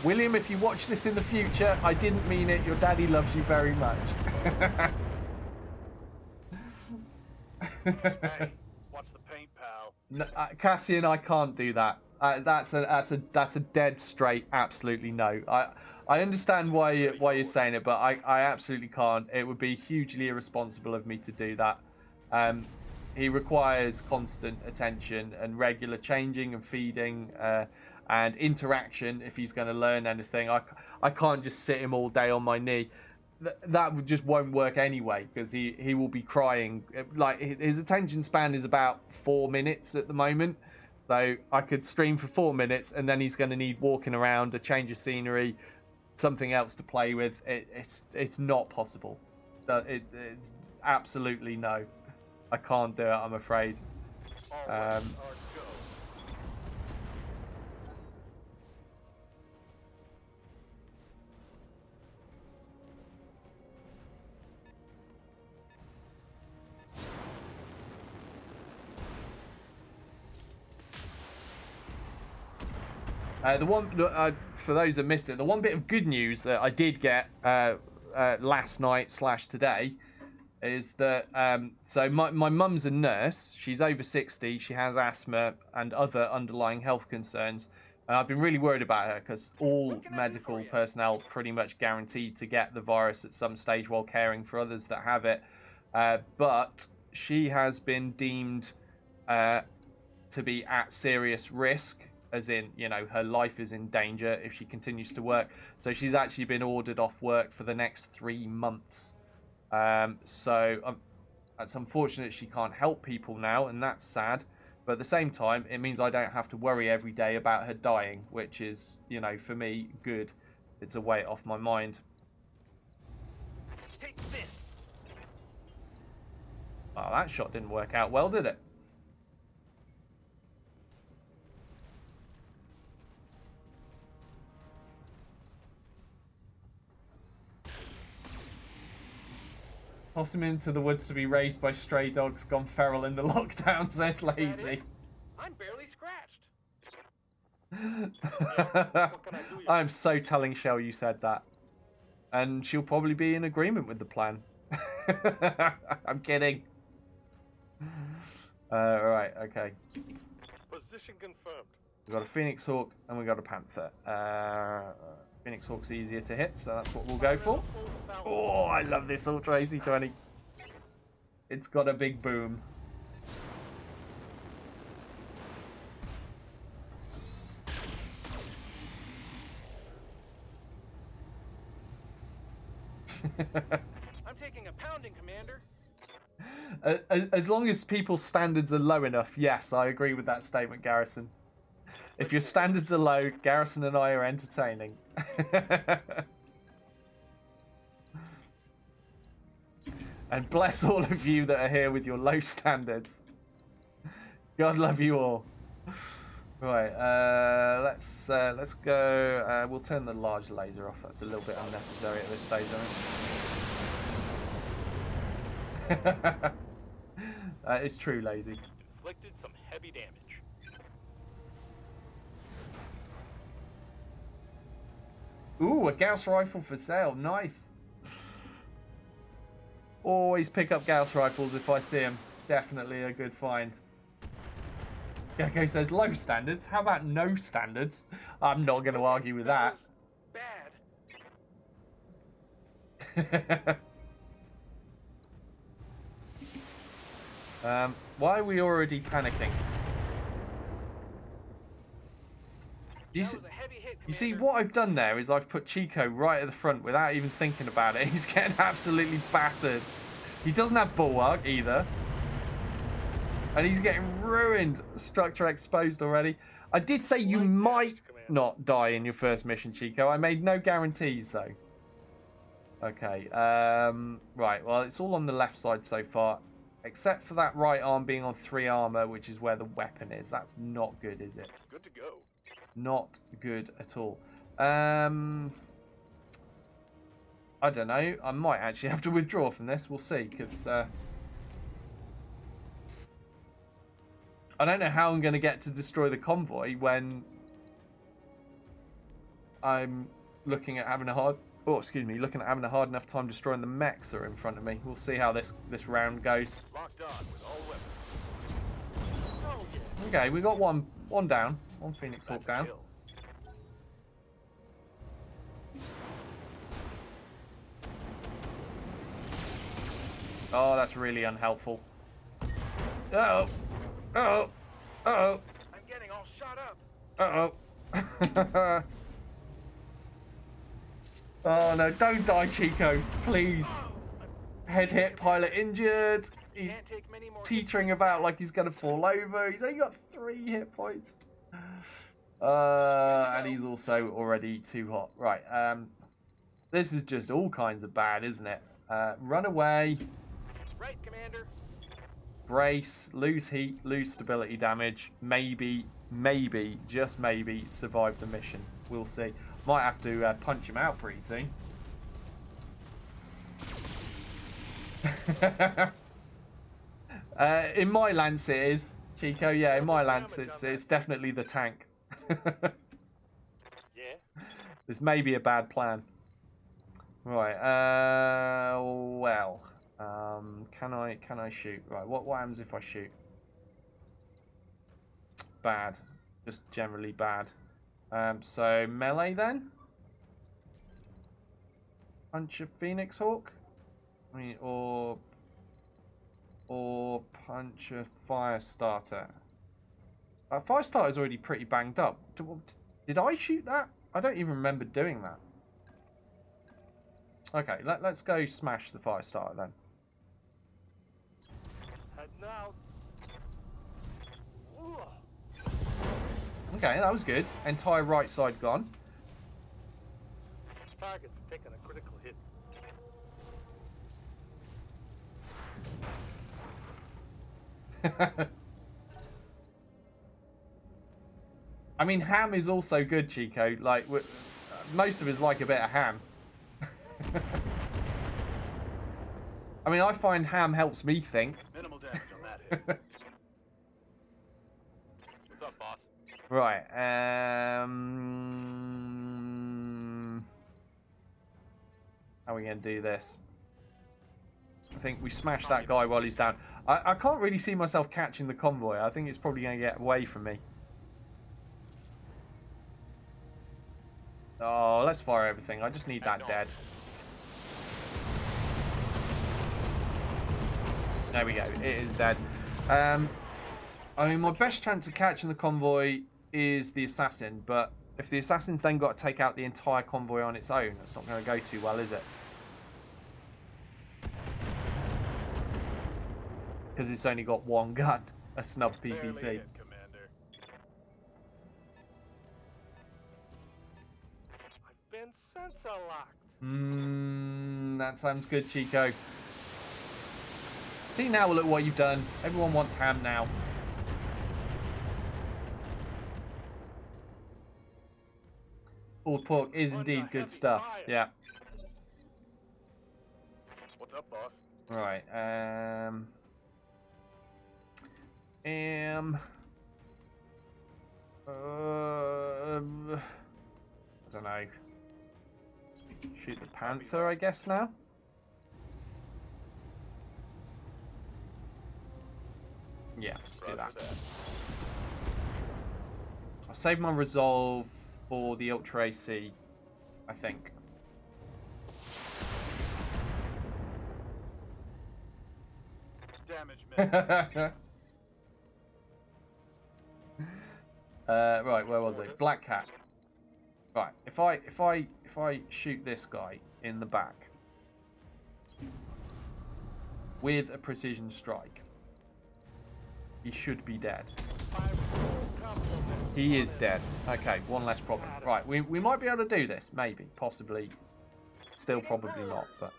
William, if you watch this in the future, I didn't mean it. Your daddy loves you very much. Hey, watch the paint, pal. No, Cassian, I can't do that. That's a dead straight absolutely no. I understand why you're saying it, but I absolutely can't. It would be hugely irresponsible of me to do that. he requires constant attention and regular changing and feeding and interaction if he's going to learn anything. I can't just sit him all day on my knee. That just won't work anyway, because he will be crying. Like, his attention span is about 4 minutes at the moment. So I could stream for 4 minutes, and then he's going to need walking around, a change of scenery, something else to play with. It's not possible. It's absolutely no. I can't do it, I'm afraid. The one for those that missed it, the one bit of good news that I did get last night / today is that so my mum's a nurse. She's over 60. She has asthma and other underlying health concerns. And I've been really worried about her because all medical personnel pretty much guaranteed to get the virus at some stage while caring for others that have it. But she has been deemed to be at serious risk, as in, you know, her life is in danger if she continues to work. So she's actually been ordered off work for the next 3 months. So it's unfortunate she can't help people now, and that's sad. But at the same time, it means I don't have to worry every day about her dying, which is, you know, for me, good. It's a weight off my mind. Take this. Oh, that shot didn't work out well, did it? Toss him into the woods to be raised by stray dogs gone feral in the lockdown, says Lazy. I'm barely scratched. I am so telling Shell you said that. And she'll probably be in agreement with the plan. I'm kidding. Right, okay. Position confirmed. We've got a Phoenix Hawk and we've got a Panther. Phoenix Hawk's easier to hit, so that's what we'll go for. Oh, I love this Ultra AC-20. It's got a big boom. I'm taking a pounding, Commander. As long as people's standards are low enough, yes, I agree with that statement, Garrison. If your standards are low, Garrison and I are entertaining. And bless all of you that are here with your low standards. God love you all. Right, let's go. We'll turn the large laser off. That's a little bit unnecessary at this stage, I think. It's true, Lazy. Inflicted some heavy damage. Ooh, a Gauss rifle for sale. Nice. Always pick up Gauss rifles if I see them. Definitely a good find. Gecko says low standards. How about no standards? I'm not going to argue with that. Bad. Why are we already panicking? You see, what I've done there is I've put Chico right at the front without even thinking about it. He's getting absolutely battered. He doesn't have Bulwark either. And he's getting ruined. Structure exposed already. I did say you might not die in your first mission, Chico. I made no guarantees, though. Okay. Right, well, it's all on the left side so far. Except for that right arm being on 3 armor, which is where the weapon is. That's not good, is it? Good to go. Not good at all. I don't know. I might actually have to withdraw from this. We'll see, because I don't know how I'm going to get to destroy the convoy when I'm looking at having a hard... Oh, excuse me. Looking at having a hard enough time destroying the mechs that are in front of me. We'll see how this round goes. Locked on with all weapons. Okay, we got one down. One Phoenix Hawk down. Oh, that's really unhelpful. Uh-oh. Uh-oh. Uh-oh. I'm getting all shot up. Uh-oh. Oh, no. Don't die, Chico. Please. Head hit, pilot injured. He's Can't take many more. teetering about like he's going to fall over. He's only got 3 hit points. And he's also already too hot. Right. This is just all kinds of bad, isn't it? Run away. Right, Commander. Brace, lose heat, lose stability damage, maybe, just maybe, survive the mission. We'll see. Might have to punch him out pretty soon. In my lance it is, Chico, yeah, in my lance it's definitely the tank. Yeah. This may be a bad plan. Right, well... can I shoot? Right, what happens if I shoot? Bad. Just generally bad. So melee then? Punch a Phoenix Hawk? I mean, or punch a fire starter. Fire starter's already pretty banged up. Did I shoot that? I don't even remember doing that. Okay, let's go smash the fire starter then. Heading out. Ooh. Okay, that was good. Entire right side gone. Target's taking a critical hit. I mean, ham is also good, Chico. Like, most of us like a bit of ham. I mean, I find ham helps me think. Minimal damage on that hit. What's up, boss? Right. How are we going to do this? I think we smash that guy while he's down. I can't really see myself catching the convoy. I think it's probably going to get away from me. Oh, let's fire everything. I just need that dead. There we go. It is dead. I mean, my best chance of catching the convoy is the assassin, but if the assassin's then got to take out the entire convoy on its own, that's not going to go too well, is it? Because it's only got one gun, a snub Barely PPC. hit, Commander. I've been sensor locked. That sounds good, Chico. See now, look what you've done. Everyone wants ham now. Pulled pork is indeed good stuff. Yeah. What's up, boss? Right. I don't know. Shoot the panther, I guess now. Yeah, let's do that. I'll save my resolve for the Ultra AC, I think. Damage missed. Right, where was it? Black Cat. Right, if I shoot this guy in the back with a precision strike, he should be dead. He is dead. Okay, one less problem. Right, we might be able to do this. Maybe, possibly. Still probably not, but...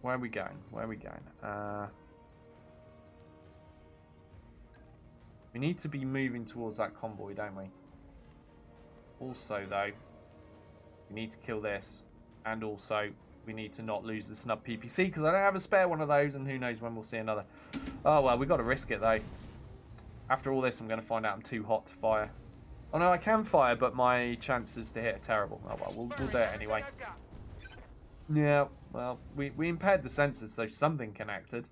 where are we going? Where are we going? We need to be moving towards that convoy, don't we? Also, though, we need to kill this. And also, we need to not lose the snub PPC, because I don't have a spare one of those, and who knows when we'll see another. Oh, well, we've got to risk it, though. After all this, I'm going to find out I'm too hot to fire. Oh, no, I can fire, but my chances to hit are terrible. Oh, well, we'll do it anyway. Yeah, well, we impaired the sensors, so something connected.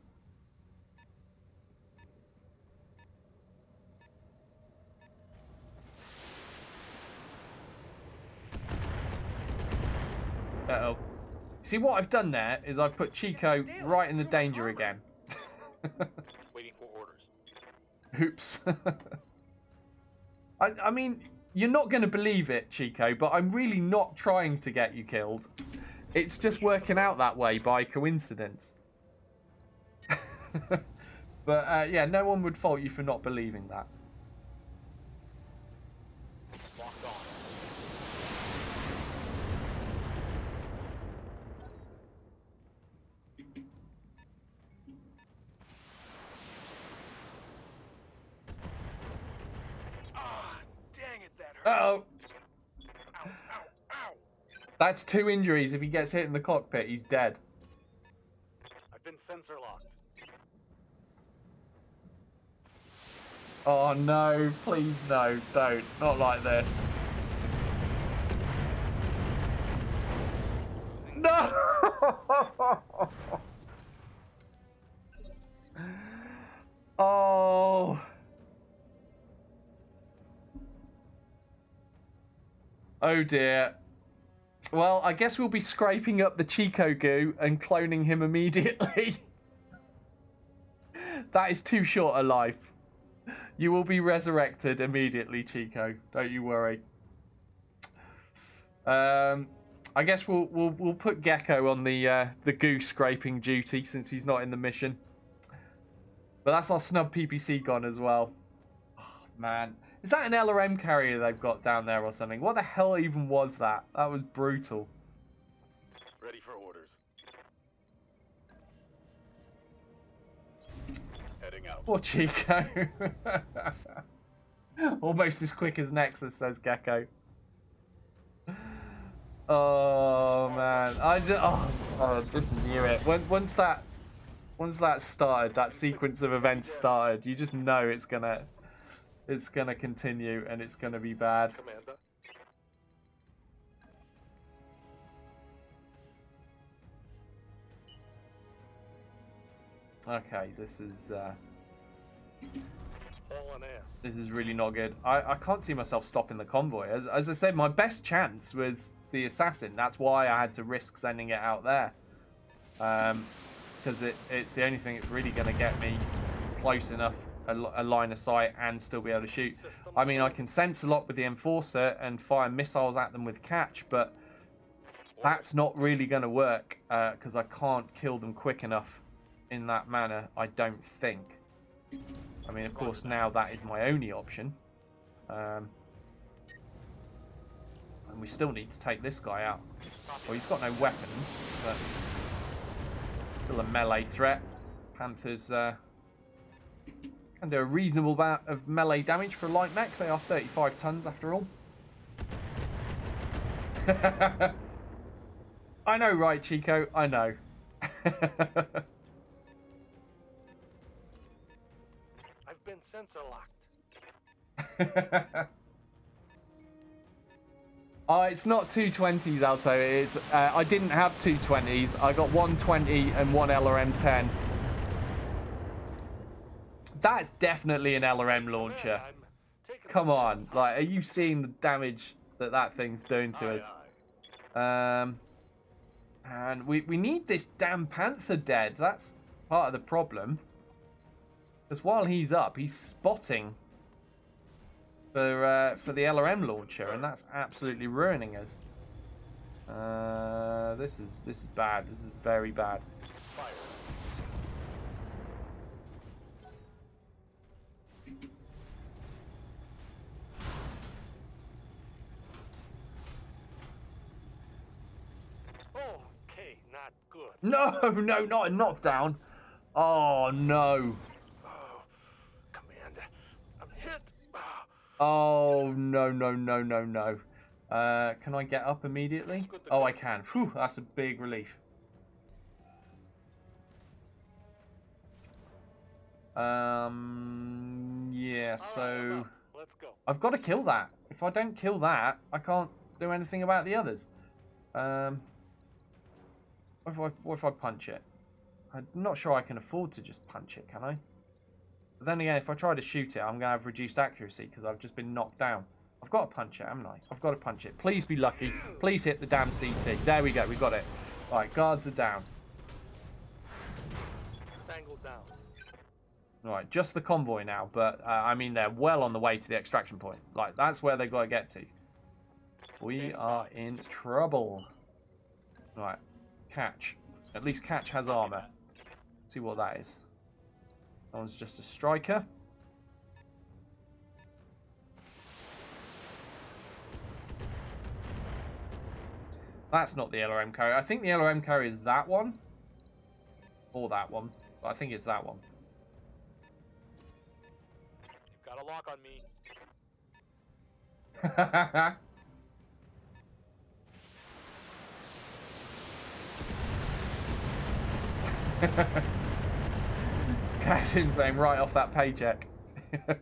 Uh-oh. See, what I've done there is I've put Chico right in the danger again. Waiting for orders. Oops. I mean, you're not going to believe it, Chico, but I'm really not trying to get you killed. It's just working out that way by coincidence. But yeah, no one would fault you for not believing that. Locked on. Ah, dang it, that hurt. Uh-oh. Ow, ow, ow. That's 2 injuries. If he gets hit in the cockpit, he's dead. I've been sensor locked. Oh no, please no, don't. Not like this. No! Oh. Oh dear. Well, I guess we'll be scraping up the Chico goo and cloning him immediately. That is too short a life. You will be resurrected immediately, Chico. Don't you worry. I guess we'll put Gecko on the goo scraping duty since he's not in the mission. But that's our snub PPC gone as well. Oh, man. Is that an LRM carrier they've got down there or something? What the hell even was that? That was brutal. Ready for orders. Heading out. Poor Chico. Almost as quick as Nexus, says Gecko. Oh man, I just knew it. Once that started, that sequence of events started, you just know it's gonna continue and it's gonna be bad. Commander. Okay, this is All in air. this is really not good. I can't see myself stopping the convoy. As I said, my best chance was the assassin. That's why I had to risk sending it out there. Because it's the only thing that's really going to get me close enough a line of sight and still be able to shoot. I mean, I can sense a lot with the Enforcer and fire missiles at them with Catch, but that's not really going to work because I can't kill them quick enough in that manner, I don't think. I mean, of course, now that is my only option. And we still need to take this guy out. Well, he's got no weapons, but still a melee threat. Panthers can do a reasonable amount of melee damage for a light mech. They are 35 tons after all. I know, right, Chico? I know. I've been sensor locked. Oh, it's not 220s, Alto. It's I didn't have 220s. I got 120 and one LRM-10. That's definitely an LRM launcher. Come on, like, are you seeing the damage that thing's doing to us? And we need this damn Panther dead. That's part of the problem. Because while he's up, he's spotting for the LRM launcher, and that's absolutely ruining us. This is bad. This is very bad. Fire. Okay, not good. No, not a knockdown. Oh no. Oh, Commander, I'm hit. Ah, Oh no. Can I get up immediately? Oh, I can. Whew, that's a big relief. Yeah, so let's go. I've got to kill that. If I don't kill that, I can't do anything about the others. What if I punch it? I'm not sure I can afford to just punch it, can I? But then again, if I try to shoot it, I'm going to have reduced accuracy because I've just been knocked down. I've got to punch it, haven't I? I've got to punch it. Please be lucky. Please hit the damn CT. There we go. We got it. Right, guards are down. Tangled down. Right, just the convoy now, but I mean they're well on the way to the extraction point. Like, that's where they've got to get to. We are in trouble. Right, Catch. At least Catch has armor. Let's see what that is. That one's just a striker. That's not the LRM carrier. I think the LRM carrier is that one. Or that one. But I think it's that one. You've got a lock on me. Cash in saying right off that paycheck. I'm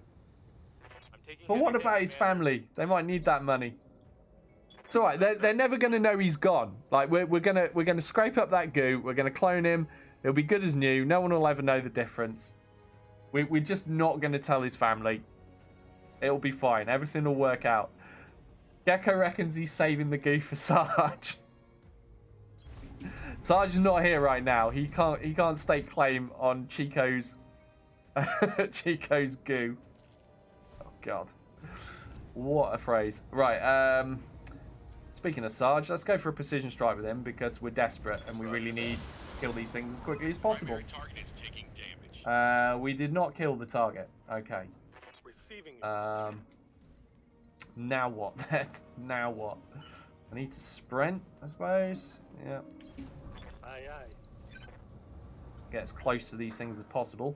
taking But what heavy about hits, his Commander. family? They might need that money. It's all right. They're never going to know he's gone. Like we're gonna scrape up that goo. We're gonna clone him. It'll be good as new. No one will ever know the difference. We're just not going to tell his family. It'll be fine. Everything will work out. Gecko reckons he's saving the goo for Sarge. Sarge is not here right now. He can't stake claim on Chico's Chico's goo. Oh God. What a phrase. Right, speaking of Sarge, let's go for a precision strike with him because we're desperate and we really need to kill these things as quickly as possible. Primary target is taking damage. We did not kill the target. Okay. Receiving. Now what then? Now what? I need to sprint, I suppose. Yeah. Aye, aye. Get as close to these things as possible.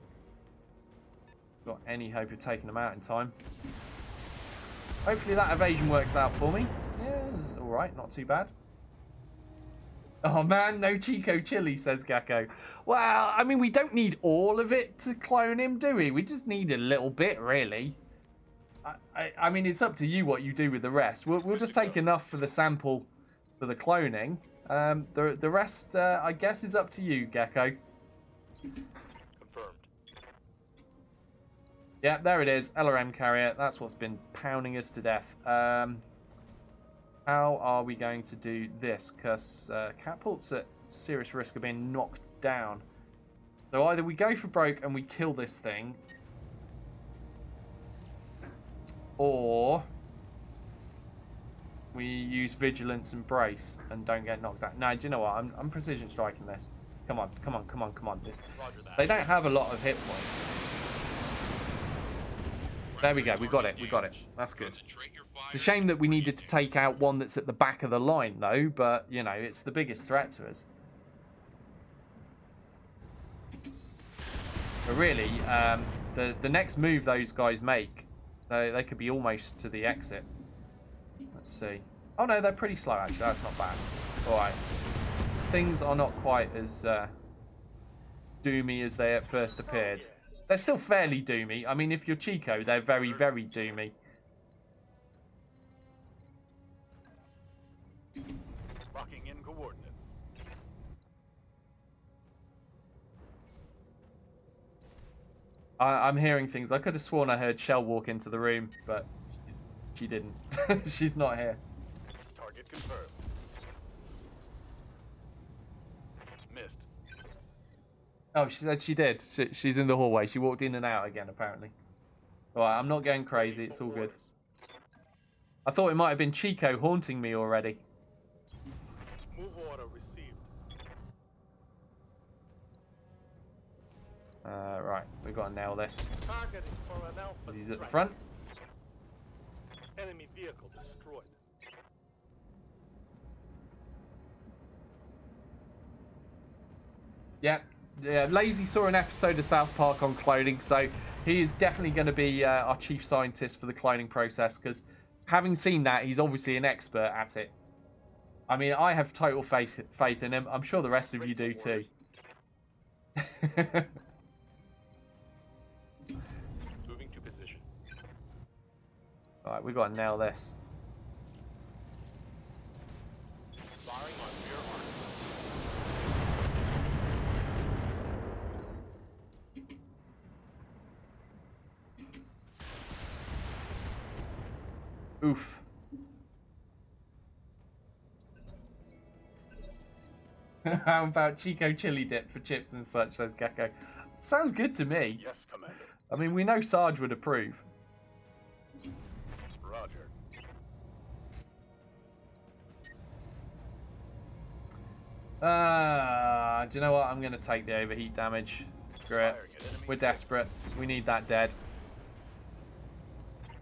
Got any hope of taking them out in time. Hopefully that evasion works out for me. Yeah, it's alright, not too bad. Oh man, no Chico chili, says Gecko. Well, I mean, we don't need all of it to clone him, do we? We just need a little bit, really. I mean, it's up to you what you do with the rest. We'll just take enough for the sample for the cloning. The rest, I guess, is up to you, Gecko. Confirmed. Yeah, there it is. LRM carrier. That's what's been pounding us to death. How are we going to do this? Because Catapult's at serious risk of being knocked down. So either we go for broke and we kill this thing, or we use vigilance and brace and don't get knocked down. No, do you know what? I'm precision striking this. Come on, come on, come on, come on. This. Roger that. They don't have a lot of hit points. There we go. We got it. We got it. That's good. Concentrate your fire. It's a shame that we needed to take out one that's at the back of the line, though. But you know, it's the biggest threat to us. But really, the next move those guys make, they could be almost to the exit. Let's see. Oh no, they're pretty slow actually. That's not bad. All right. Things are not quite as doomy as they at first appeared. They're still fairly doomy. I mean, if you're Chico, they're very, very doomy. Locking in coordinates. I'm hearing things. I could have sworn I heard Shell walk into the room, but she didn't. She's not here. Target confirmed. Missed. Oh, she said she did. She's in the hallway. She walked in and out again, apparently. Alright, I'm not going crazy. It's all good. I thought it might have been Chico haunting me already. Move order received. Right, we've got to nail this. Target is for an alpha He's at the strike. front. Enemy vehicle destroyed. Yeah, Lazy saw an episode of South Park on cloning, so he is definitely going to be our chief scientist for the cloning process, because having seen that, he's obviously an expert at it. I mean, I have total faith in him. I'm sure the rest of you do too. Moving to position. Right, we've got to nail this. Firing on rear arc. Oof. How about Chico chili dip for chips and such, says Gecko. Sounds good to me. Yes, Commander. I mean, we know Sarge would approve. Roger. Do you know what? I'm going to take the overheat damage. Screw it. We're desperate. We need that dead.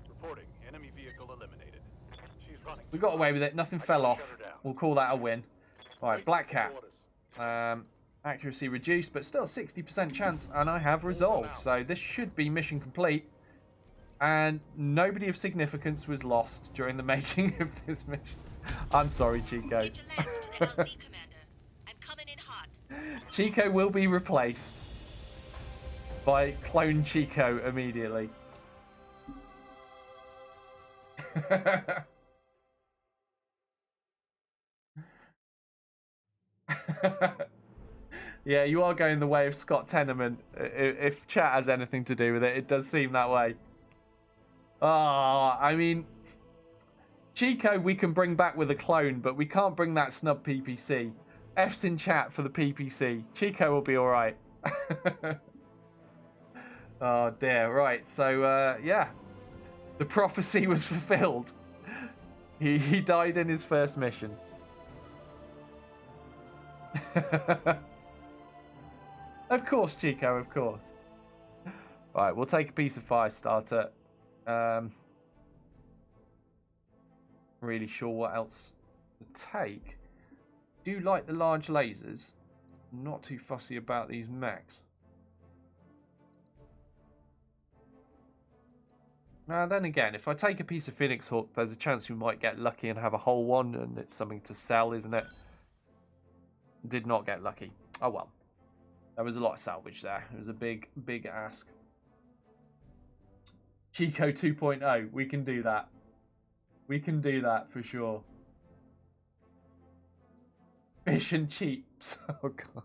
Reporting. Enemy vehicle eliminated. She's running. We got away with it. Nothing fell off. We'll call that a win. Alright, Black Cat. Accuracy reduced, but still 60% chance, and I have resolve. So this should be mission complete. And nobody of significance was lost during the making of this mission. I'm sorry, Chico. Chico will be replaced by Clone Chico immediately. Yeah, you are going the way of Scott Tenorman. If chat has anything to do with it, it does seem that way. I mean, Chico we can bring back with a clone, but we can't bring that snub PPC. F's in chat for the PPC. Chico will be alright. Oh dear, right, so yeah. The prophecy was fulfilled. He died in his first mission. Of course, Chico, of course. Right, we'll take a piece of fire starter. Really sure what else to take. Do like the large lasers. Not too fussy about these mechs. Now then again, if I take a piece of Phoenix Hawk, there's a chance we might get lucky and have a whole one, and it's something to sell, isn't it? Did not get lucky. Oh well. There was a lot of salvage there. It was a big, big ask. Chico 2.0. We can do that. We can do that for sure. Fish and chips. Oh god.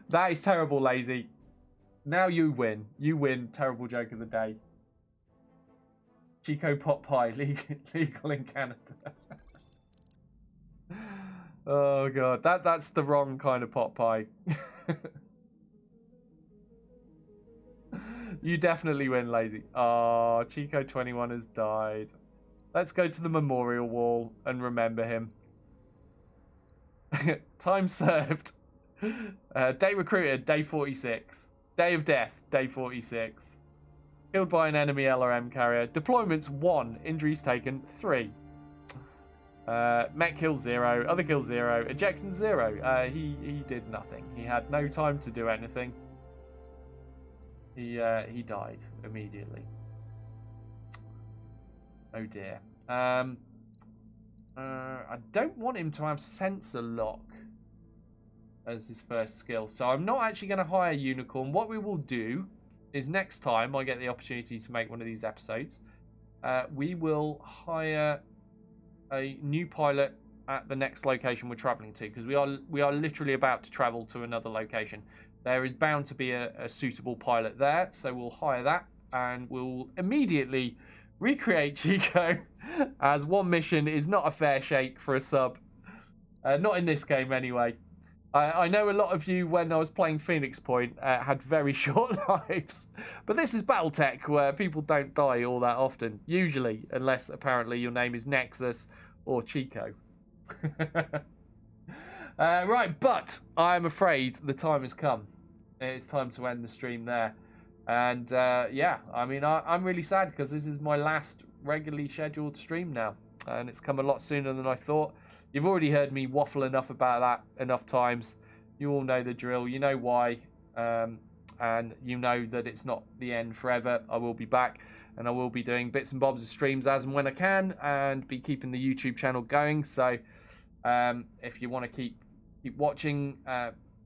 That is terrible, Lazy. Now you win. You win. Terrible joke of the day. Chico pot pie. Legal in Canada. Oh god. That's the wrong kind of pot pie. You definitely win, Lazy. Oh, Chico 21 has died. Let's go to the memorial wall and remember him. Time served. Day recruited, day 46. Day of death, day 46. Killed by an enemy LRM carrier. Deployments 1. Injuries taken 3. Mech kill 0. Other kill 0. Ejection 0. He did nothing. He had no time to do anything. He died immediately. Oh dear. I don't want him to have sensor lock as his first skill, so I'm not actually going to hire Unicorn. What we will do is next time I get the opportunity to make one of these episodes, we will hire a new pilot at the next location we're traveling to, because we are literally about to travel to another location. There is bound to be a suitable pilot there, so we'll hire that, and we'll immediately recreate Chico, as one mission is not a fair shake for a sub. Not in this game, anyway. I know a lot of you, when I was playing Phoenix Point, had very short lives. But this is BattleTech, where people don't die all that often. Usually, unless apparently your name is Nexus or Chico. Right, but I'm afraid the time has come. It's time to end the stream there. And yeah, I mean, I'm really sad because this is my last regularly scheduled stream now. And it's come a lot sooner than I thought. You've already heard me waffle enough about that enough times. You all know the drill. You know why. And you know that it's not the end forever. I will be back. And I will be doing bits and bobs of streams as and when I can. And be keeping the YouTube channel going. So if you want to keep watching,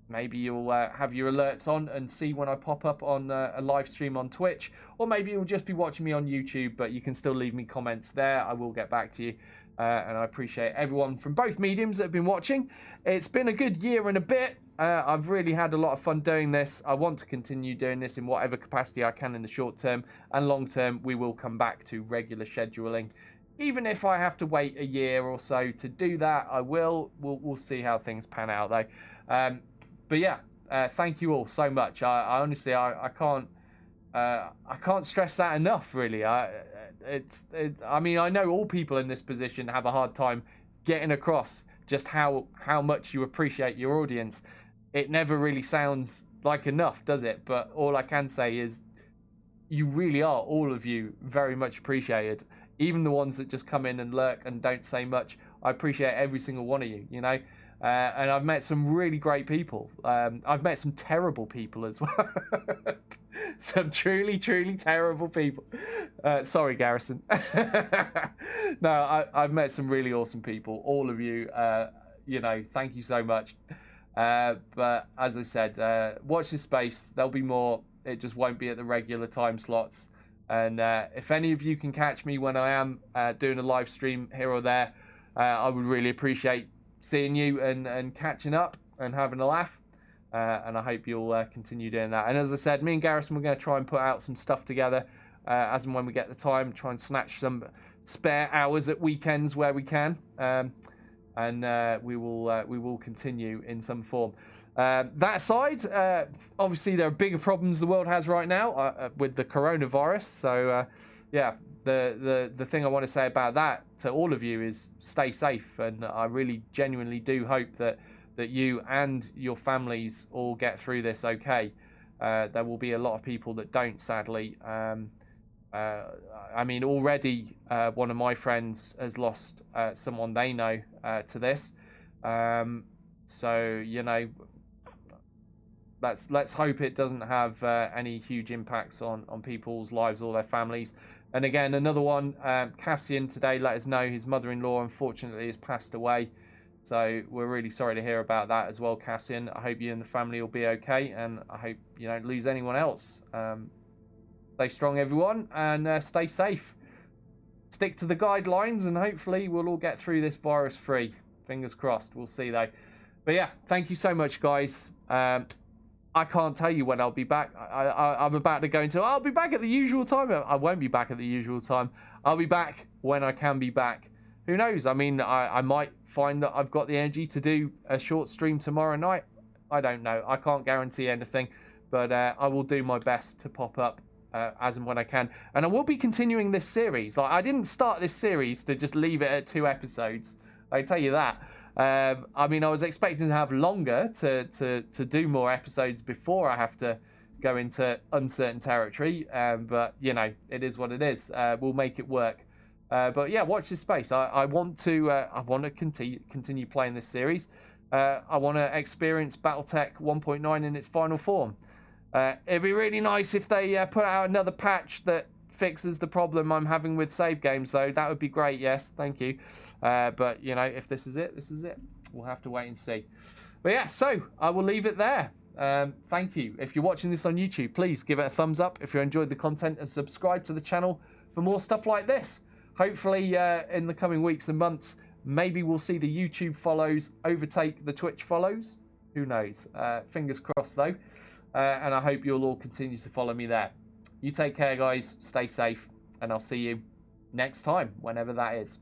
maybe you'll have your alerts on and see when I pop up on a live stream on Twitch. Or maybe you'll just be watching me on YouTube, but you can still leave me comments there. I will get back to you. And I appreciate everyone from both mediums that have been watching. It's been a good year and a bit. I've really had a lot of fun doing this. I want to continue doing this in whatever capacity I can in the short term. And long term, we will come back to regular scheduling. Even if I have to wait a year or so to do that, I will. We'll see how things pan out, though. But yeah, thank you all so much. I honestly, I can't stress that enough. Really, I mean, I know all people in this position have a hard time getting across just how much you appreciate your audience. It never really sounds like enough, does it? But all I can say is, you really are, all of you, very much appreciated. Even the ones that just come in and lurk and don't say much. I appreciate every single one of you, you know. And I've met some really great people. I've met some terrible people as well. Some truly, truly terrible people. Sorry, Garrison. No, I've met some really awesome people. All of you, you know, thank you so much. But as I said, watch this space. There'll be more. It just won't be at the regular time slots. And if any of you can catch me when I am doing a live stream here or there, I would really appreciate seeing you and catching up and having a laugh. And I hope you'll continue doing that. And as I said, me and Garrison, we're going to try and put out some stuff together as and when we get the time. Try and snatch some spare hours at weekends where we can. And we will continue in some form. That aside, obviously there are bigger problems the world has right now with the coronavirus. So yeah, the thing I want to say about that to all of you is stay safe, and I really genuinely do hope that you and your families all get through this okay. There will be a lot of people that don't, sadly. I mean, already one of my friends has lost someone they know to this. So, you know, let's hope it doesn't have any huge impacts on people's lives or their families. And again, another one, Cassian today let us know his mother-in-law unfortunately has passed away. So we're really sorry to hear about that as well, Cassian. I hope you and the family will be okay, and I hope you don't lose anyone else. Stay strong, everyone, and stay safe. Stick to the guidelines, and hopefully we'll all get through this virus free. Fingers crossed. We'll see, though. But yeah, thank you so much, guys. I can't tell you when I'll be back. I'm about to go into... I'll be back at the usual time. I won't be back at the usual time. I'll be back when I can be back. Who knows? I mean, I might find that I've got the energy to do a short stream tomorrow night. I don't know. I can't guarantee anything. But I will do my best to pop up as and when I can. And I will be continuing this series. I didn't start this series to just leave it at 2 episodes. I tell you that. I mean, I was expecting to have longer to do more episodes before I have to go into uncertain territory. But, you know, it is what it is. We'll make it work. But yeah, watch this space. I want to continue playing this series. I want to experience BattleTech 1.9 in its final form. It'd be really nice if they put out another patch that fixes the problem I'm having with save games, though. That would be great. Yes, thank you. But you know, if this is it, this is it. We'll have to wait and see. But yeah, so I will leave it there. Thank you. If you're watching this on YouTube, please give it a thumbs up if you enjoyed the content, and subscribe to the channel for more stuff like this. Hopefully, in the coming weeks and months, maybe we'll see the YouTube follows overtake the Twitch follows. Who knows? Fingers crossed, though. And I hope you'll all continue to follow me there. You take care, guys. Stay safe. And I'll see you next time, whenever that is.